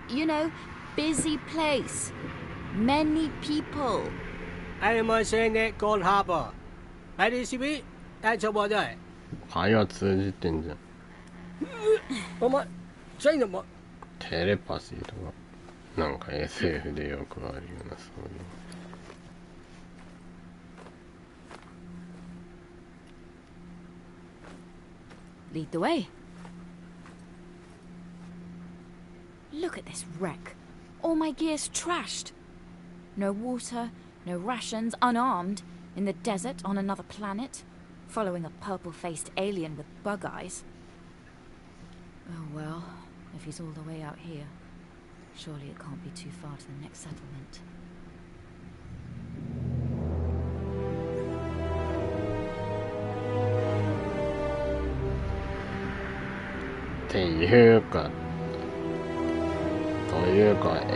You know, busy place. Many people. I am saying that Gold Harbor. I did see it. That's about that. 会話通じてんじゃん。お前、say no more. テレパシーとか、なんか SF でよくあるような、そういう。Lead the way. Look at this wreck. All my gear's trashed. No water, no rations, unarmed, in the desert on another planet, following a purple-faced alien with bug eyes. Oh well, if he's all the way out here, surely it can't be too far to the next settlement.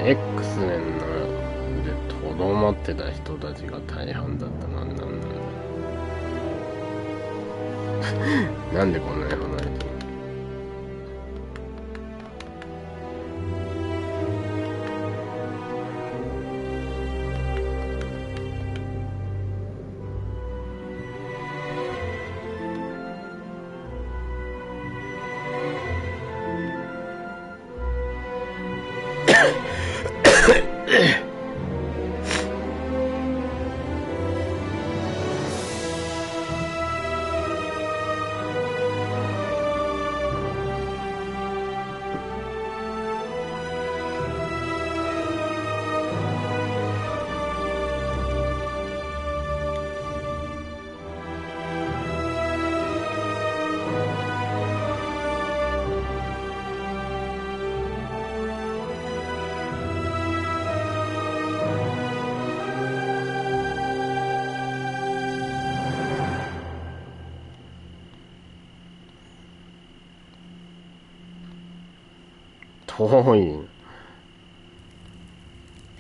X メンでとどまってた人たちが大半だったのは何なんだ。なんでこんなに離れてるの。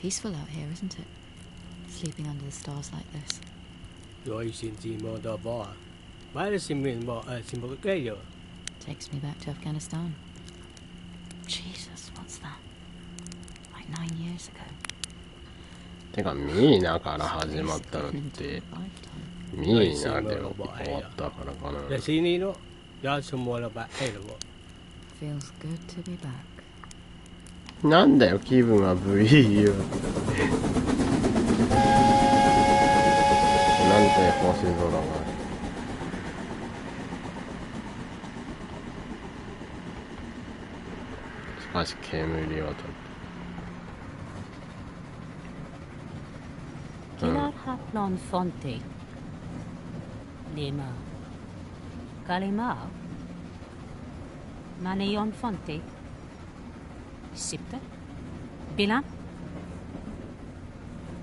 Peaceful out here, isn't it? Sleeping under the stars like this. Takes me back to Afghanistan. Jesus, what's that? Like 9 years ago. てかミーナから始まったのってミーナで終わったからかな。Feels good to be back. なんだよ気分は V よ。なんて星空が。しかし煙は立つ。Kilar Haplon Fonte Lima Kalimao Manion Fonte Sipta Bilan.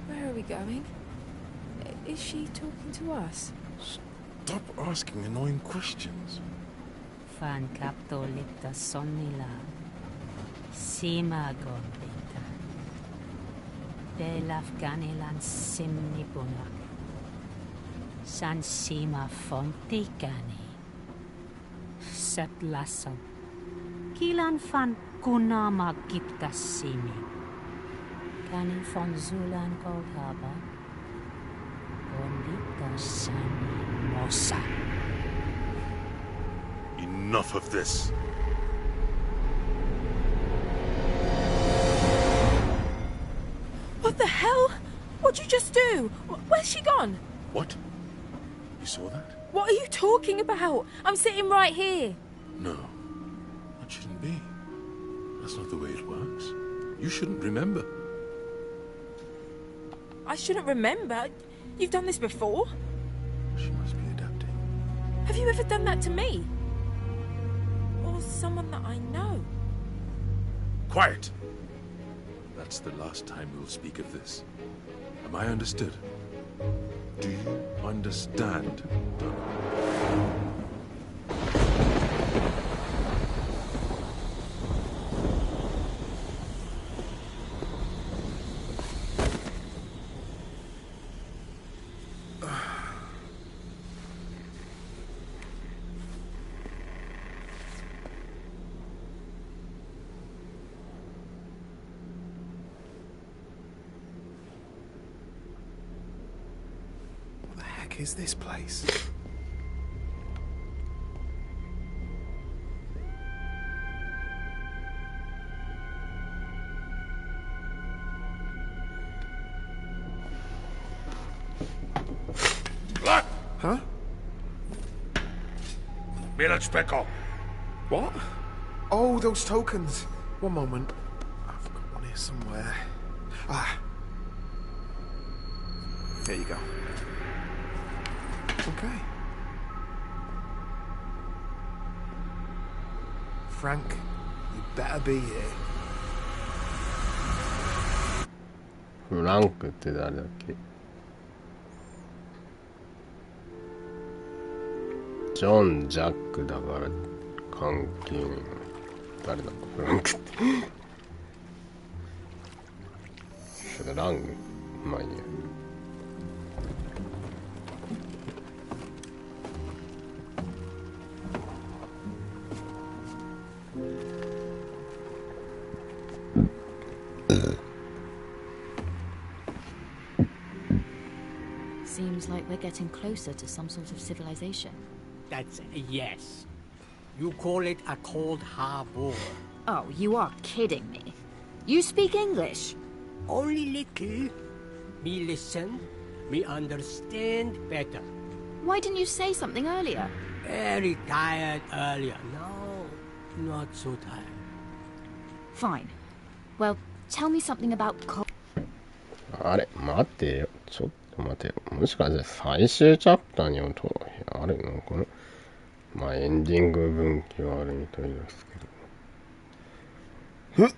Where are we going? Is she talking to us? Stop asking annoying questions. Fan Capto Lipta Sonnila Sima Gondita Del Afganilan Simni Bunak San Sima Fonte Gani Set Lasso Kilan Fan Kunama Gipta Simi Gani von Zulan Gold Harbor Gondita Sani Mosa. Enough of this. What the hell? What'd you just do? Where's she gone? What? You saw that? What are you talking about? I'm sitting right here. No. That shouldn't be. That's not the way it works. You shouldn't remember. I shouldn't remember. You've done this before. She must be adapting. Have you ever done that to me? Or someone that I know? Quiet! That's the last time we'll speak of this. Am I understood? Do you understand, Donovan? Is this place? What? Huh? Mileczbeko. What? Oh, those tokens. One moment. somewhere. Ah. Here you go. Okay. Frank, you better be here. フランクって誰だっけ？ジョン・ジャックだから関係ない。誰だフランクって。ラング、まあいいや。Seems like we're getting closer to some sort of civilization. That's a yes. You call it a cold harbor. Oh, you are kidding me. You speak English? Only little. Me listen, me understand better. Why didn't you say something earlier? Very tired earlier. No, not so tired. Fine. Well, tell me something about あれ待てよ。ちょっと待てよ。もしかして最終チャプターにもあるのかな。まあエンディング分岐はあるみたいですけど。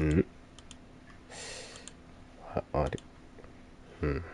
んあれうん。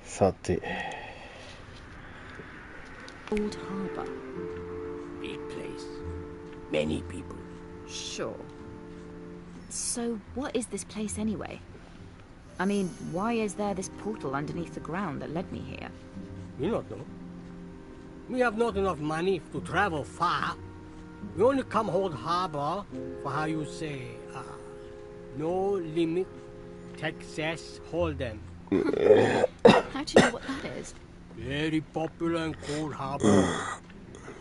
さて。Old Harbour. Big place. Many people. Sure. So, what is this place anyway? I mean, why is there this portal underneath the ground that led me here? We not know. We have not enough money to travel far. We only come Old Harbour for how you say, no limit, Texas Hold'em. How do you know what that is? Very popular in Cold Harbor.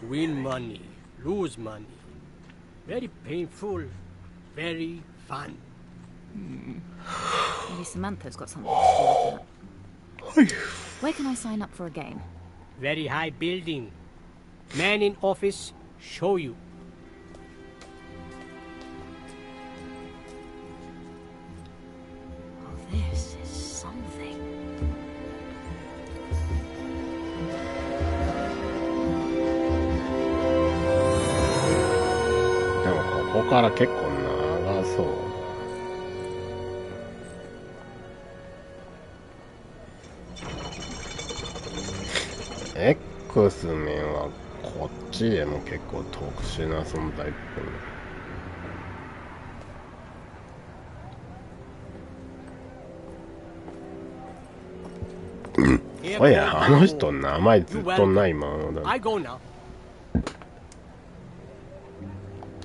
Win money, lose money. Very painful, very fun. Maybe Samantha's got something to do with that. Where can I sign up for a game? Very high building. Man in office, show you. Oh, this is something.でもここから結構長そう。X 面はこっち街でも結構特殊な存在っぽいな。おや、あの人名前ずっとないままだ。 I go now.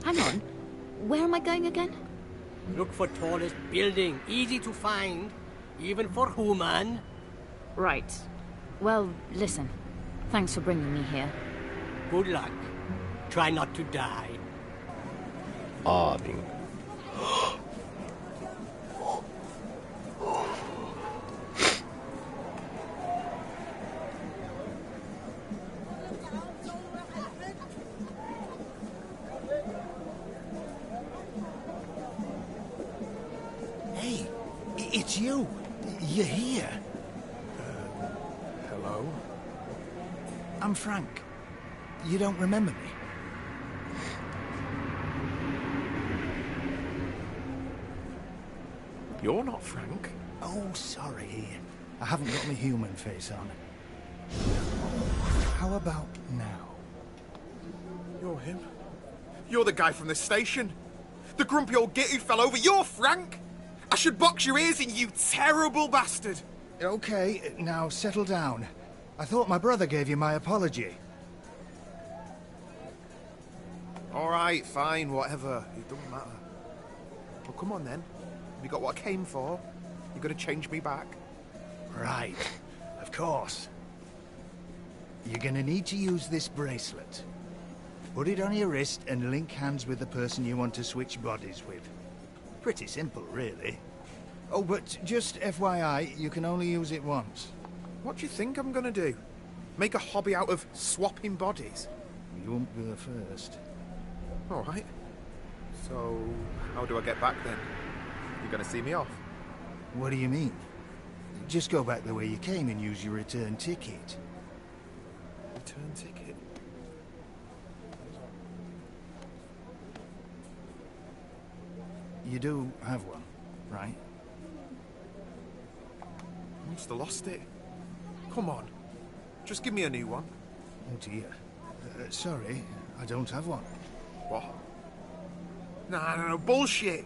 Hang on. Where am I going again? Look for tallest building. Easy to find. Even for human. Right. Well, listen. Thanks for bringing me here. Good luck. Try not to die. Irving. Hey, it's you. You're here. Hello? I'm Frank. You don't remember me? You're not Frank. Oh, sorry. I haven't got my human face on. How about now? You're him? You're the guy from the station. The grumpy old git who fell over. You're Frank! I should box your ears in, you terrible bastard! Okay, now settle down. I thought my brother gave you my apology. Alright, fine, whatever. It doesn't matter. Well, come on then. Have you got what I came for? You gonna change me back? Right, of course. You're gonna need to use this bracelet. Put it on your wrist and link hands with the person you want to switch bodies with. Pretty simple, really. Oh, but just FYI, you can only use it once. What do you think I'm gonna do? Make a hobby out of swapping bodies? You won't be the first. Alright. So, how do I get back then? You gonna see me off? What do you mean? Just go back the way you came and use your return ticket. Return ticket? You do have one, right? I must have lost it. Come on. Just give me a new one. Oh dear. Sorry, I don't have one. What? No, bullshit.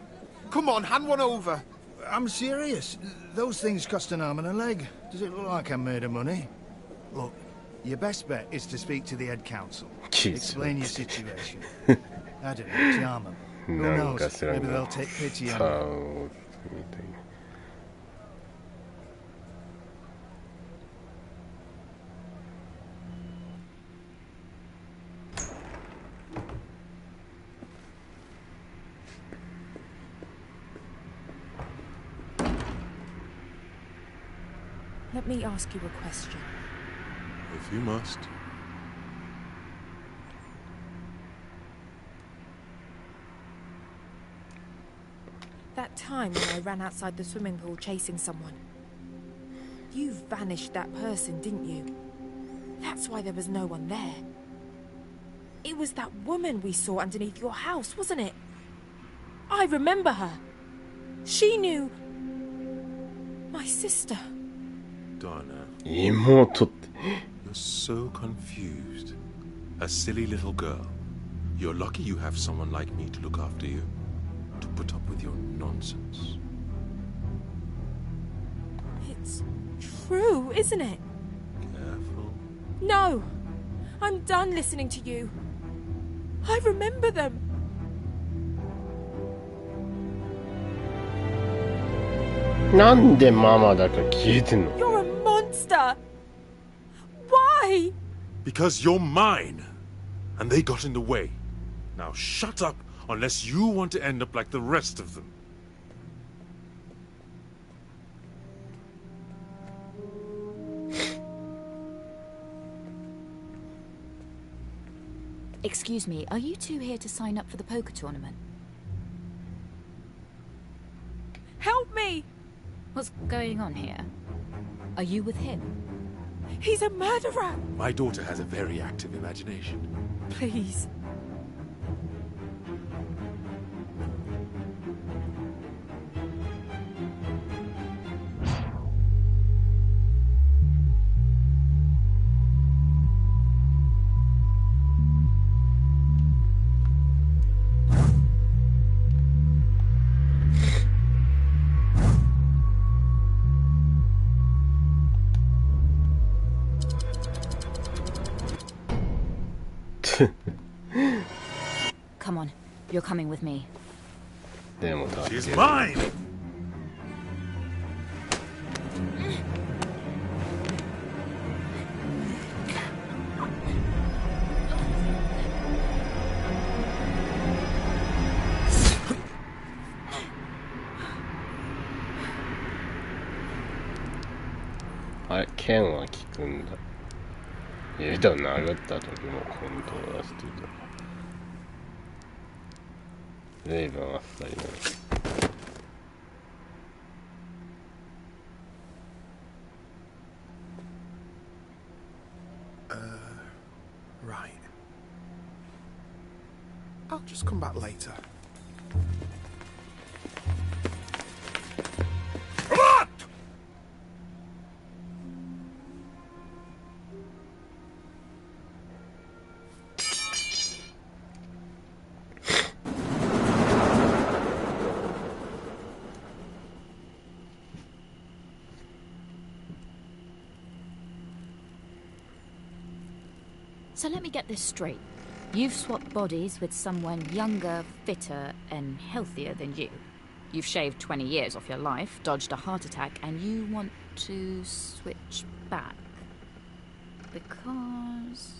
Come on, hand one over. I'm serious. Those things cost an arm and a leg. Does it look like I'm made of money? Look, your best bet is to speak to the head council. Jesus. Explain your situation. I don't know, charm them. Who knows? Maybe they'll take pity on you. Let me ask you a question. If you must. That time when I ran outside the swimming pool chasing someone. You vanished that person, didn't you? That's why there was no one there. It was that woman we saw underneath your house, wasn't it? I remember her. She knew... my sister. Donna. You're so confused. A silly little girl. You're lucky you have someone like me to look after you. To put up with your nonsense. It's true, isn't it? Careful. No! I'm done listening to you. I remember them. You're a monster! Why? Because you're mine. And they got in the way. Now shut up unless you want to end up like the rest of them. Excuse me, are you two here to sign up for the poker tournament? Help me! What's going on here? Are you with him? He's a murderer! My daughter has a very active imagination. Please. Come on, you're coming with me. でも She's mine! あれ、剣は効くんだ。でも殴った時もコントローラーしてた。レイブンあっさりな。Right. I'll just come back later. So let me get this straight. You've swapped bodies with someone younger, fitter, and healthier than you. You've shaved 20 years off your life, dodged a heart attack, and you want to switch back. Because...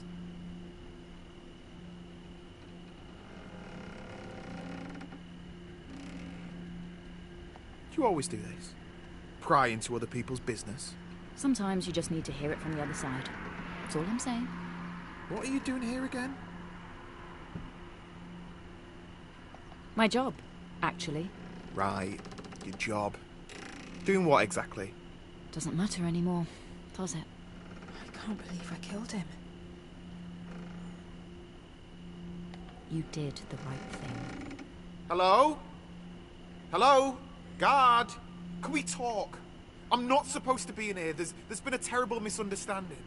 You always do this. Pry into other people's business. Sometimes you just need to hear it from the other side. That's all I'm saying. What are you doing here again? My job, actually. Right, your job. Doing what exactly? Doesn't matter anymore, does it? I can't believe I killed him. You did the right thing. Hello? Hello? Guard? Can we talk? I'm not supposed to be in here. There's been a terrible misunderstanding.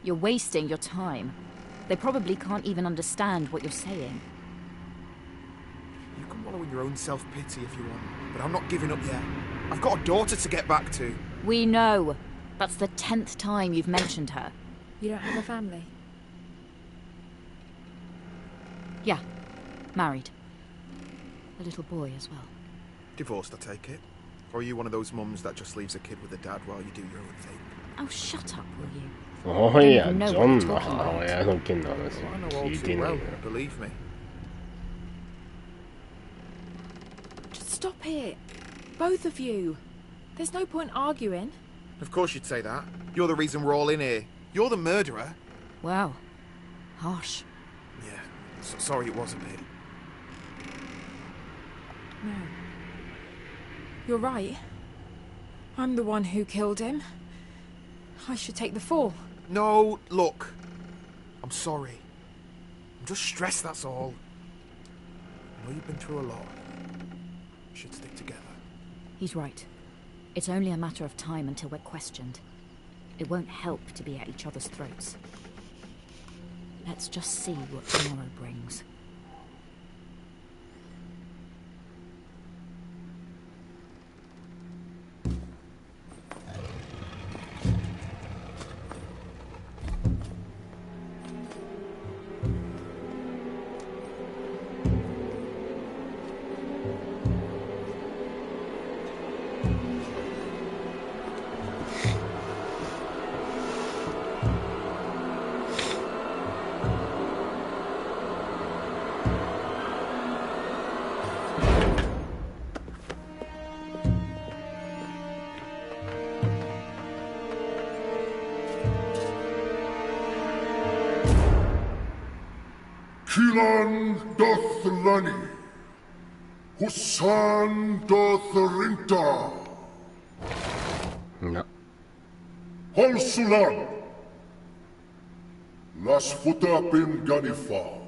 You're wasting your time. They probably can't even understand what you're saying. You can wallow in your own self-pity if you want, but I'm not giving up yet. I've got a daughter to get back to. We know. That's the 10th time you've mentioned her. You don't have a family? Yeah. Married. A little boy as well. Divorced, I take it? Or are you one of those mums that just leaves a kid with a dad while you do your own thing? Oh, shut up, will you? そういや、ジョンの母親の件の話聞いてねえよ。Believe me. Just stop it. Both of you. There's no point arguing. Of course you'd say that. You're the reason we're all in here. You're the murderer. Wow. Harsh. Yeah. Sorry it was a bit. No. You're right. I'm the one who killed him. I should take the fall. No, look. I'm sorry. I'm just stressed, that's all. I know you've been through a lot. We should stick together. He's right. It's only a matter of time until we're questioned. It won't help to be at each other's throats. Let's just see what tomorrow brings. Kilan doth Lani, Husan doth Rinta. No. Holsulan, Las Futa Pin Ganifa,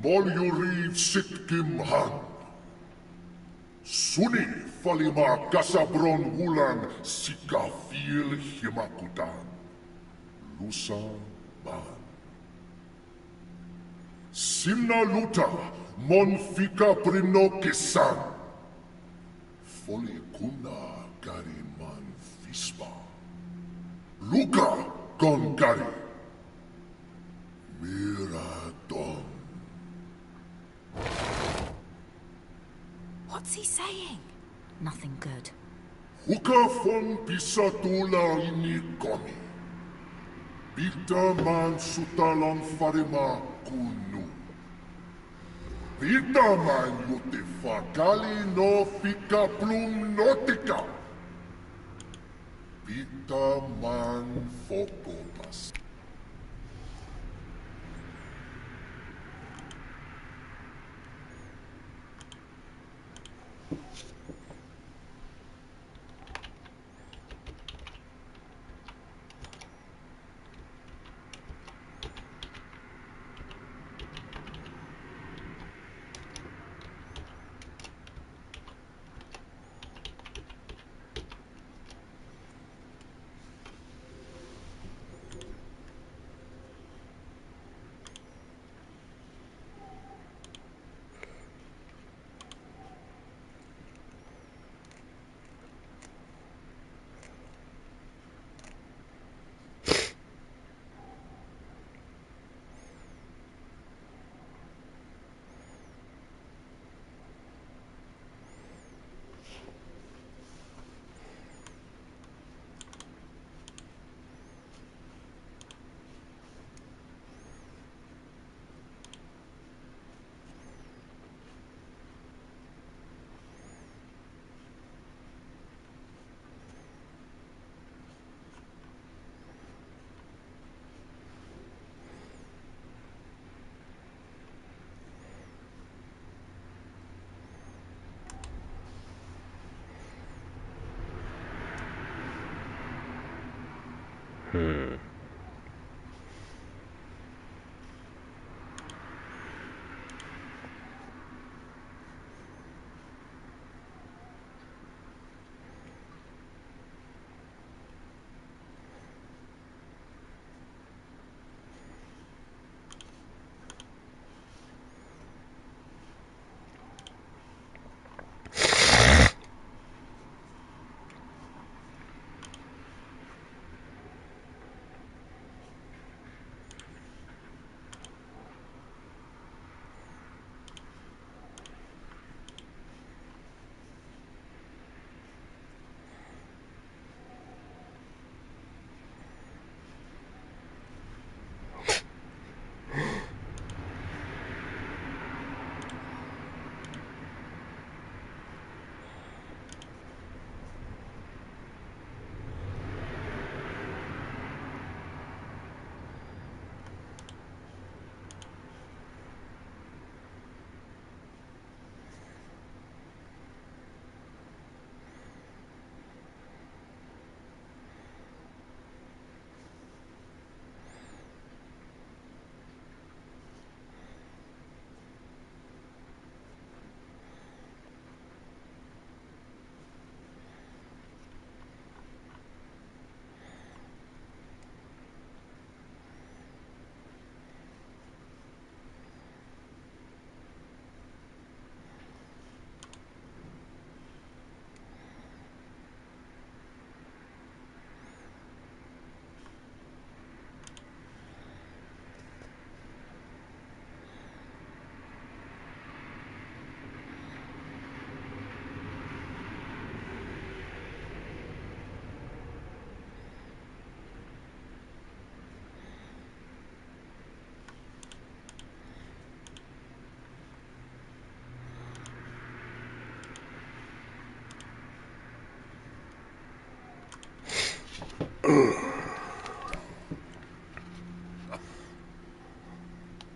Molyuriv Sitkim Han, Suni Falima Kasabron Wulan Sikafil Himakutan, Lusa Man. Simna luta, monfika prinokisan. Foli kuna gari man fispa. Luka con gari. Miradon. What's he saying? Nothing good. Huka fon pisatola ini komi. Pita man sutalon farima kunu. Pita man yote fakali no fika plum nautica. Pita man fokopas.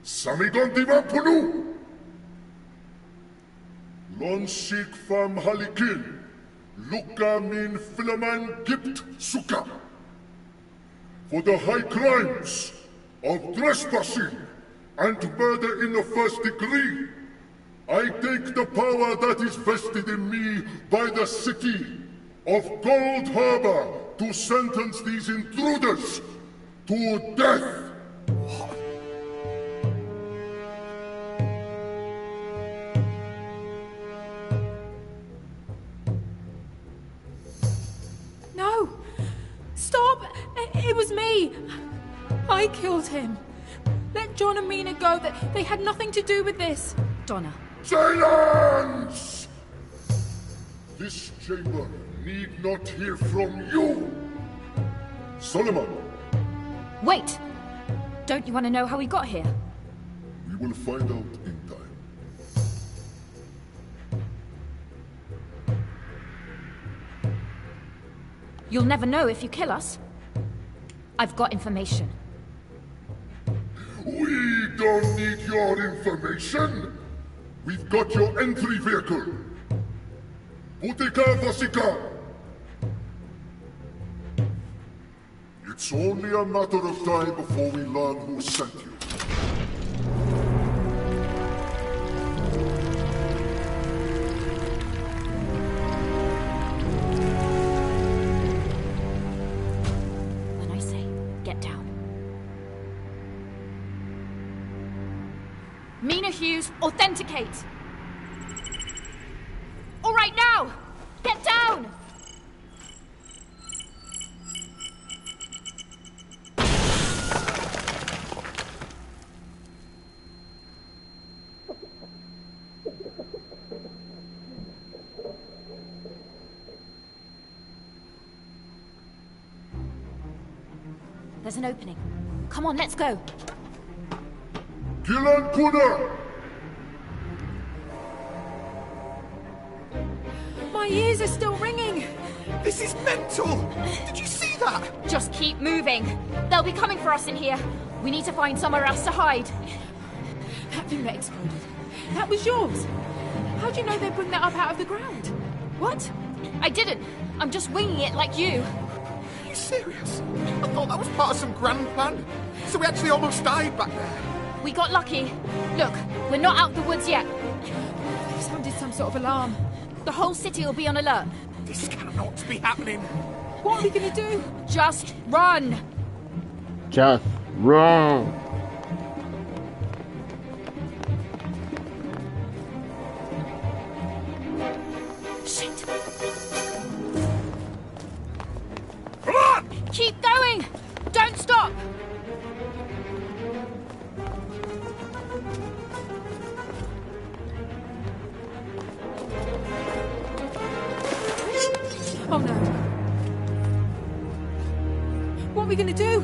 Samigondiva Punu! Lon Sik Fam Halikin, Luka Min Filaman Gipt Suka. For the high crimes of trespassing and murder in the first degree, I take the power that is vested in me by the city of Gold Harbor to sentence these intruders to death. No! Stop! It was me! I killed him. Let let John and Mina go. That they had nothing to do with this. Donna. Silence! This chamber need not hear from you. Solomon. Wait! Don't you want to know how we got here? We will find out in time. You'll never know if you kill us. I've got information. We don't need your information. We've got your entry vehicle. Butika Vasika. It's only a matter of time before we learn who sent you. When I say, get down. Mina Hughes, authenticate! All right, now! Get down! There's an opening. Come on, let's go. Gillan Kuna! My ears are still ringing. This is mental! Did you see that? Just keep moving. They'll be coming for us in here. We need to find somewhere else to hide. That thing that exploded. That was yours. How'd you know they'd bring that up out of the ground? What? I didn't. I'm just winging it like you. Are you serious? I thought that was part of some grand plan. So we actually almost died back there. We got lucky. Look, we're not out of the woods yet. They sounded some sort of alarm. The whole city will be on alert. This cannot be happening. What are we gonna do? Just run. Just run. Shit. Come on! Keep going! Don't stop! Oh no. What are we gonna do?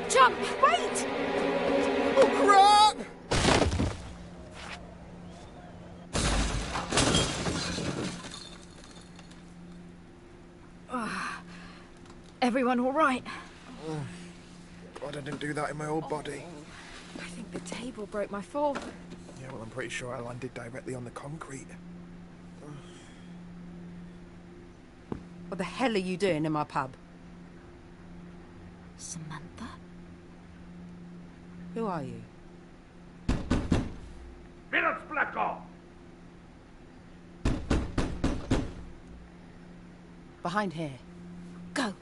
Jump! Wait! Oh, crap! Everyone all right? God, I didn't do that in my old body. I think the table broke my fall. Yeah, well, I'm pretty sure I landed directly on the concrete. What the hell are you doing in my pub? Samantha? Who are you? Minutes, Blacko! Behind here. Go.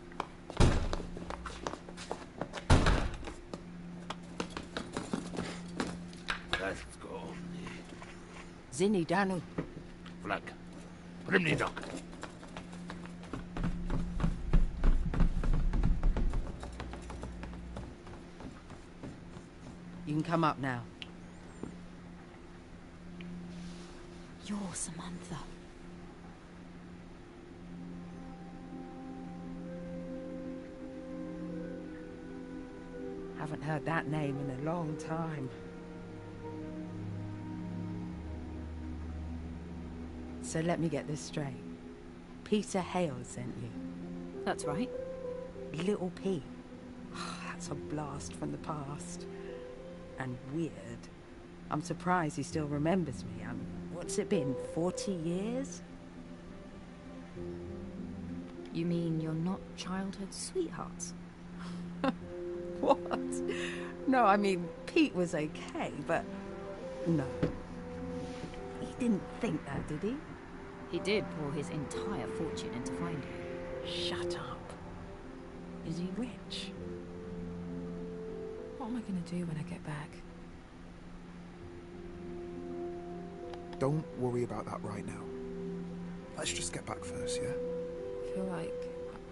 Let's go. Zinni Danu. Flag. Primni dog. You can come up now. You're Samantha. Haven't heard that name in a long time. So let me get this straight. Peter Hale sent you. That's right. Little Pete. That's a blast from the past. And weird. I'm surprised he still remembers me. What's it been, 40 years? You mean you're not childhood sweethearts? What? No, I mean, Pete was okay, but... No. He didn't think that, did he? He did pour his entire fortune into finding you. Shut up. Is he rich? What am I gonna do when I get back? Don't worry about that right now. Let's just get back first, yeah? I feel like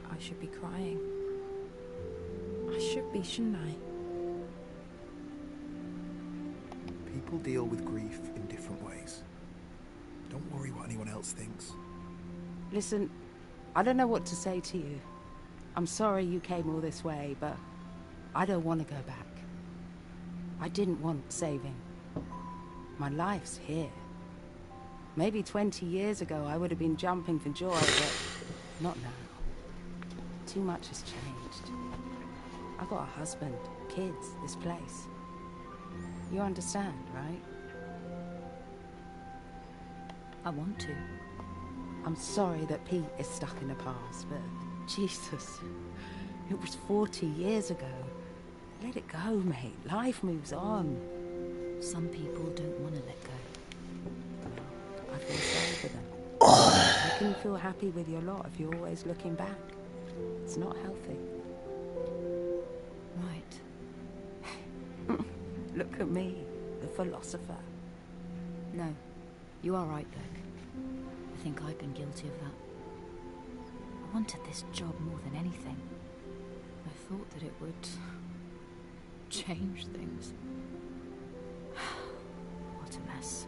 I should be crying. I should be, shouldn't I? People deal with grief in different ways. Don't worry what anyone else thinks. Listen, I don't know what to say to you. I'm sorry you came all this way, but I don't want to go back. I didn't want saving. My life's here. Maybe 20 years ago I would have been jumping for joy, but not now. Too much has changed. I've got a husband, kids, this place. You understand, right? I want to. I'm sorry that Pete is stuck in the past, but Jesus, it was 40 years ago. Let it go, mate. Life moves on. Some people don't want to let go. I feel sorry for them. You can feel happy with your lot if you're always looking back. It's not healthy. Right. Look at me, the philosopher. No, you are right, Beck. I think I've been guilty of that. I wanted this job more than anything. I thought that it would change things. What a mess.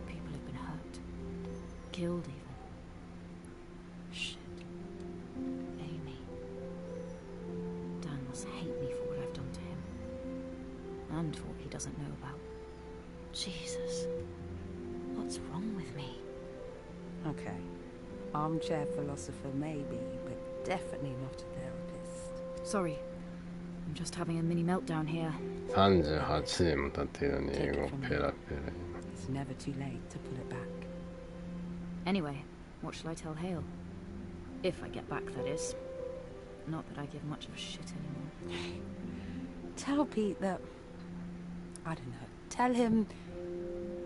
People have been hurt. Killed even. Shit. Amy. Dan must hate me for what I've done to him. And for what he doesn't know about. Jesus. What's wrong with me? Okay. Armchair philosopher maybe, but definitely not a therapist. Sorry. I'm just having a mini meltdown here. 38年も経ってるのに英語ペラペラ。 It's never too late to pull it back. Anyway, what shall I tell Hale? If I get back, that is. Not that I give much of a shit anymore. Tell Pete that... I don't know. Tell him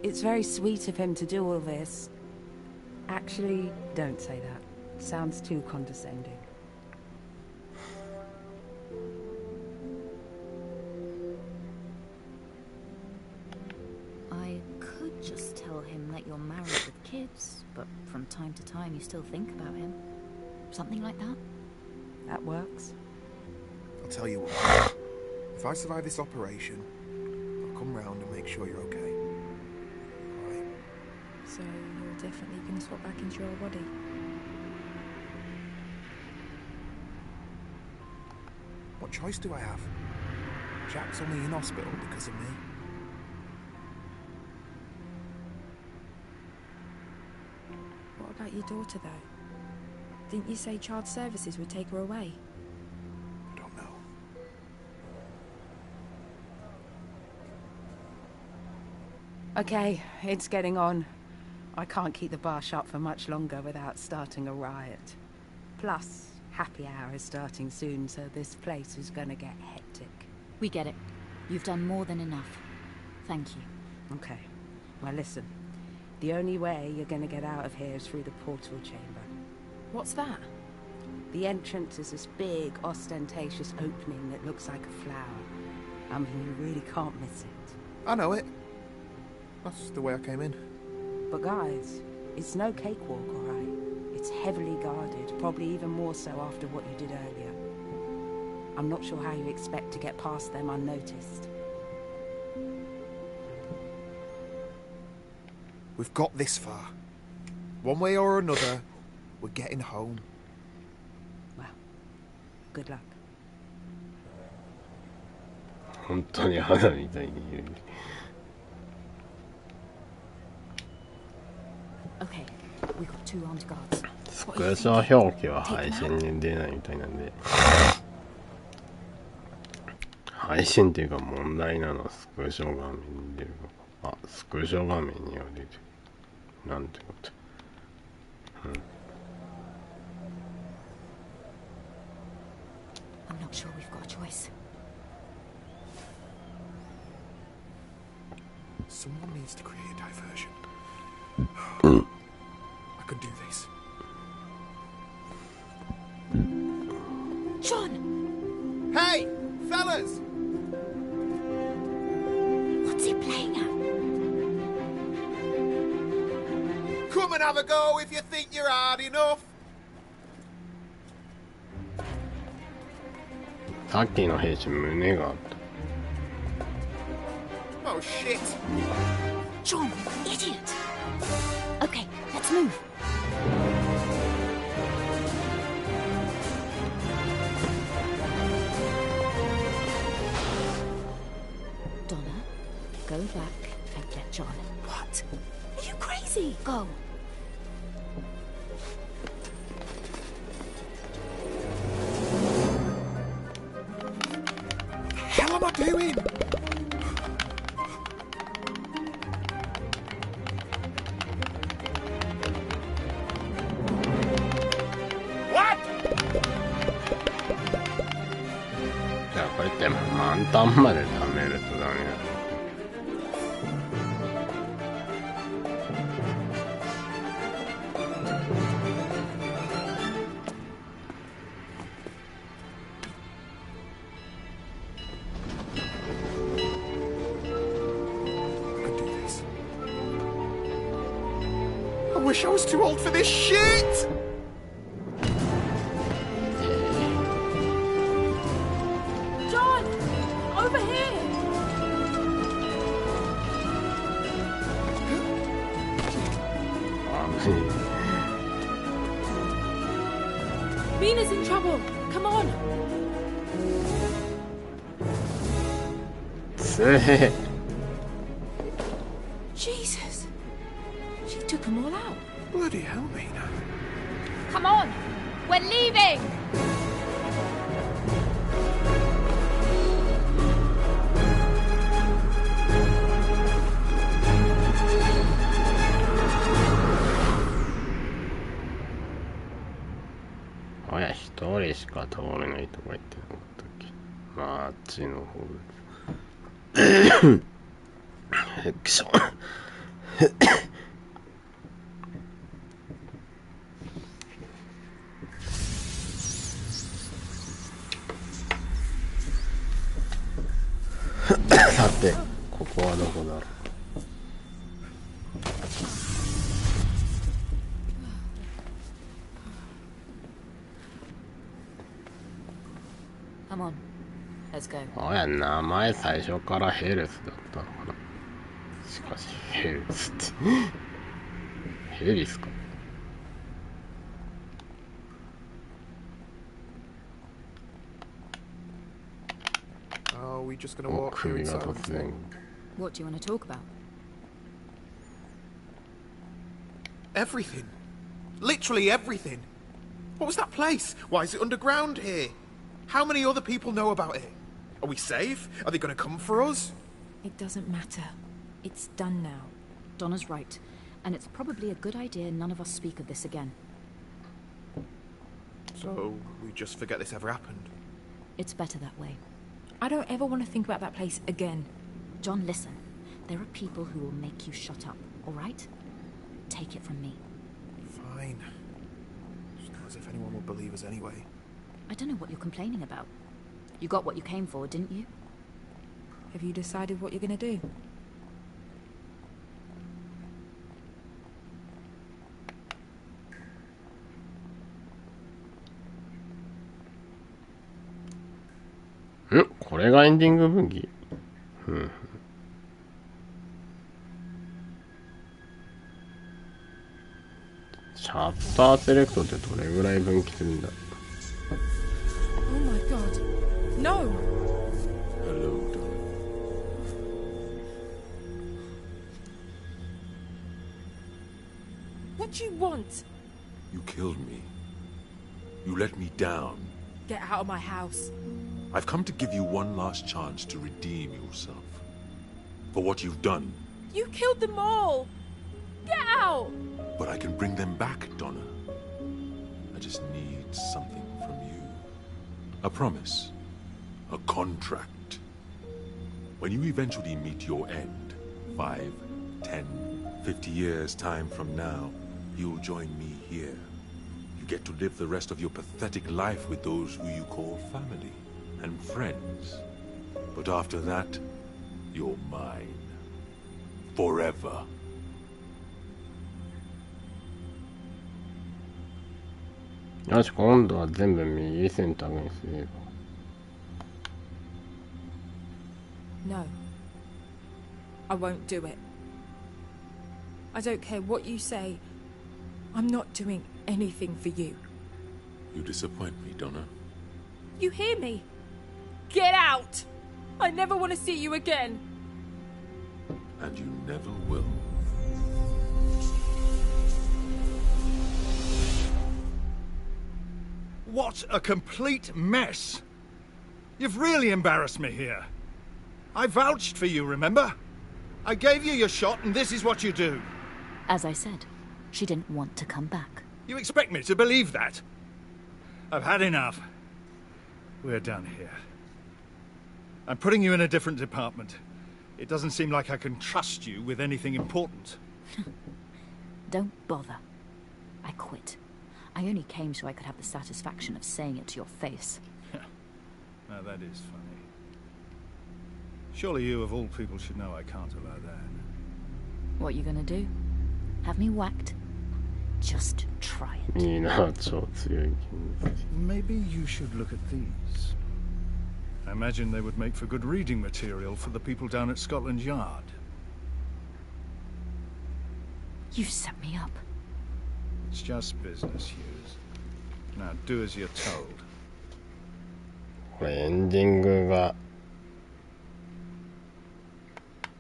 it's very sweet of him to do all this. Actually, don't say that. Sounds too condescending. I could just tell him that you're married with kids, but from time to time you still think about him. Something like that? That works. I'll tell you what. If I survive this operation, I'll come round and make sure you're okay. Alright? So you're definitely going to swap back into your body? What choice do I have? Jack's only in hospital because of me. What about your daughter, though? Didn't you say child services would take her away? I don't know. Okay, it's getting on. I can't keep the bar shut for much longer without starting a riot. Plus, happy hour is starting soon, so this place is gonna get hectic. We get it. You've done more than enough. Thank you. Okay. Well, listen. The only way you're gonna get out of here is through the portal chamber. What's that? The entrance is this big, ostentatious opening that looks like a flower. I mean, you really can't miss it. I know it. That's the way I came in. But guys, it's no cakewalk, alright? It's heavily guarded, probably even more so after what you did earlier. I'm not sure how you expect to get past them unnoticed. We've got this far. One way or another, we're getting home. Well, good luck. 本当に肌みたいに言う。 Okay, we got 2 armed guards. スクショ表記は配信に出ないみたいなんで。配信っていうか問題なのはスクショ画面に出るのか。あ、スクショ画面には出てる。なんてこと。I'm not sure we've got a choice. Someone needs to create a diversion. I can do this. John! Hey, fellas! What's he playing at? Come and have a go if you think you're hard enough. さっきの兵士胸があった。 Oh shit! John, you idiot! Okay, let's move. Donna, go back and get John. What? Are you crazy? Go. What the hell am I doing? What? じゃあこれって満タンまで貯めるとダメだ。I wish I was too old for this shit! John! Over here! Mina's in trouble! Come on! Jesus! She took them all out. Bloody hell, Mina. Come on! We're leaving!親一人しか通れないとか言ってなかったっけ。まああっちの方でくしょさてここはどこだろう。Come on, let's go. おや名前最初からヘルスだったのかな。しかしヘルスってヘリスか。Are we just gonna walk through inside? What do you want to talk about? Everything. Literally everything. What was that place? Why is it underground here? How many other people know about it? Are we safe? Are they going to come for us? It doesn't matter. It's done now. Donna's right. And it's probably a good idea none of us speak of this again. So, we just forget this ever happened? It's better that way. I don't ever want to think about that place again. John, listen. There are people who will make you shut up, alright? Take it from me. Fine. It's not as if anyone would believe us anyway. I don't know what you're complaining about. You got what you came for, didn't you? Have you decided what you're going to do?ん？これがエンディング分岐？シャッターセレクトってどれぐらい分岐するんだ？ Oh my god. No! Hello, darling. What do you want? You killed me. You let me down. Get out of my house. I've come to give you one last chance to redeem yourself for what you've done. You killed them all! Get out! But I can bring them back, Donna. I just need something from you. A promise. A contract. When you eventually meet your end, 5, 10, 50 years time from now, you'll join me here. You get to live the rest of your pathetic life with those who you call family and friends. But after that, you're mine. Forever. よし、今度は全部右選択にすれば。No. I won't do it. I don't care what you say. I'm not doing anything for you. You disappoint me, Donna. You hear me? Get out! I never want to see you again. And you never will. What a complete mess! You've really embarrassed me here. I vouched for you, remember? I gave you your shot, and this is what you do. As I said, she didn't want to come back. You expect me to believe that? I've had enough. We're done here. I'm putting you in a different department. It doesn't seem like I can trust you with anything important. Don't bother. I quit. I only came so I could have the satisfaction of saying it to your face. Now that is funny. Surely you, of all people, should know I can't allow that. What you gonna do? Have me whacked? Just try it. Maybe you should look at these. I imagine they would make for good reading material for the people down at Scotland Yard. You set me up. It's just business, Hughes. Now do as you're told. これエンディングが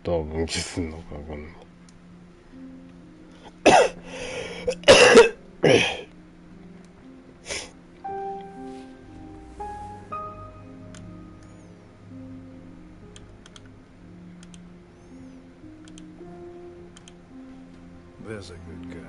どう分岐するのか分かんない。There's a good girl.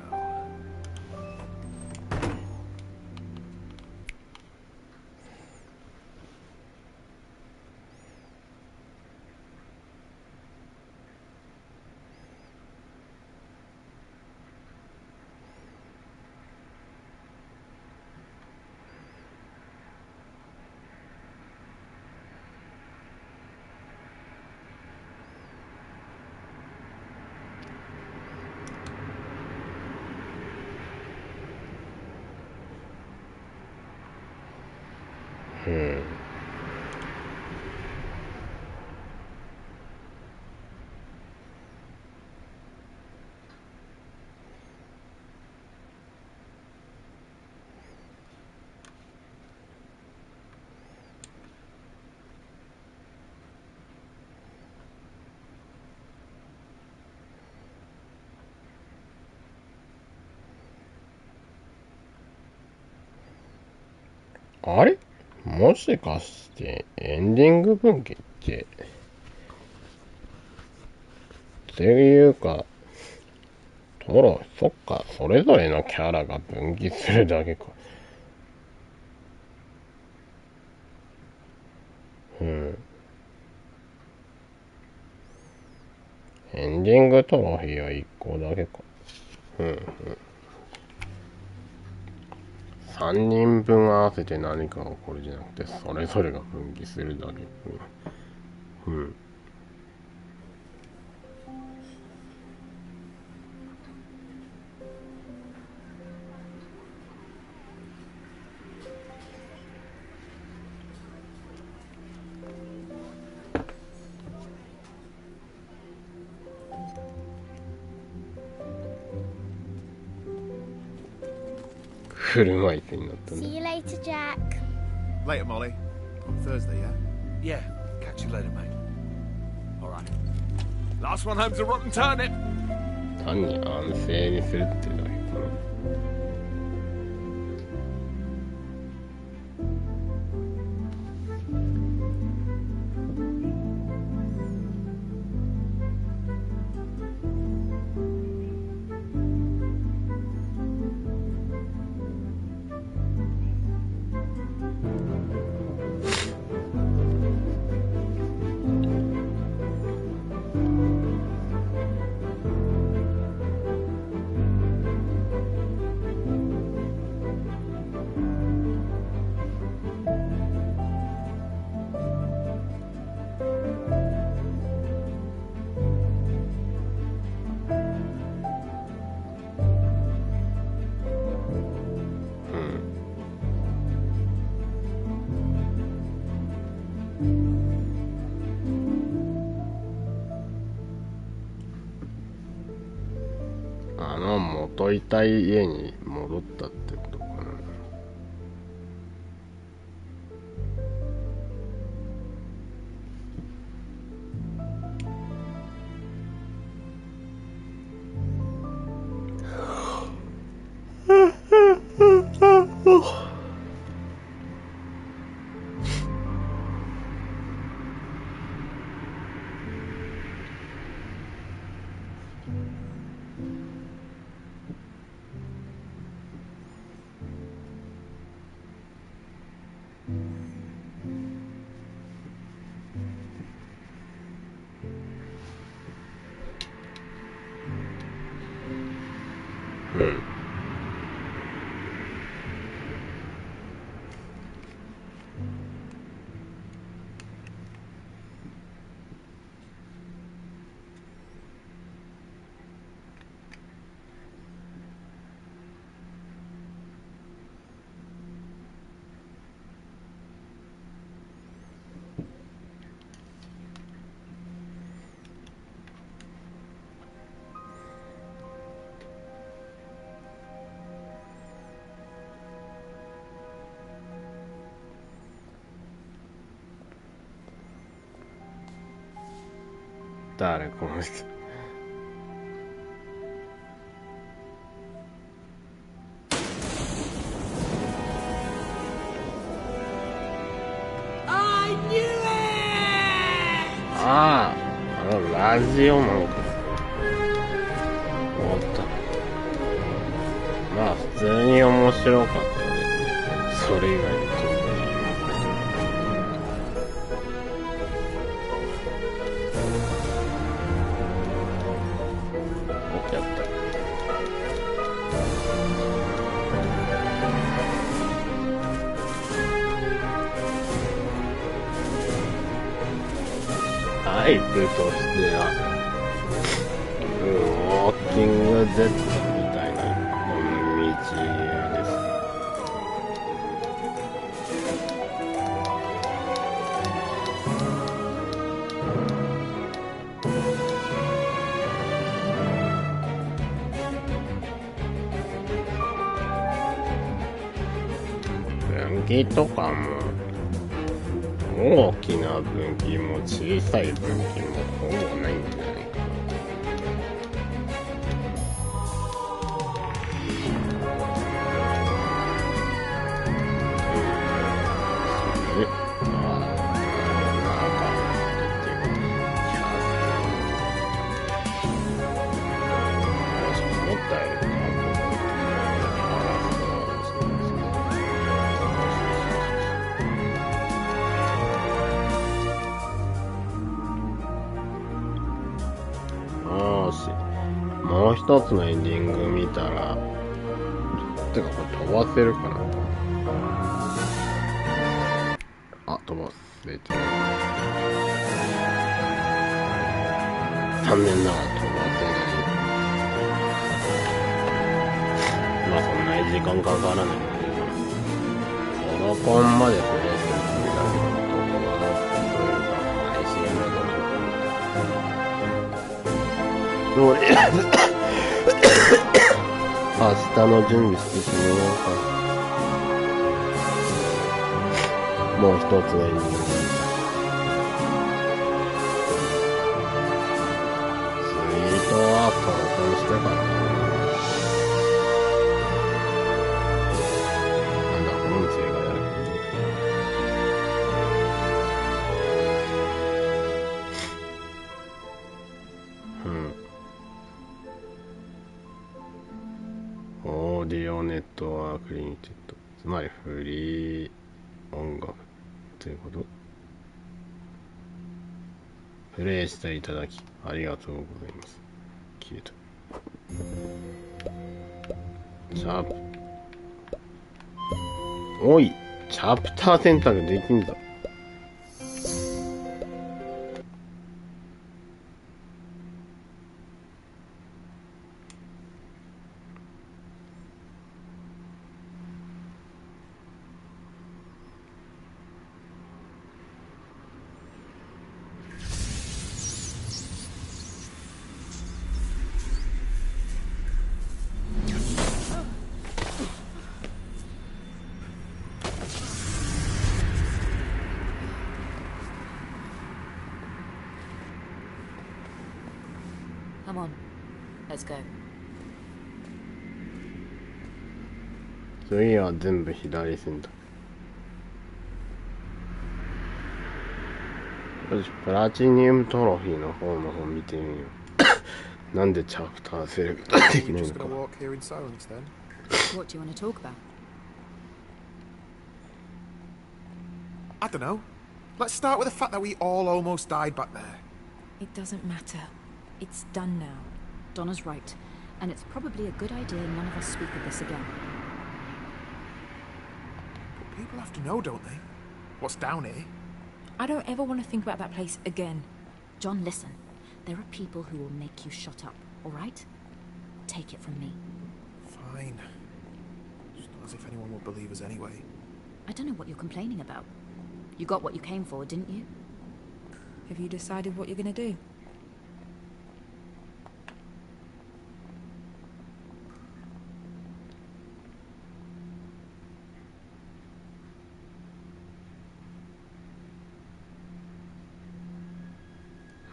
Hmm. あれもしかしてエンディング分岐っていうかトロ、そっか、それぞれのキャラが分岐するだけか。エンディングトロフィーは1個だけか。3人分合わせて何かが起こるじゃなくて、それぞれが分岐するだけ。車椅子になったんだ。 See you later, Jack. Later, Molly. On Thursday, yeah? Yeah, catch you later, mate. Alright. Last one home's a rotten turnip. 単に安静にするってだけかな。といたい家に戻ったってことかな。誰この人。ああ、ラジオなんか。思った。まあ普通に面白かったです。それ以外に特に。タイプとしては、ウォーキングデッドみたいな道です。分岐とかも大きな分岐も小さい分岐もほぼないんじゃないかな。それ思ったよりもう一つのエンディング見たら、てかこれ飛ばせるかなあ、飛ばせてる。残念ながら飛ばせない。まあそんなに時間かからないんで、オロコンまでプレイするつもりだけど、配信のとりあえず明日の準備してしまおうか。もう一つのエンディング。ツイートは投稿してからなんだ、音声がやる。オーディオネットワークリミテッド、つまりフリー音楽ということ。プレイしていただきありがとうございます。消えた。チャプおい、チャプター選択できんだ。Let's go. 次は全部左選択。よし、プラチニウムトロフィーの方見てみよう。なんでチャプターセレクトできないのか。What do you want to talk about? I don't know. Let's start with the fact that we all almost died back there. It doesn't matter. It's done now. Donna's right. And it's probably a good idea none of us speak of this again. But people have to know, don't they? What's down here? I don't ever want to think about that place again. John, listen. There are people who will make you shut up, alright? Take it from me. Fine. Just not as if anyone would believe us anyway. I don't know what you're complaining about. You got what you came for, didn't you? Have you decided what you're gonna do?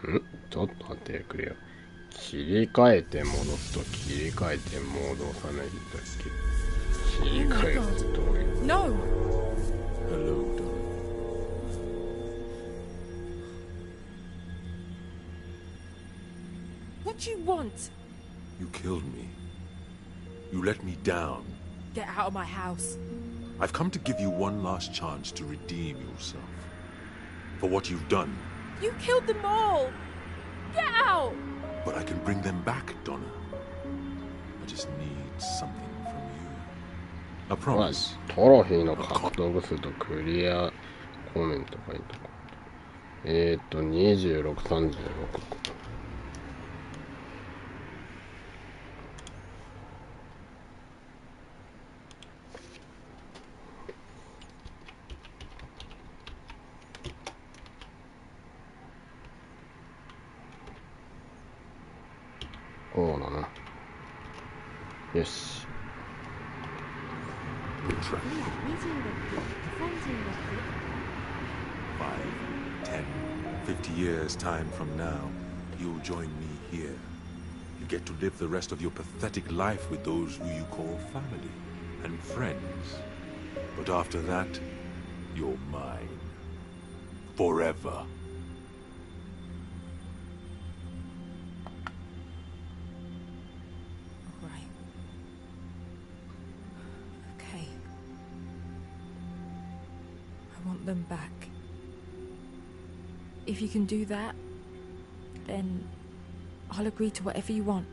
Hmm? ちょっと待ってくれよ。切り替えて戻すと切り替えて戻さないんだっけ。切り替えると。No! Hello, Donna. What do you want? You killed me. You let me down. Get out of my house. I've come to give you one last chance to redeem yourself. For what you've done. You killed them all! Get out! But I can bring them back, Donna. I just need something from you. A promise. トロフィーの獲得数とクリアコメント書いとこう。26、36。こうだな。よし。5, 10, 50 years time from now, you'll join me here. You get to live the rest of your pathetic life with those who you call family and friends. But after that, you're mine. Forever. Right. Okay. I want them back. If you can do that, then I'll agree to whatever you want.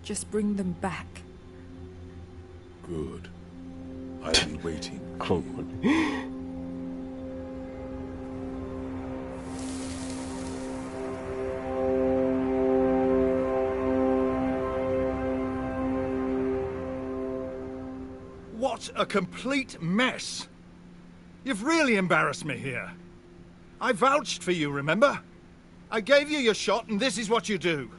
Just bring them back. Good. I'll be waiting. What a complete mess! You've really embarrassed me here. I vouched for you, remember? I gave you your shot, and this is what you do.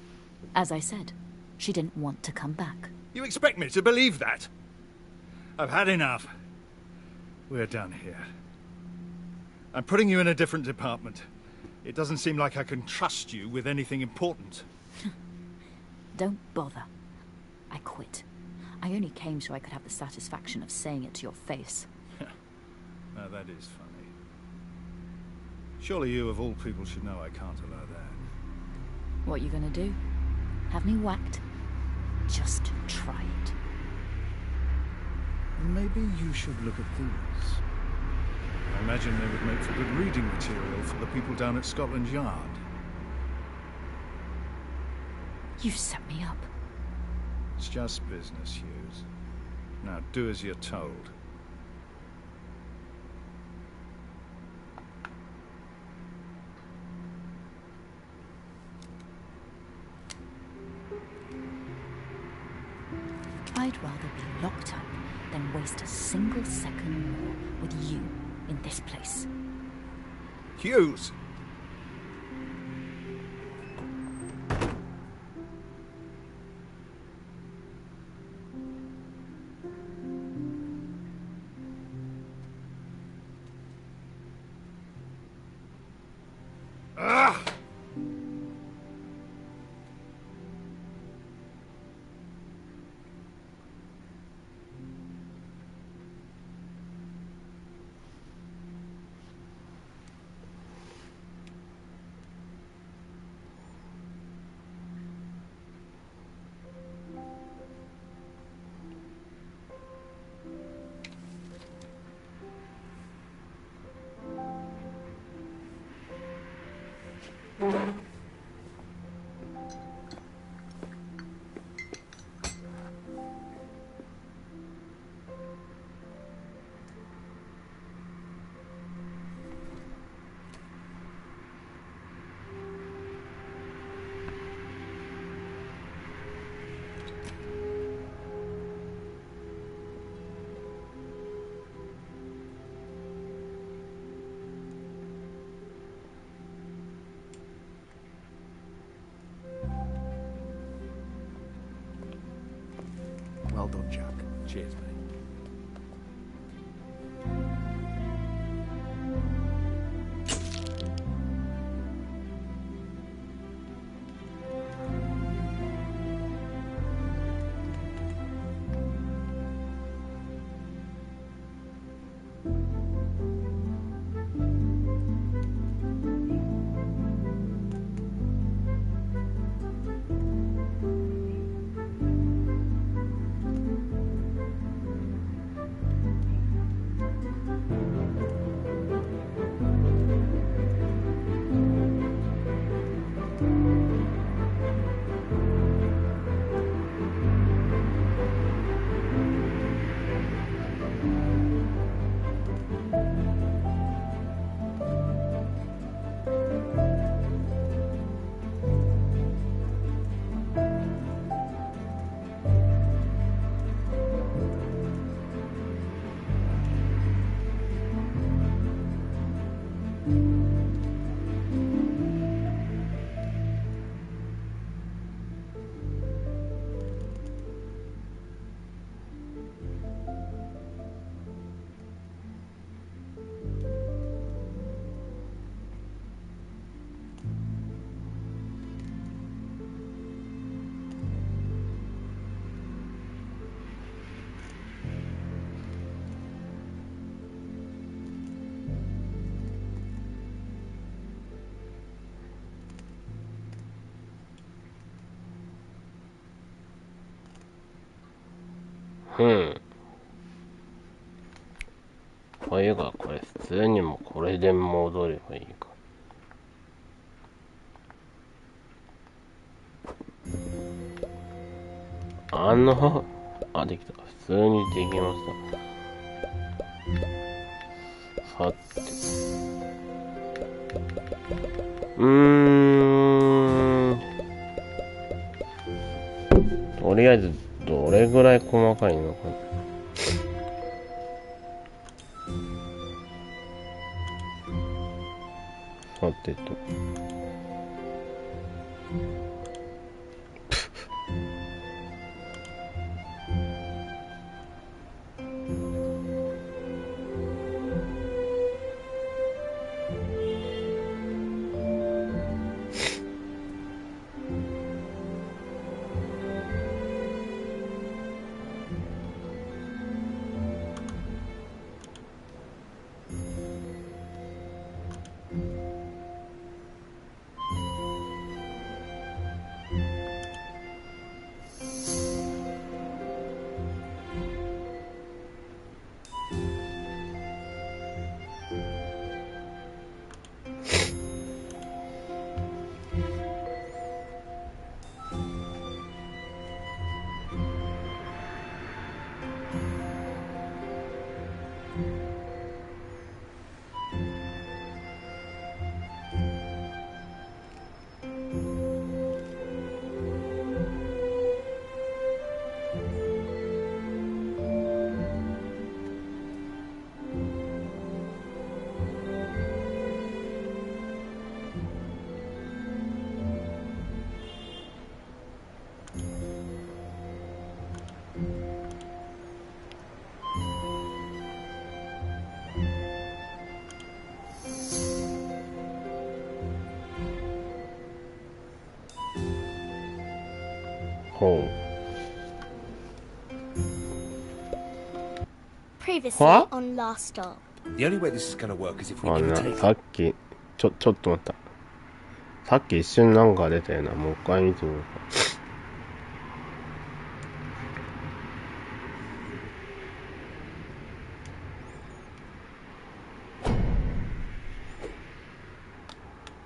As I said, she didn't want to come back. You expect me to believe that? I've had enough. We're done here. I'm putting you in a different department. It doesn't seem like I can trust you with anything important. Don't bother. I quit. I only came so I could have the satisfaction of saying it to your face. Now that is funny. Surely you, of all people, should know I can't allow that. What you gonna do? Have me whacked? Just try it. Maybe you should look at these. I imagine they would make for good reading material for the people down at Scotland Yard. You set me up. It's just business, Hughes. Now do as you're told. I'd rather be locked up than waste a single second more with you in this place. Hughes! Well done, Jack. Cheers, mate.これがこれ普通にもこれで戻ればいいか。できた。普通にできました。さて。とりあえず、どれぐらい細かいのかな。さてと。Previously on Last Stop. The only way this is going to work is if we imitate. さっきちょっと待った。さっき一瞬なんか出たよな。もう一回見てみようか。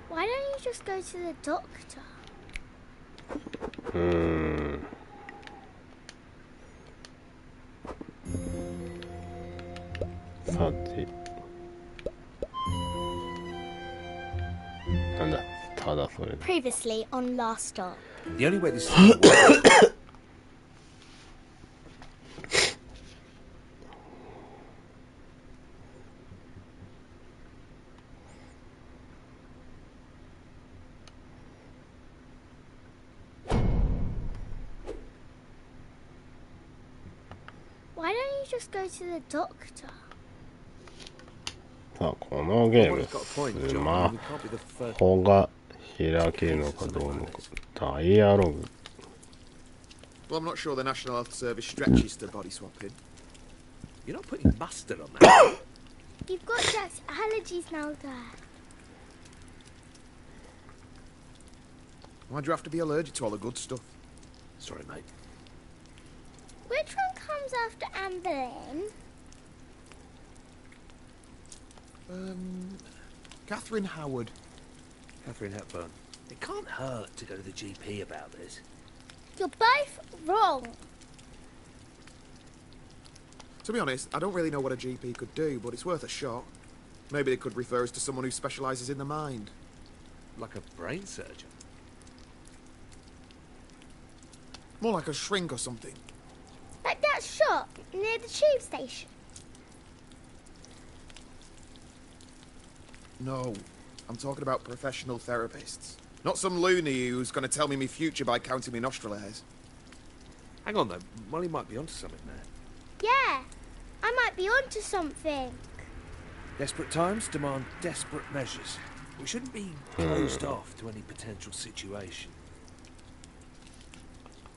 Why don't you just go to the doctor? さて、なんだ、ただそれ。 Previously on Last Stop. The only way this is going to work. Why don't you just go to the doctor? さあ、このゲーム、スマホが開けるのかどうのか。ダイアログ。 Well, I'm not sure the National Health Service stretches to body swapping. You're not putting mustard on that. You've got Jack's allergies now, Dad. Why'd you have to be allergic to all the good stuff? Sorry, mate. Which one comes after Anne Boleyn? Catherine Howard. Catherine Hepburn. It can't hurt to go to the GP about this. You're both wrong. To be honest, I don't really know what a GP could do, but it's worth a shot. Maybe they could refer us to someone who specialises in the mind. Like a brain surgeon? More like a shrink or something. Like that shop near the tube station. No, I'm talking about professional therapists. Not some loony who's going to tell me my future by counting my nostril hairs. Hang on, though. Molly might be onto something there. Yeah, I might be onto something. Desperate times demand desperate measures. We shouldn't be closed off to any potential situation.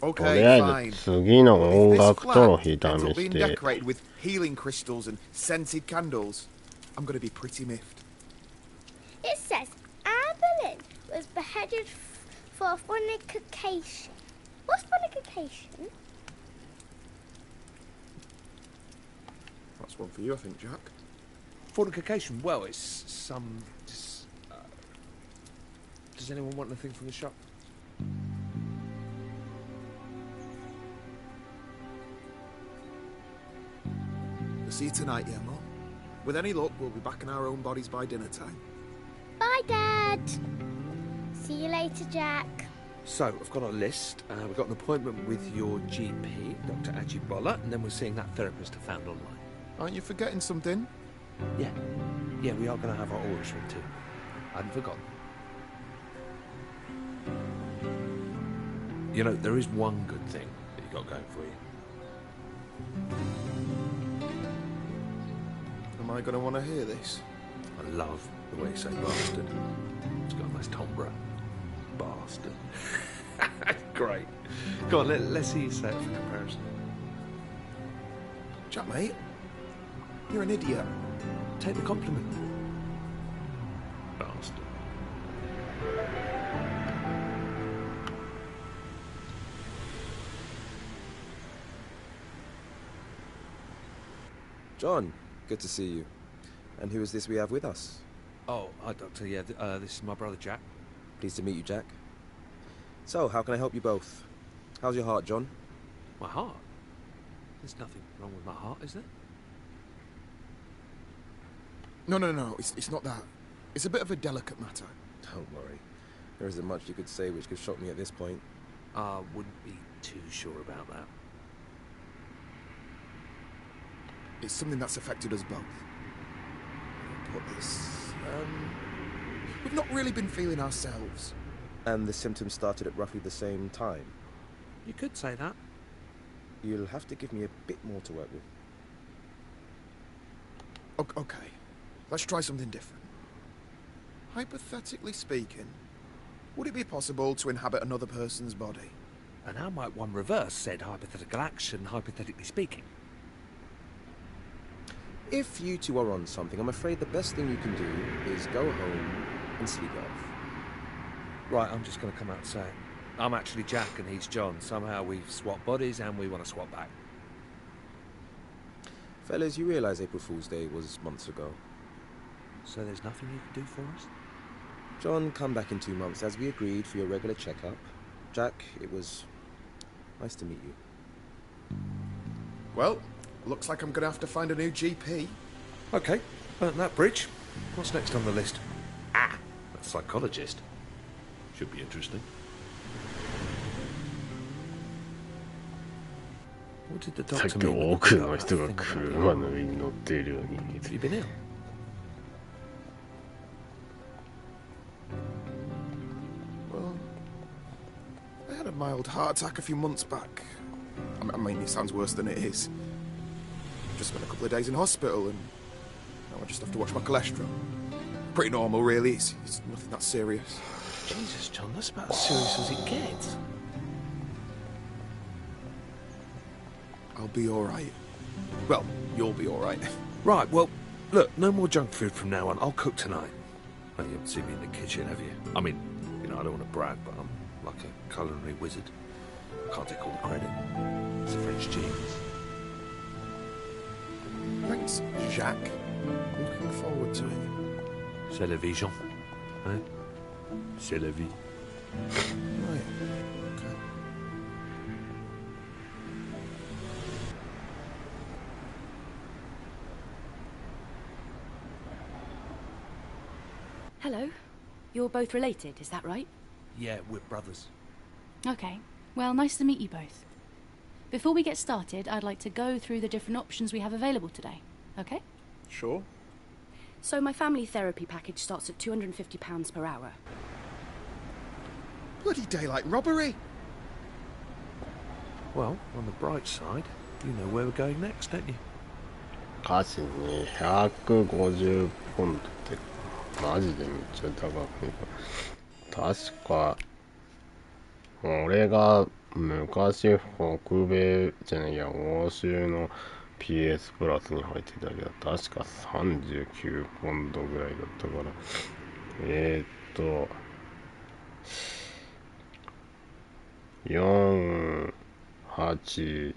とりあえず次の音楽トロフィー試して。 Decorated with healing crystals and scented candles. I'm going to be pretty miffed. It says Anne Boleyn was beheaded for fornication. What's fornication? That's one for you, I think, Jack. Fornication? Well, it's some... does anyone want anything from the shop? We'll see you tonight, yeah, Mum? With any luck, we'll be back in our own bodies by dinner time. Bye, Dad. See you later, Jack. So, I've got a list. We've got an appointment with your GP, Dr. Ajibola, and then we're seeing that therapist I found online. Aren't you forgetting something? Yeah. Yeah, we are going to have our oral shrink too. I hadn't forgotten. You know, there is one good thing that you got going for you. Am I going to want to hear this? I love the way you say bastard. It's got a nice timbre. Bastard. Great. Go on, let's see you say it for comparison. Jack, mate, you're an idiot. Take the compliment. Bastard. John, good to see you. And who is this we have with us? Oh, hi, Doctor. Yeah, this is my brother, Jack. Pleased to meet you, Jack. So, how can I help you both? How's your heart, John? My heart? There's nothing wrong with my heart, is there? No, it's not that. It's a bit of a delicate matter. Don't worry. There isn't much you could say which could shock me at this point. I wouldn't be too sure about that. It's something that's affected us both. How do I put this? We've not really been feeling ourselves. And the symptoms started at roughly the same time? You could say that. You'll have to give me a bit more to work with. Okay, let's try something different. Hypothetically speaking, would it be possible to inhabit another person's body? And how might one reverse said hypothetical action, hypothetically speaking? If you two are on something, I'm afraid the best thing you can do is go home and sleep it off. Right, I'm just going to come out and say it. I'm actually Jack and he's John. Somehow we've swapped bodies and we want to swap back. Fellas, you realise April Fool's Day was months ago. So there's nothing you can do for us? John, come back in 2 months as we agreed for your regular checkup. Jack, it was nice to meet you. Well, looks like I'm gonna have to find a new GP. Okay, burnt that bridge. What's next on the list? Ah, a psychologist. Should be interesting. What did the さっ doctor き mean? 多くの人が車の上に乗っているように見え Have you been ill? Well, I had a mild heart attack a few months back. I mean, it sounds worse than it is. Just spent a couple of days in hospital and now I just have to watch my cholesterol. Pretty normal, really. It's nothing that serious. Jesus, John, that's about as serious as it gets. I'll be alright. Well, you'll be alright. Right, well, look, no more junk food from now on. I'll cook tonight. Well, you haven't seen me in the kitchen, have you? I mean, you know, I don't want to brag, but I'm like a culinary wizard. I can't take all the credit. It's a French genius. Thanks, Jacques. Looking forward to it. C'est la vie, Jean. Hein? C'est la vie. Right. Okay. Hello. You're both related, is that right? Yeah, we're brothers. Okay. Well, nice to meet you both. Before we get started, I'd like to go through the different options we have available today. Okay? Sure. So my family therapy package starts at £250 per hour. Bloody daylight robbery! Well, on the bright side, you know where we're going next, don't you? 歌詞に150ポンドってマジでめっちゃ高くないか。確か俺が昔北米じゃないや欧州の PS プラスに入ってたけど確か39ポンドぐらいだったから4、8、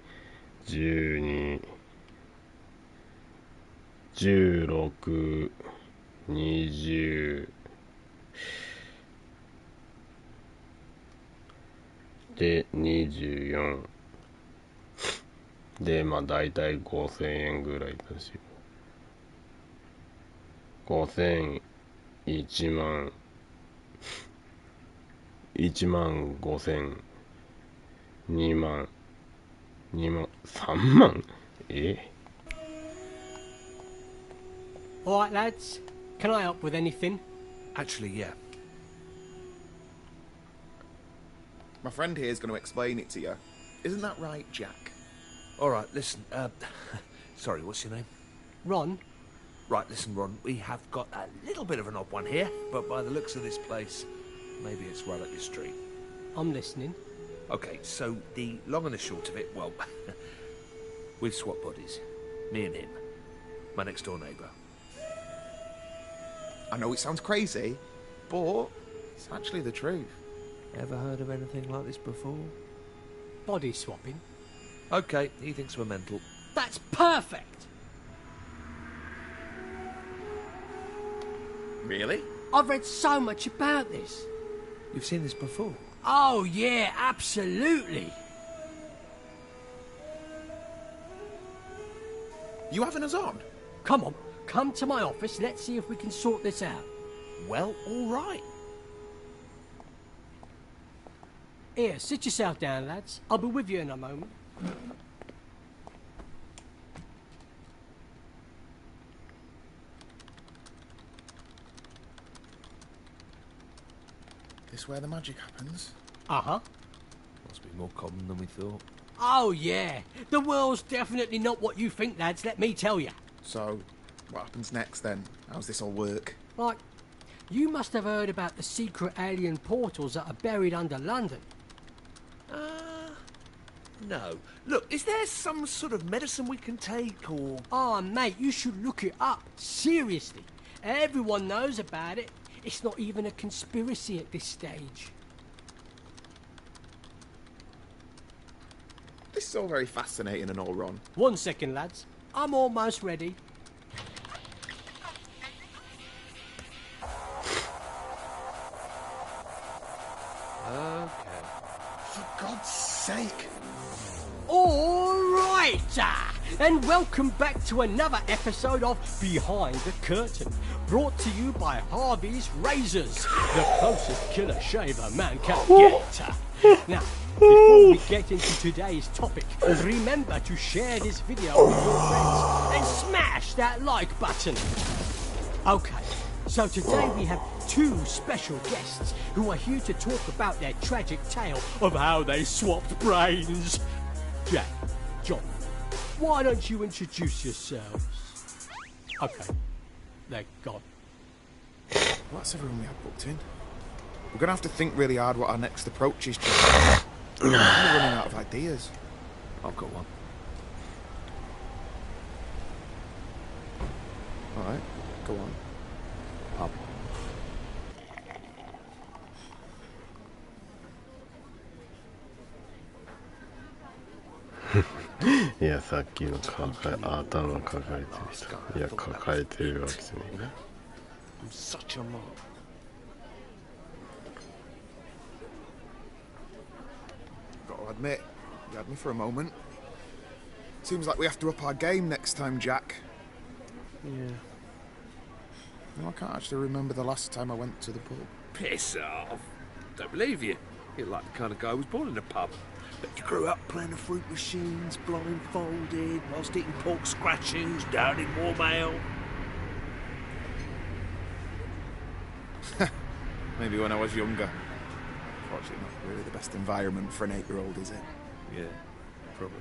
12、16、20で24でまあ大体5000円ぐらいだし5000、1万、1万5000、2万、2万、3万Alright, lads. Can I help with anything? Actually, yeah. My friend here is going to explain it to you. Isn't that right, Jack? All right, listen, sorry, what's your name? Ron. Right, listen, Ron, we have got a little bit of an odd one here, but by the looks of this place, maybe it's right up your street. I'm listening. Okay, so the long and the short of it, well, we've swapped bodies. Me and him. My next door neighbour. I know it sounds crazy, but it's actually the truth. Ever heard of anything like this before? Body swapping. Okay, he thinks we're mental. That's perfect! Really? I've read so much about this. You've seen this before? Oh, yeah, absolutely. You having us on? Come on, come to my office. Let's see if we can sort this out. Well, all right. Here, sit yourself down, lads. I'll be with you in a moment. This where the magic happens? Uh-huh. Must be more common than we thought. Oh, yeah. The world's definitely not what you think, lads, let me tell you. So, what happens next then? How's this all work? Like, you must have heard about the secret alien portals that are buried under London. No. Look, is there some sort of medicine we can take, or...? Oh, mate, you should look it up. Seriously. Everyone knows about it. It's not even a conspiracy at this stage. This is all very fascinating and all, Ron. 1 second, lads. I'm almost ready. Okay. For God's sake. Alright, and welcome back to another episode of Behind the Curtain, brought to you by Harvey's Razors, the closest killer shave a man can get. Now, before we get into today's topic, remember to share this video with your friends and smash that like button. Okay, so today we have two special guests who are here to talk about their tragic tale of how they swapped brains. Jack, John, why don't you introduce yourselves? Okay, they're gone. Well, that's everyone we had booked in. We're gonna have to think really hard what our next approach is, Jack. We're running out of ideas. I've got one. Alright, go on. Pub.いや、さっきの頭抱えてる人。いや、抱えてるわけじゃねえな。I'm such a mob. Gotta admit, you had me for a moment. Seems like we have to up our game next time, Jack. Yeah. No, I can't actually remember the last time I went to the pub. Piss off. Don't believe you. You're like the kind of guy who was born in a pub. But you grew up playing the fruit machines, blindfolded, whilst eating pork scratchings, down in warm ale. Maybe when I was younger. Unfortunately, not really the best environment for an 8-year-old, is it? Yeah, probably.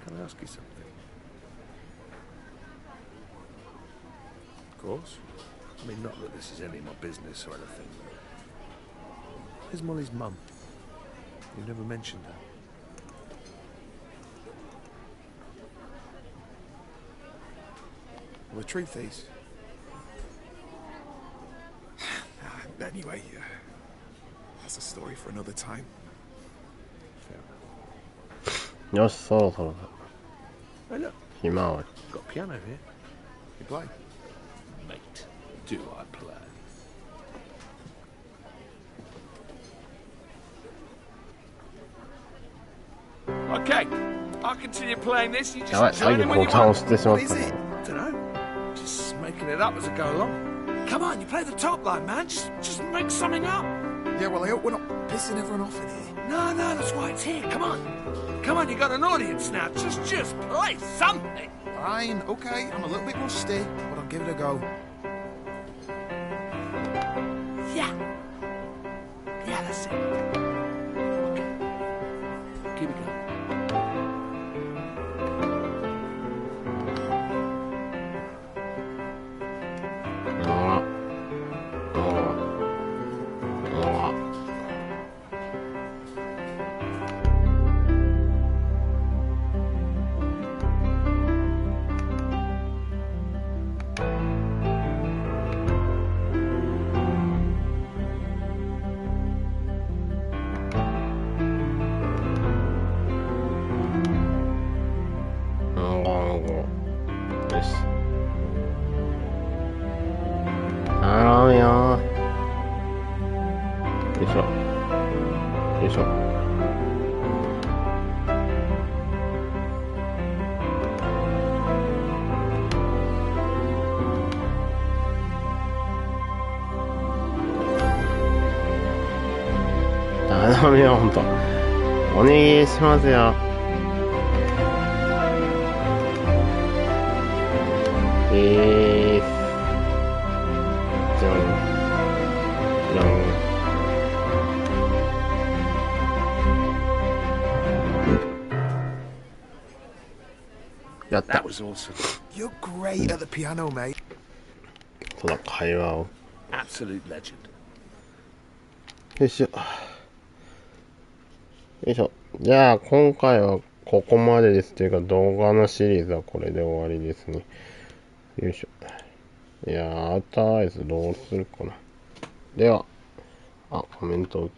Can I ask you something? Of course. I mean, not that this is any of my business or anything. Where's Molly's mum? You never mentioned her. Well, the truth is... Anyway, that's a story for another time. Fair enough. よし、そろそろだ。 Hey, look. ひまわり。 Got a piano here. You play? Mate, do I play? Okay, I'll continue playing this. You just やばい、最 join 後 in ボ when you タン want. 押してしまっ What た is ね it? Dunno. Just making it up as I go along. Come on, you play the top line, man. Just make something up. Yeah, well, I hope we're not pissing everyone off in here. No, that's why it's here. Come on. Come on, you got an audience now. Just play something. Fine, okay, I'm a little bit rusty, but I'll give it a go. Yeah. Yeah, that's it. Okay. Keep it going.頼むよ、ほんと。お願いしますよ。じゃん。じゃん。やった。That was awesome. You're great at the piano, mate. ただ会話を。Absolute legend. よいしょ。よいしょ。じゃあ、今回はここまでです。というか、動画のシリーズはこれで終わりですね。よいしょ。いやー、アウターアイズどうするかな。では、コメントを。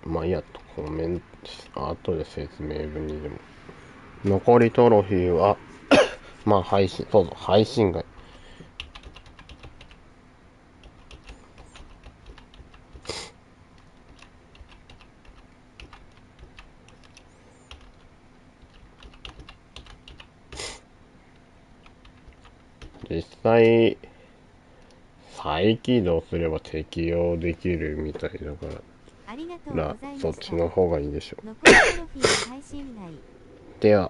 まあいいや、コメント、後で説明文にでも。残りトロフィーは、まあ配信外。実際、再起動すれば適用できるみたいだから、そっちの方がいいでしょう。では、